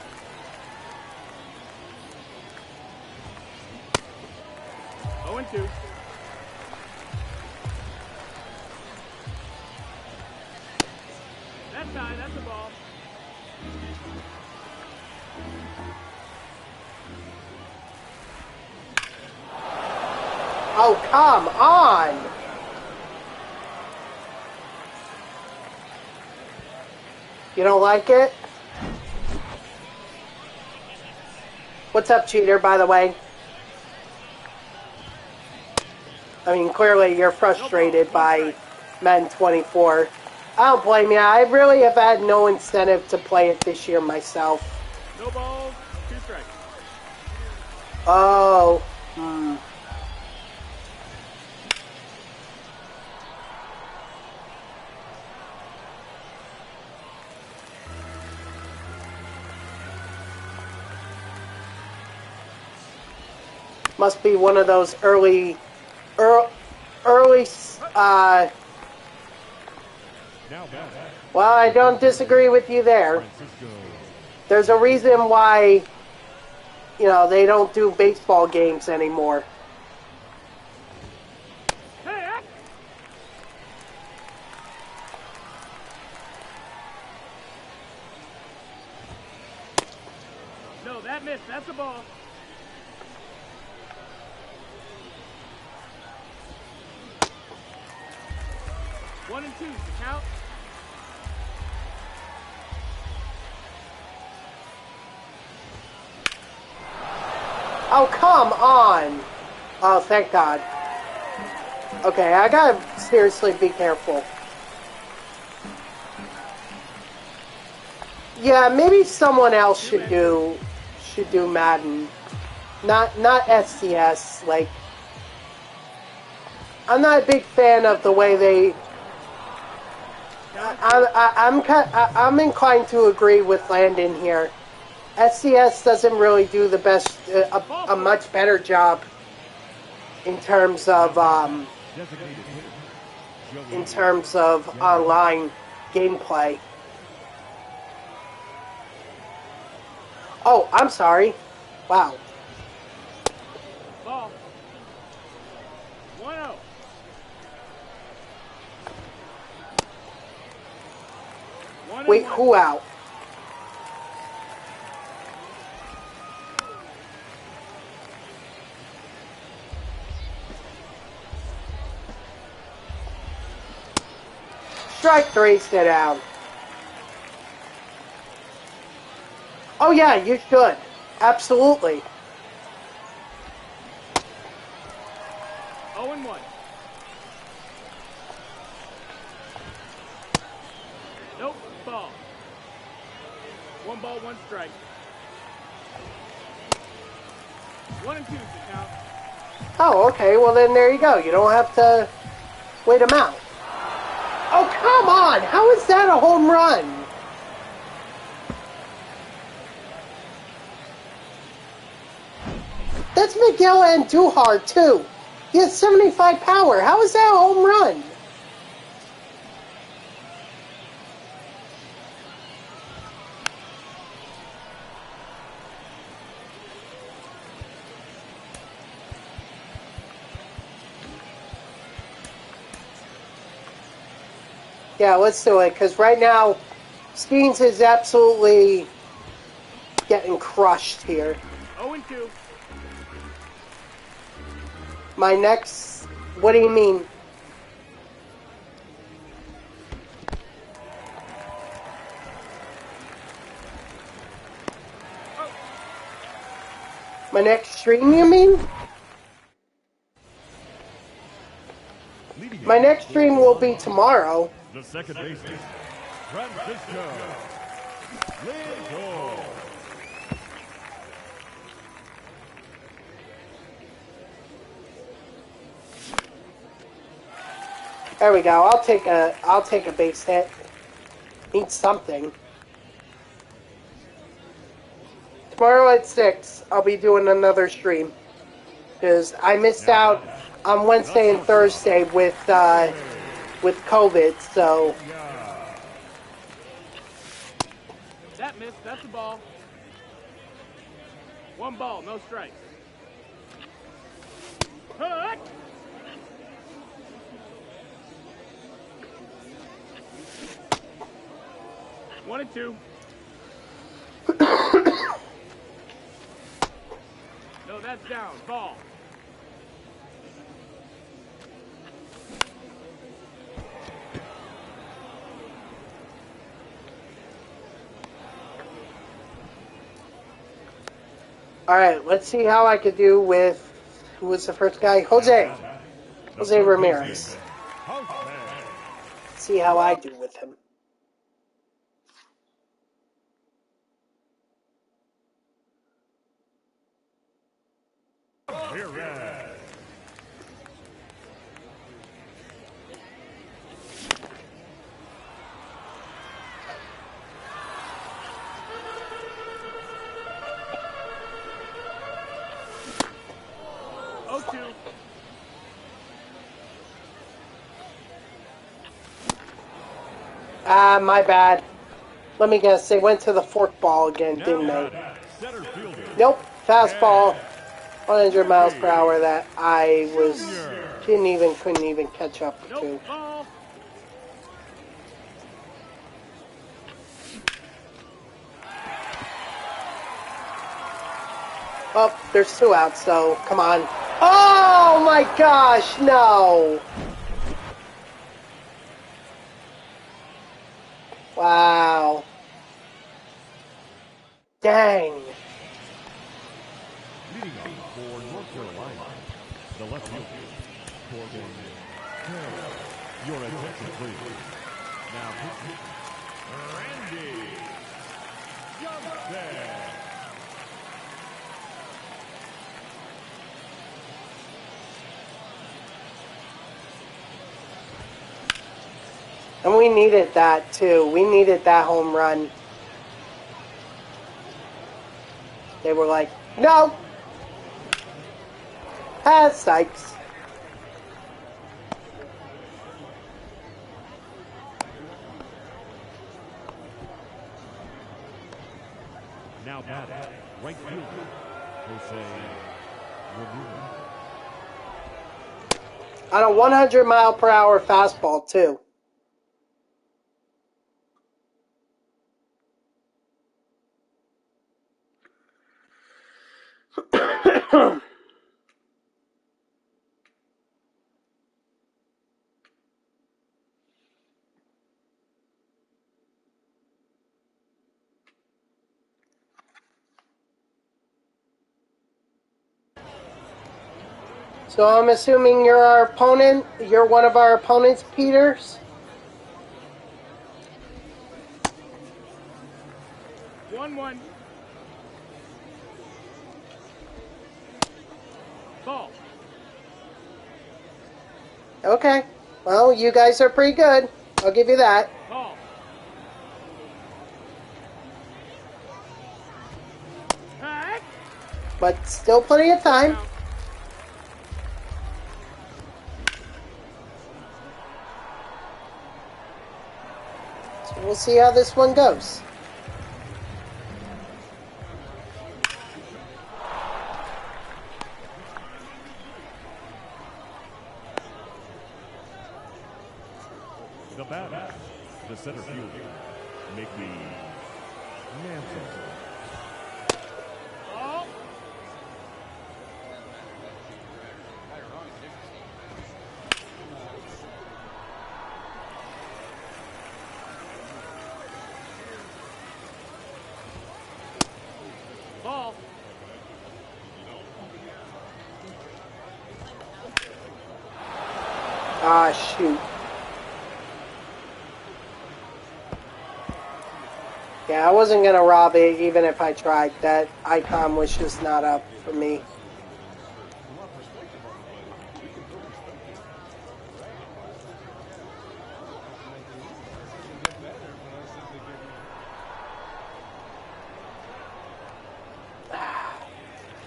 Oh, 0-2. That's high. That's the ball. Oh, come on! You don't like it? What's up, cheater, by the way? I mean, clearly you're frustrated by Men 24. I don't blame you. I really have had no incentive to play it this year myself. No balls. 2 strikes. Oh. Must be one of those early Now back. Well, I don't disagree with you there. Francisco. There's a reason why, you know, they don't do baseball games anymore. Hit! No, that missed. That's a ball. One and two. The count. Oh, come on. Oh, thank God. Okay, I gotta seriously be careful. Yeah, maybe someone else should do Madden. Not SCS. Like, I'm not a big fan of the way they. I'm inclined to agree with Landon here. SCS doesn't really do the best, a much better job in terms of online gameplay. Oh, I'm sorry. Wow. Ball. 1-0. Wait, who out? Strike three, sit down. Oh yeah, you should. Absolutely. 0-1. Nope, ball. 1 ball, 1 strike. 1 and 2 to count. Oh, okay. Well, then there you go. You don't have to wait him out. Oh, come on! How is that a home run? That's Miguel Andujar, too. He has 75 power. How is that a home run? Yeah, let's do it, because right now, Skeens is absolutely getting crushed here. 0-2. My next... What do you mean? My next stream, you mean? My next stream will be tomorrow. The second baseman, Francisco. Lindor. There we go. I'll take a base hit. Need something. Tomorrow at 6, I'll be doing another stream. Because I missed out on Wednesday and Thursday with COVID, so... That missed. That's a ball. 1 ball, no strikes. Hut! One and 2. No, that's down. Ball. Alright, let's see how I could do with... Who was the first guy? Jose Ramirez. See how I do with him. Ah, my bad. Let me guess, they went to the forkball again, didn't they? Center fielder. Nope, fastball, 100 miles per hour that I couldn't even catch up to. Nope, ball. Oh, there's 2 outs, so come on. Oh my gosh, no! Wow. Dang. Leading off for North Carolina, the left fielder, Corbin Carroll. Your attention, please. Now, Randy Johnson. And we needed that, too. We needed that home run. They were like, no! Sykes. Now batting, right fielder, Jose Ramon. On a 100 mile per hour fastball, too. So I'm assuming you're our opponent. You're one of our opponents, Peters. 1-1. Ball. Okay. Well, you guys are pretty good. I'll give you that. Ball. Heck. But still plenty of time. So we'll see how this one goes. The batter, the center fielder, Mickey Mantle. Ball. Ball. Ah, shoot. Yeah, I wasn't going to rob it even if I tried. That icon was just not up for me.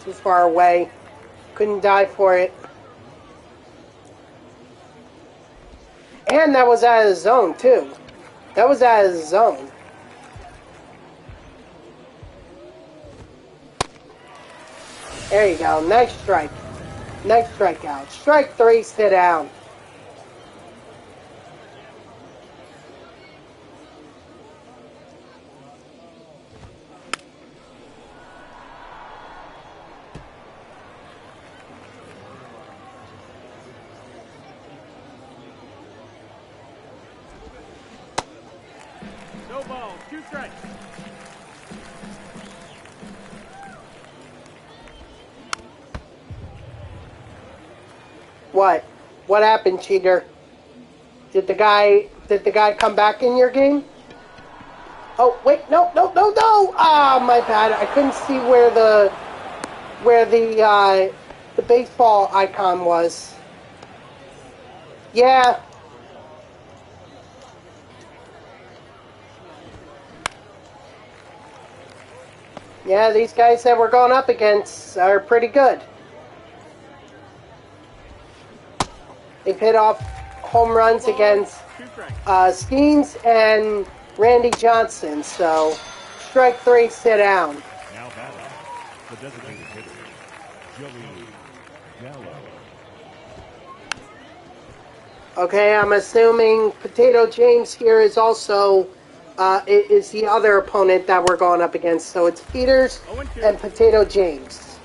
Too far away. Couldn't die for it. And that was out of the zone, too. That was out of the zone. There you go. Next strike. Next strikeout. Strike 3, sit down. No ball. 2 strikes. What? What happened, cheater? Did the guy come back in your game? Oh, wait, no. Ah, my bad. I couldn't see where the baseball icon was. Yeah. Yeah, these guys that we're going up against are pretty good. They've hit off home runs against Skeens and Randy Johnson. So, strike 3, sit down. Now batting, the designated hitter, Joey Gallo. Okay, I'm assuming Potato James here is also is the other opponent that we're going up against. So it's Peters and Potato James.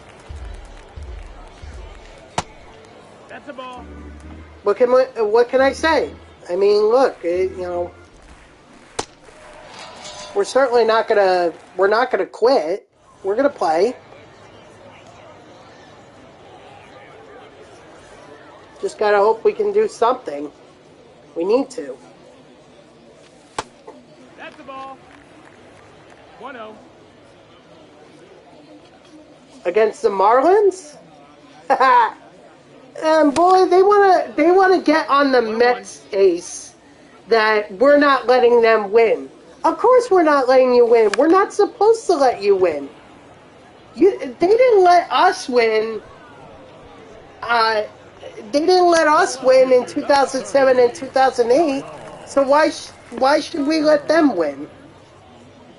That's a ball. What can I say? I mean, look, we're certainly not gonna quit. We're gonna play. Just gotta hope we can do something. We need to. That's the ball. 1-0. Against the Marlins? And boy, they wanna get on the Mets ace that we're not letting them win. Of course we're not letting you win. We're not supposed to let you win. They didn't let us win. They didn't let us win in 2007 and 2008. So why should we let them win?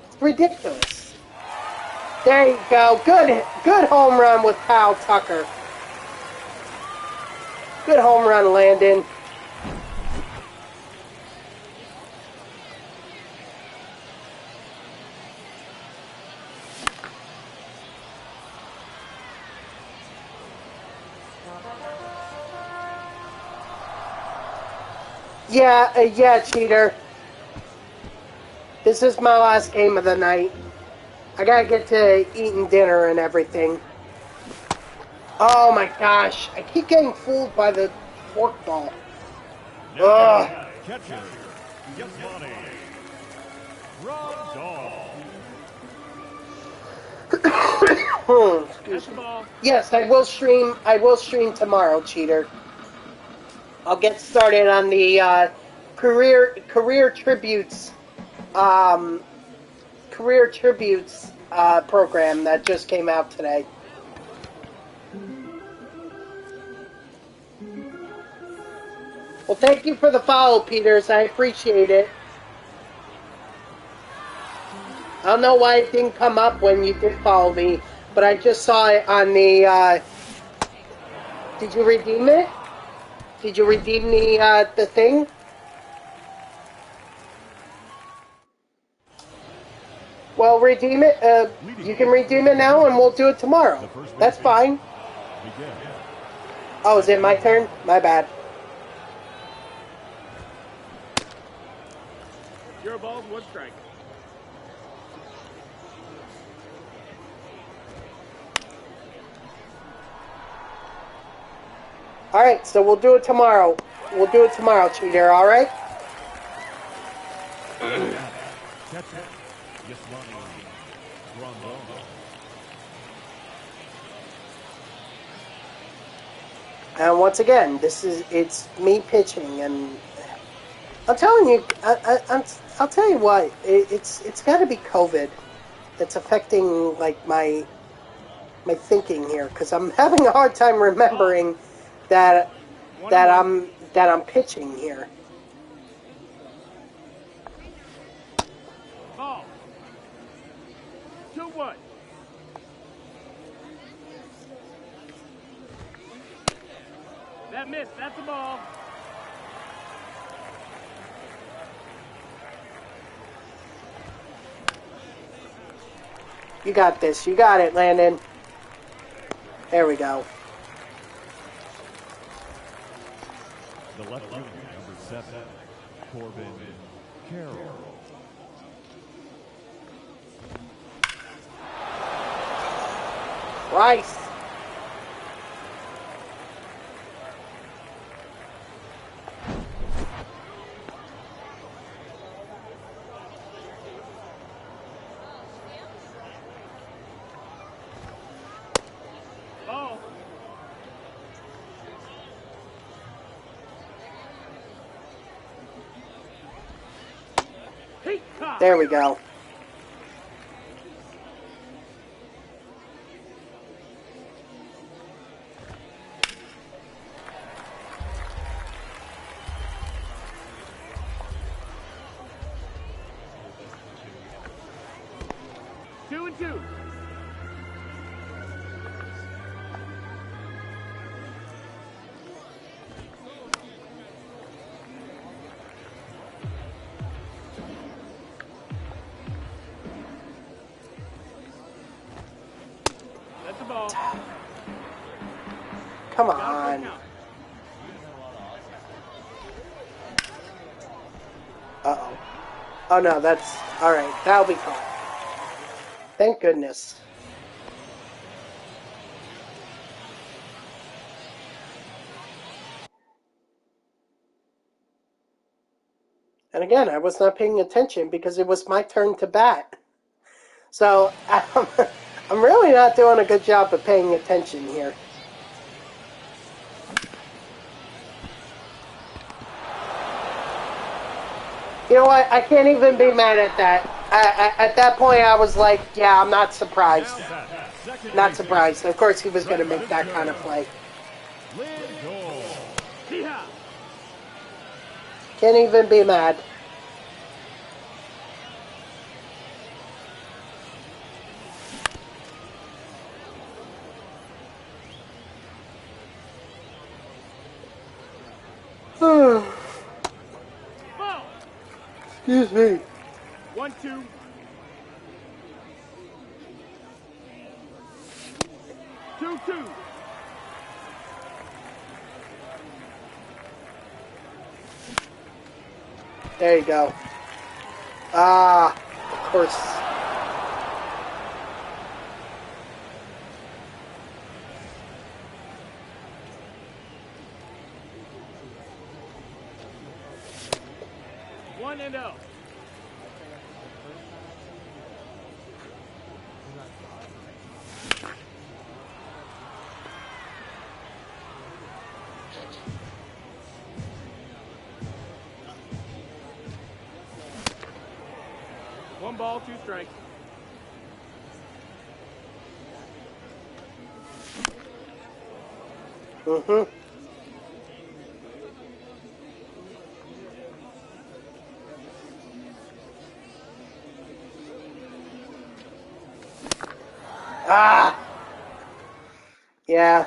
It's ridiculous. There you go. Good home run with Kyle Tucker. Good home run, Landon. Yeah, cheater. This is my last game of the night. I gotta get to eating dinner and everything. Oh my gosh, I keep getting fooled by the forkball. Ugh. Catcher, Yasmani. Rondon. Excuse me. Yes, I will stream. I will stream tomorrow, cheater. I'll get started on the career tributes program that just came out today. Well, thank you for the follow, Peters. I appreciate it. I don't know why it didn't come up when you did follow me, but I just saw it on the. Did you redeem it? Did you redeem the thing? Well, redeem it. You can redeem it now, and we'll do it tomorrow. That's fine. Oh, is it my turn? My bad. 0 balls, 1 strike. Alright, so we'll do it tomorrow. We'll do it tomorrow, cheater, alright? And once again, it's me pitching, and I'm telling you, I'll tell you what, it's got to be COVID that's affecting like my thinking here, because I'm having a hard time remembering that I'm pitching here. Ball. 2-1. That missed. That's a ball. You got this. You got it, Landon. There we go. The left fielder, number 7, Corbin Carroll. Rice. Ball. There we go. 2. That's the ball. Come on. Uh-oh. Oh, no, that's... All right, that'll be caught. Thank goodness. And again, I was not paying attention because it was my turn to bat. So, I'm really not doing a good job of paying attention here. You know what? I can't even be mad at that. At that point, I was like, yeah, I'm not surprised. Not surprised. Of course, he was going to make that kind of play. Can't even be mad. Excuse me. 1-2. Two. There you go. Ah, of course. One and out. One ball, 2 strikes. Mm-hmm. Ah! Yeah.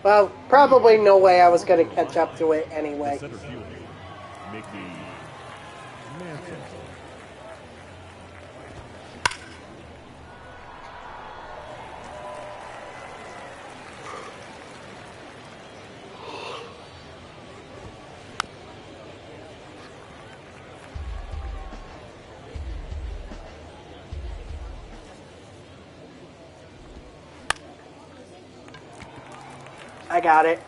Well, probably no way I was going to catch up to it anyway. Center fielder, Mickey Mantle. I got it.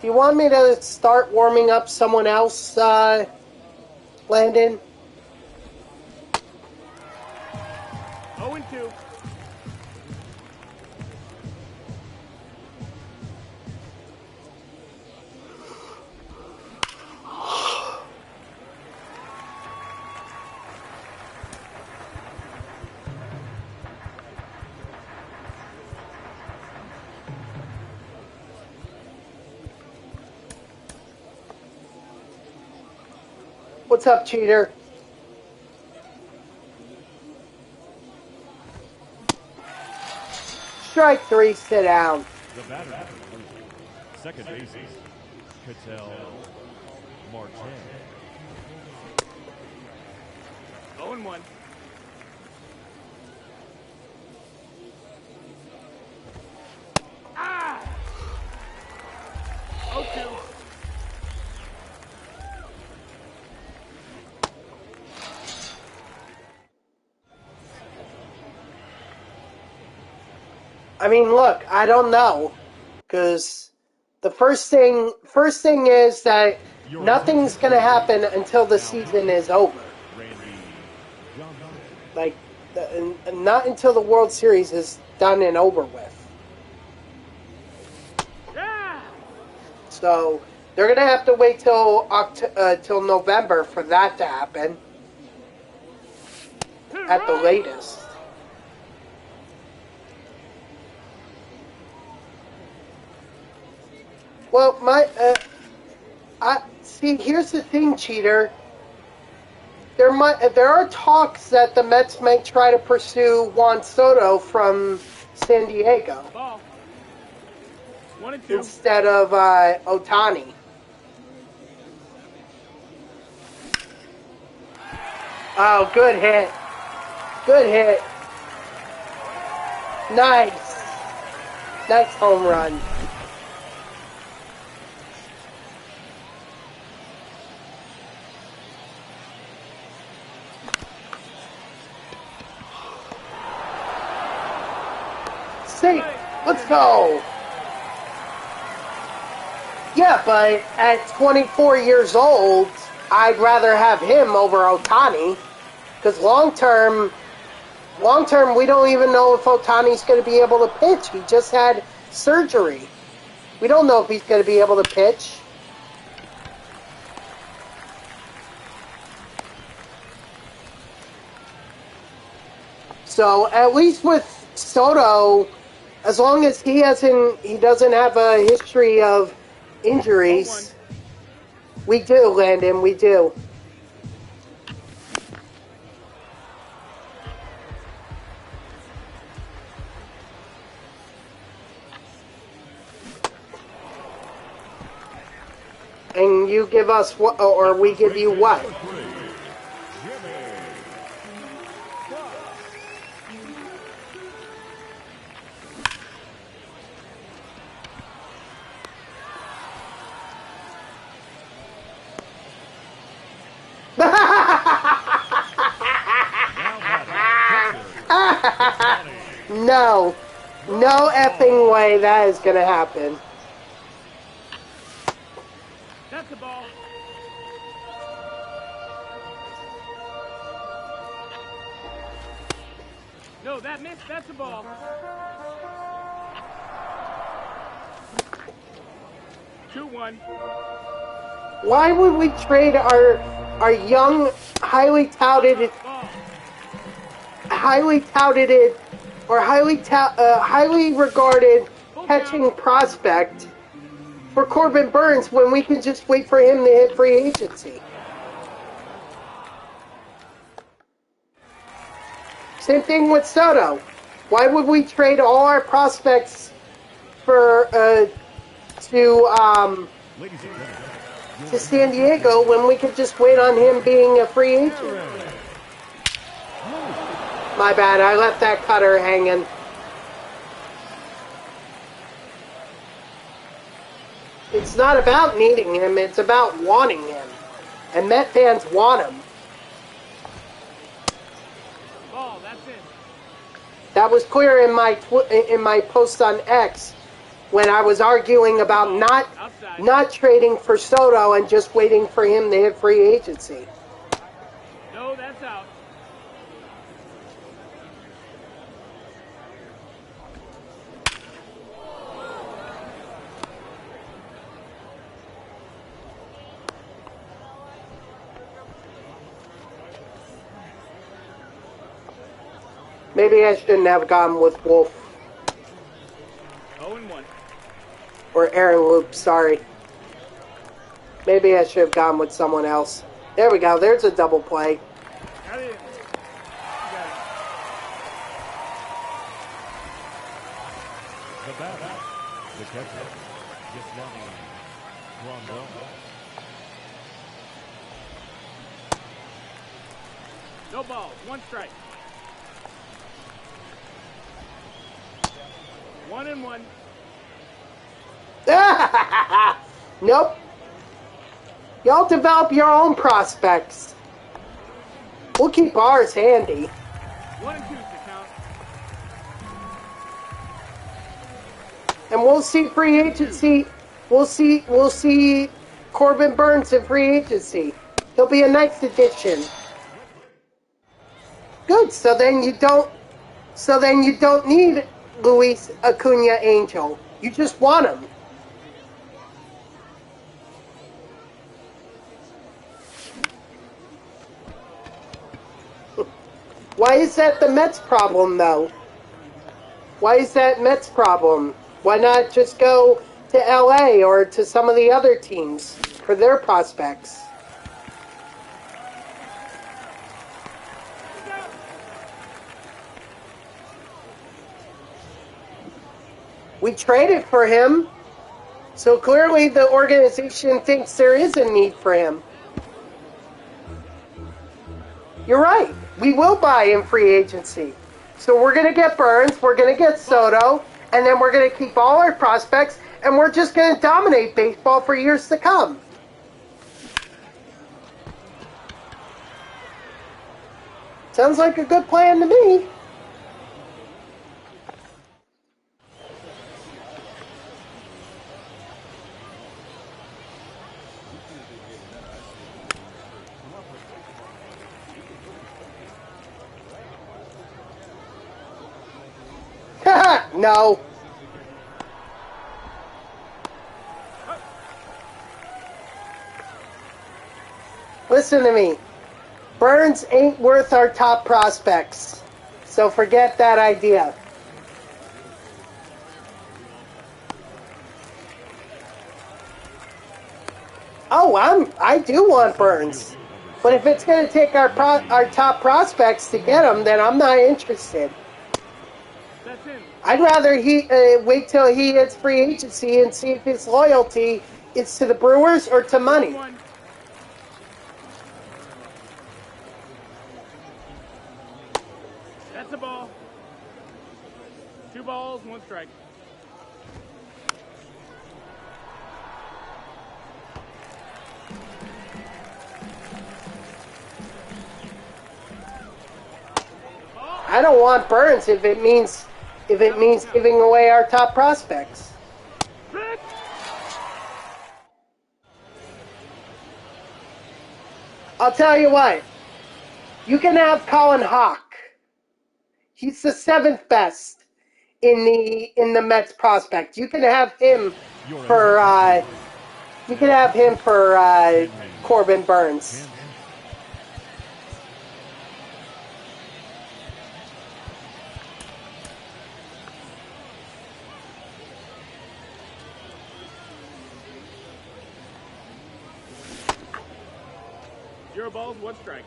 Do you want me to start warming up someone else, Landon? 0-2. What's up, cheater? Strike 3, sit down. The batter, second bases, Cattell Martin. 0-1. Ah! 0-2. I mean, look, I don't know, because the first thing is that nothing's going to happen until the season is over. Like, not until the World Series is done and over with. Yeah! So they're going to have to wait till November for that to happen. at the latest. Well, see. Here's the thing, cheater. There are talks that the Mets might try to pursue Juan Soto from San Diego. Ball. 1-2. Instead of Ohtani. Oh, good hit. Good hit. Nice. Nice home run. Safe. Let's go. Yeah, but at 24 years old, I'd rather have him over Ohtani. Because long term, we don't even know if Ohtani's going to be able to pitch. He just had surgery. We don't know if he's going to be able to pitch. So at least with Soto, as long as he doesn't have a history of injuries. We do, Landon, we do. And you give us what, or we give you what? No. No effing way that is going to happen. That's the ball. No, that missed. That's the ball. 2-1. Why would we trade our young, highly touted, or highly regarded catching prospect for Corbin Burns when we can just wait for him to hit free agency? Same thing with Soto. Why would we trade all our prospects for to San Diego when we could just wait on him being a free agent? My bad, I left that cutter hanging. It's not about needing him, it's about wanting him. And Met fans want him. Ball, that's it. That was clear in my post on X when I was arguing about not trading for Soto and just waiting for him to hit free agency. No, that's out. Maybe I shouldn't have gone with Wolf. 0-1. Or Aaron Loop, sorry. Maybe I should have gone with someone else. There we go, there's a double play. Got it. The batter, the catcher, Giovanni Rondon. No balls, 1 strike. 1-1. Nope. Y'all develop your own prospects. We'll keep ours handy. 1-2 to count. And we'll see free agency. We'll see Corbin Burns in free agency. He'll be a nice addition. Good. So then you don't need Luis Acuna Angel. You just want him. Why is that the Mets' problem, though? Why is that Mets' problem? Why not just go to LA or to some of the other teams for their prospects? We traded for him, so clearly the organization thinks there is a need for him. You're right. We will buy in free agency. So we're going to get Burns, we're going to get Soto, and then we're going to keep all our prospects, and we're just going to dominate baseball for years to come. Sounds like a good plan to me. No. Listen to me. Burns ain't worth our top prospects. So forget that idea. Oh, I do want Burns. But if it's going to take our top prospects to get him, then I'm not interested. I'd rather he wait till he hits free agency and see if his loyalty is to the Brewers or to money. That's a ball. 2 balls, 1 strike. I don't want Burns if it means giving away our top prospects. I'll tell you what. You can have Colin Hawk. He's the 7th best in the Mets prospect. You can have him for Corbin Burns. Zero balls, 1 strike.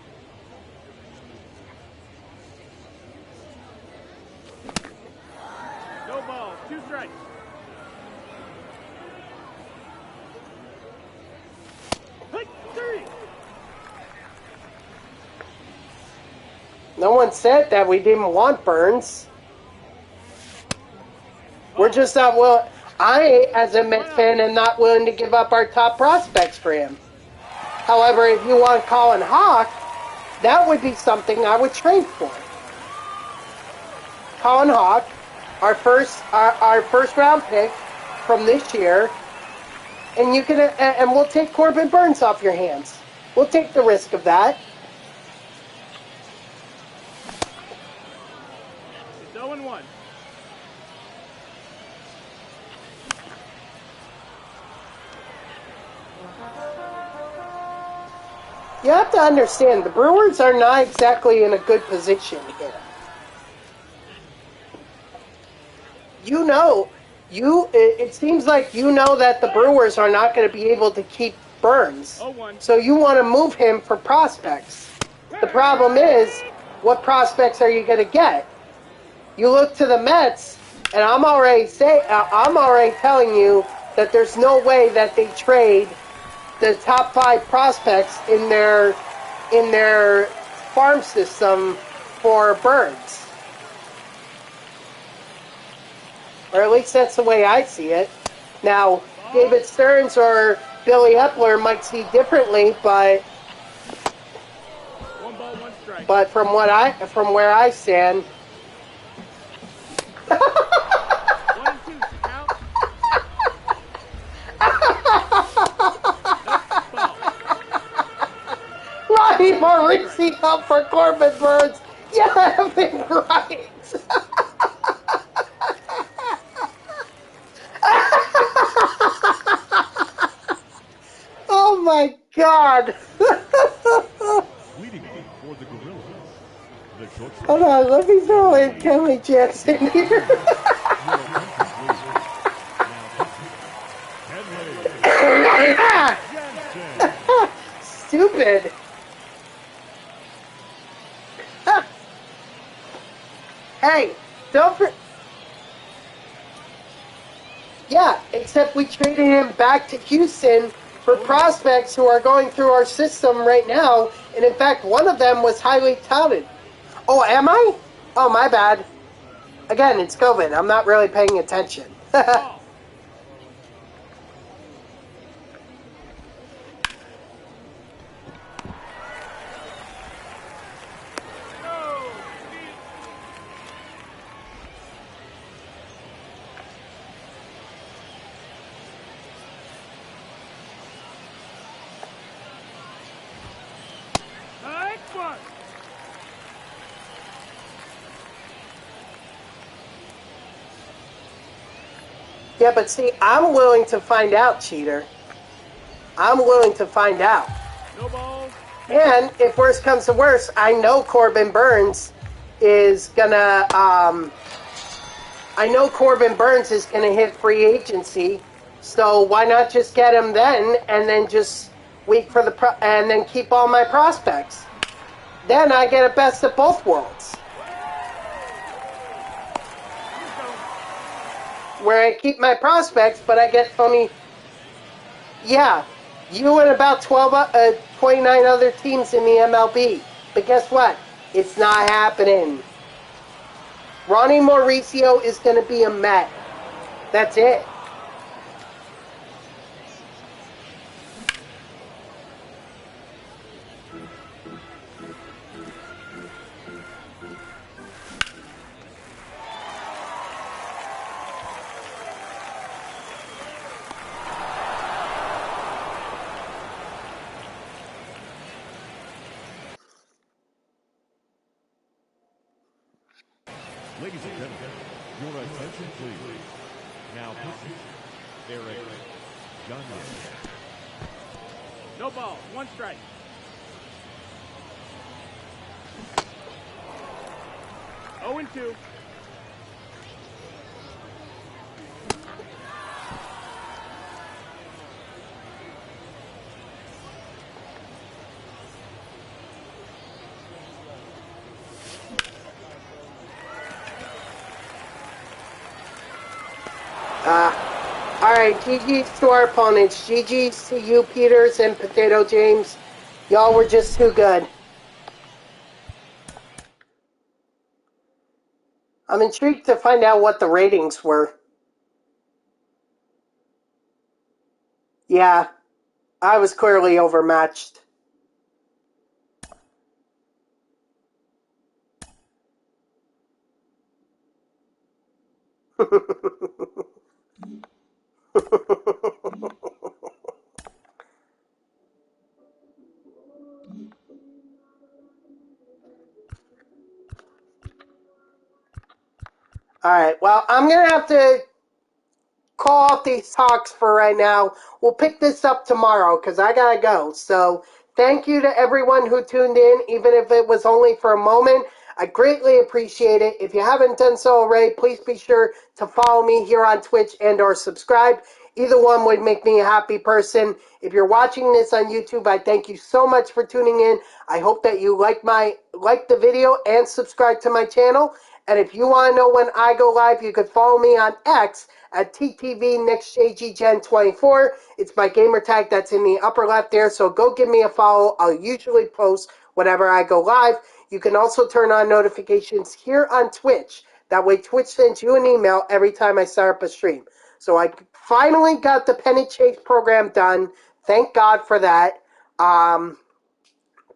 No balls, 2 strikes. Hit 3. No one said that we didn't want Burns. We're just not willing. I, as a Mets fan, am not willing to give up our top prospects for him. However, if you want Colin Hawk, that would be something I would trade for. Colin Hawk, our first round pick from this year, and we'll take Corbin Burns off your hands. We'll take the risk of that. It's 0-1. You have to understand, the Brewers are not exactly in a good position here. It seems like you know that the Brewers are not going to be able to keep Burns. 0-1. So you want to move him for prospects. The problem is, what prospects are you going to get? You look to the Mets, and I'm already telling you that there's no way that they trade the top 5 prospects in their farm system for Burns. Or at least that's the way I see it. Now, David Stearns or Billy Epler might see differently, but 1 ball, 1 strike. but from where I stand. 1 and 2, out. Ronnie Maurice up for Corbin Burns. You have been right. Oh my God. Leading off for the Gorillas, the Hold on, let me throw in Kelly Jensen here. Stupid. Hey, don't for... Yeah, except we traded him back to Houston for prospects who are going through our system right now, and in fact, one of them was highly touted. Oh, am I? Oh, my bad. Again, it's COVID. I'm not really paying attention. Yeah, but see, I'm willing to find out, cheater. I'm willing to find out. No balls. And if worse comes to worse, I know Corbin Burns is gonna. I know Corbin Burns is gonna hit free agency. So why not just get him then, and then just wait for and then keep all my prospects? Then I get a best of both worlds. Where I keep my prospects, but I get only, yeah, you and about 29 other teams in the MLB. But guess what? It's not happening. Ronnie Mauricio is going to be a Met. That's it. Ladies and gentlemen, your attention please. Now pitching, Eric Johnson. No balls. One strike. Oh and 2. Alright, GG's to our opponents. GG's to you, Peters and Potato James. Y'all were just too good. I'm intrigued to find out what the ratings were. Yeah, I was clearly overmatched. Alright, well, I'm going to have to call off these talks for right now. We'll pick this up tomorrow because I got to go. So thank you to everyone who tuned in, even if it was only for a moment. I greatly appreciate it. If you haven't done so already, please be sure to follow me here on Twitch and or subscribe. Either one would make me a happy person. If you're watching this on YouTube, I thank you so much for tuning in. I hope that you like the video and subscribe to my channel. And if you want to know when I go live, you can follow me on X at TTVNextJGen24. It's my gamer tag that's in the upper left there, so go give me a follow. I'll usually post whenever I go live. You can also turn on notifications here on Twitch. That way Twitch sends you an email every time I start up a stream. So I finally got the Pennant Chase program done. Thank God for that.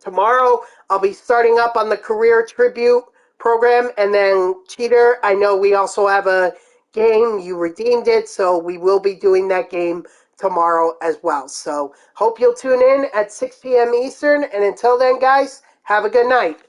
Tomorrow I'll be starting up on the Career Tribute program, and then Cheater, I know we also have a game. You redeemed it, so we will be doing that game tomorrow as well. So hope you'll tune in at 6 p.m. Eastern, and until then, guys, have a good night.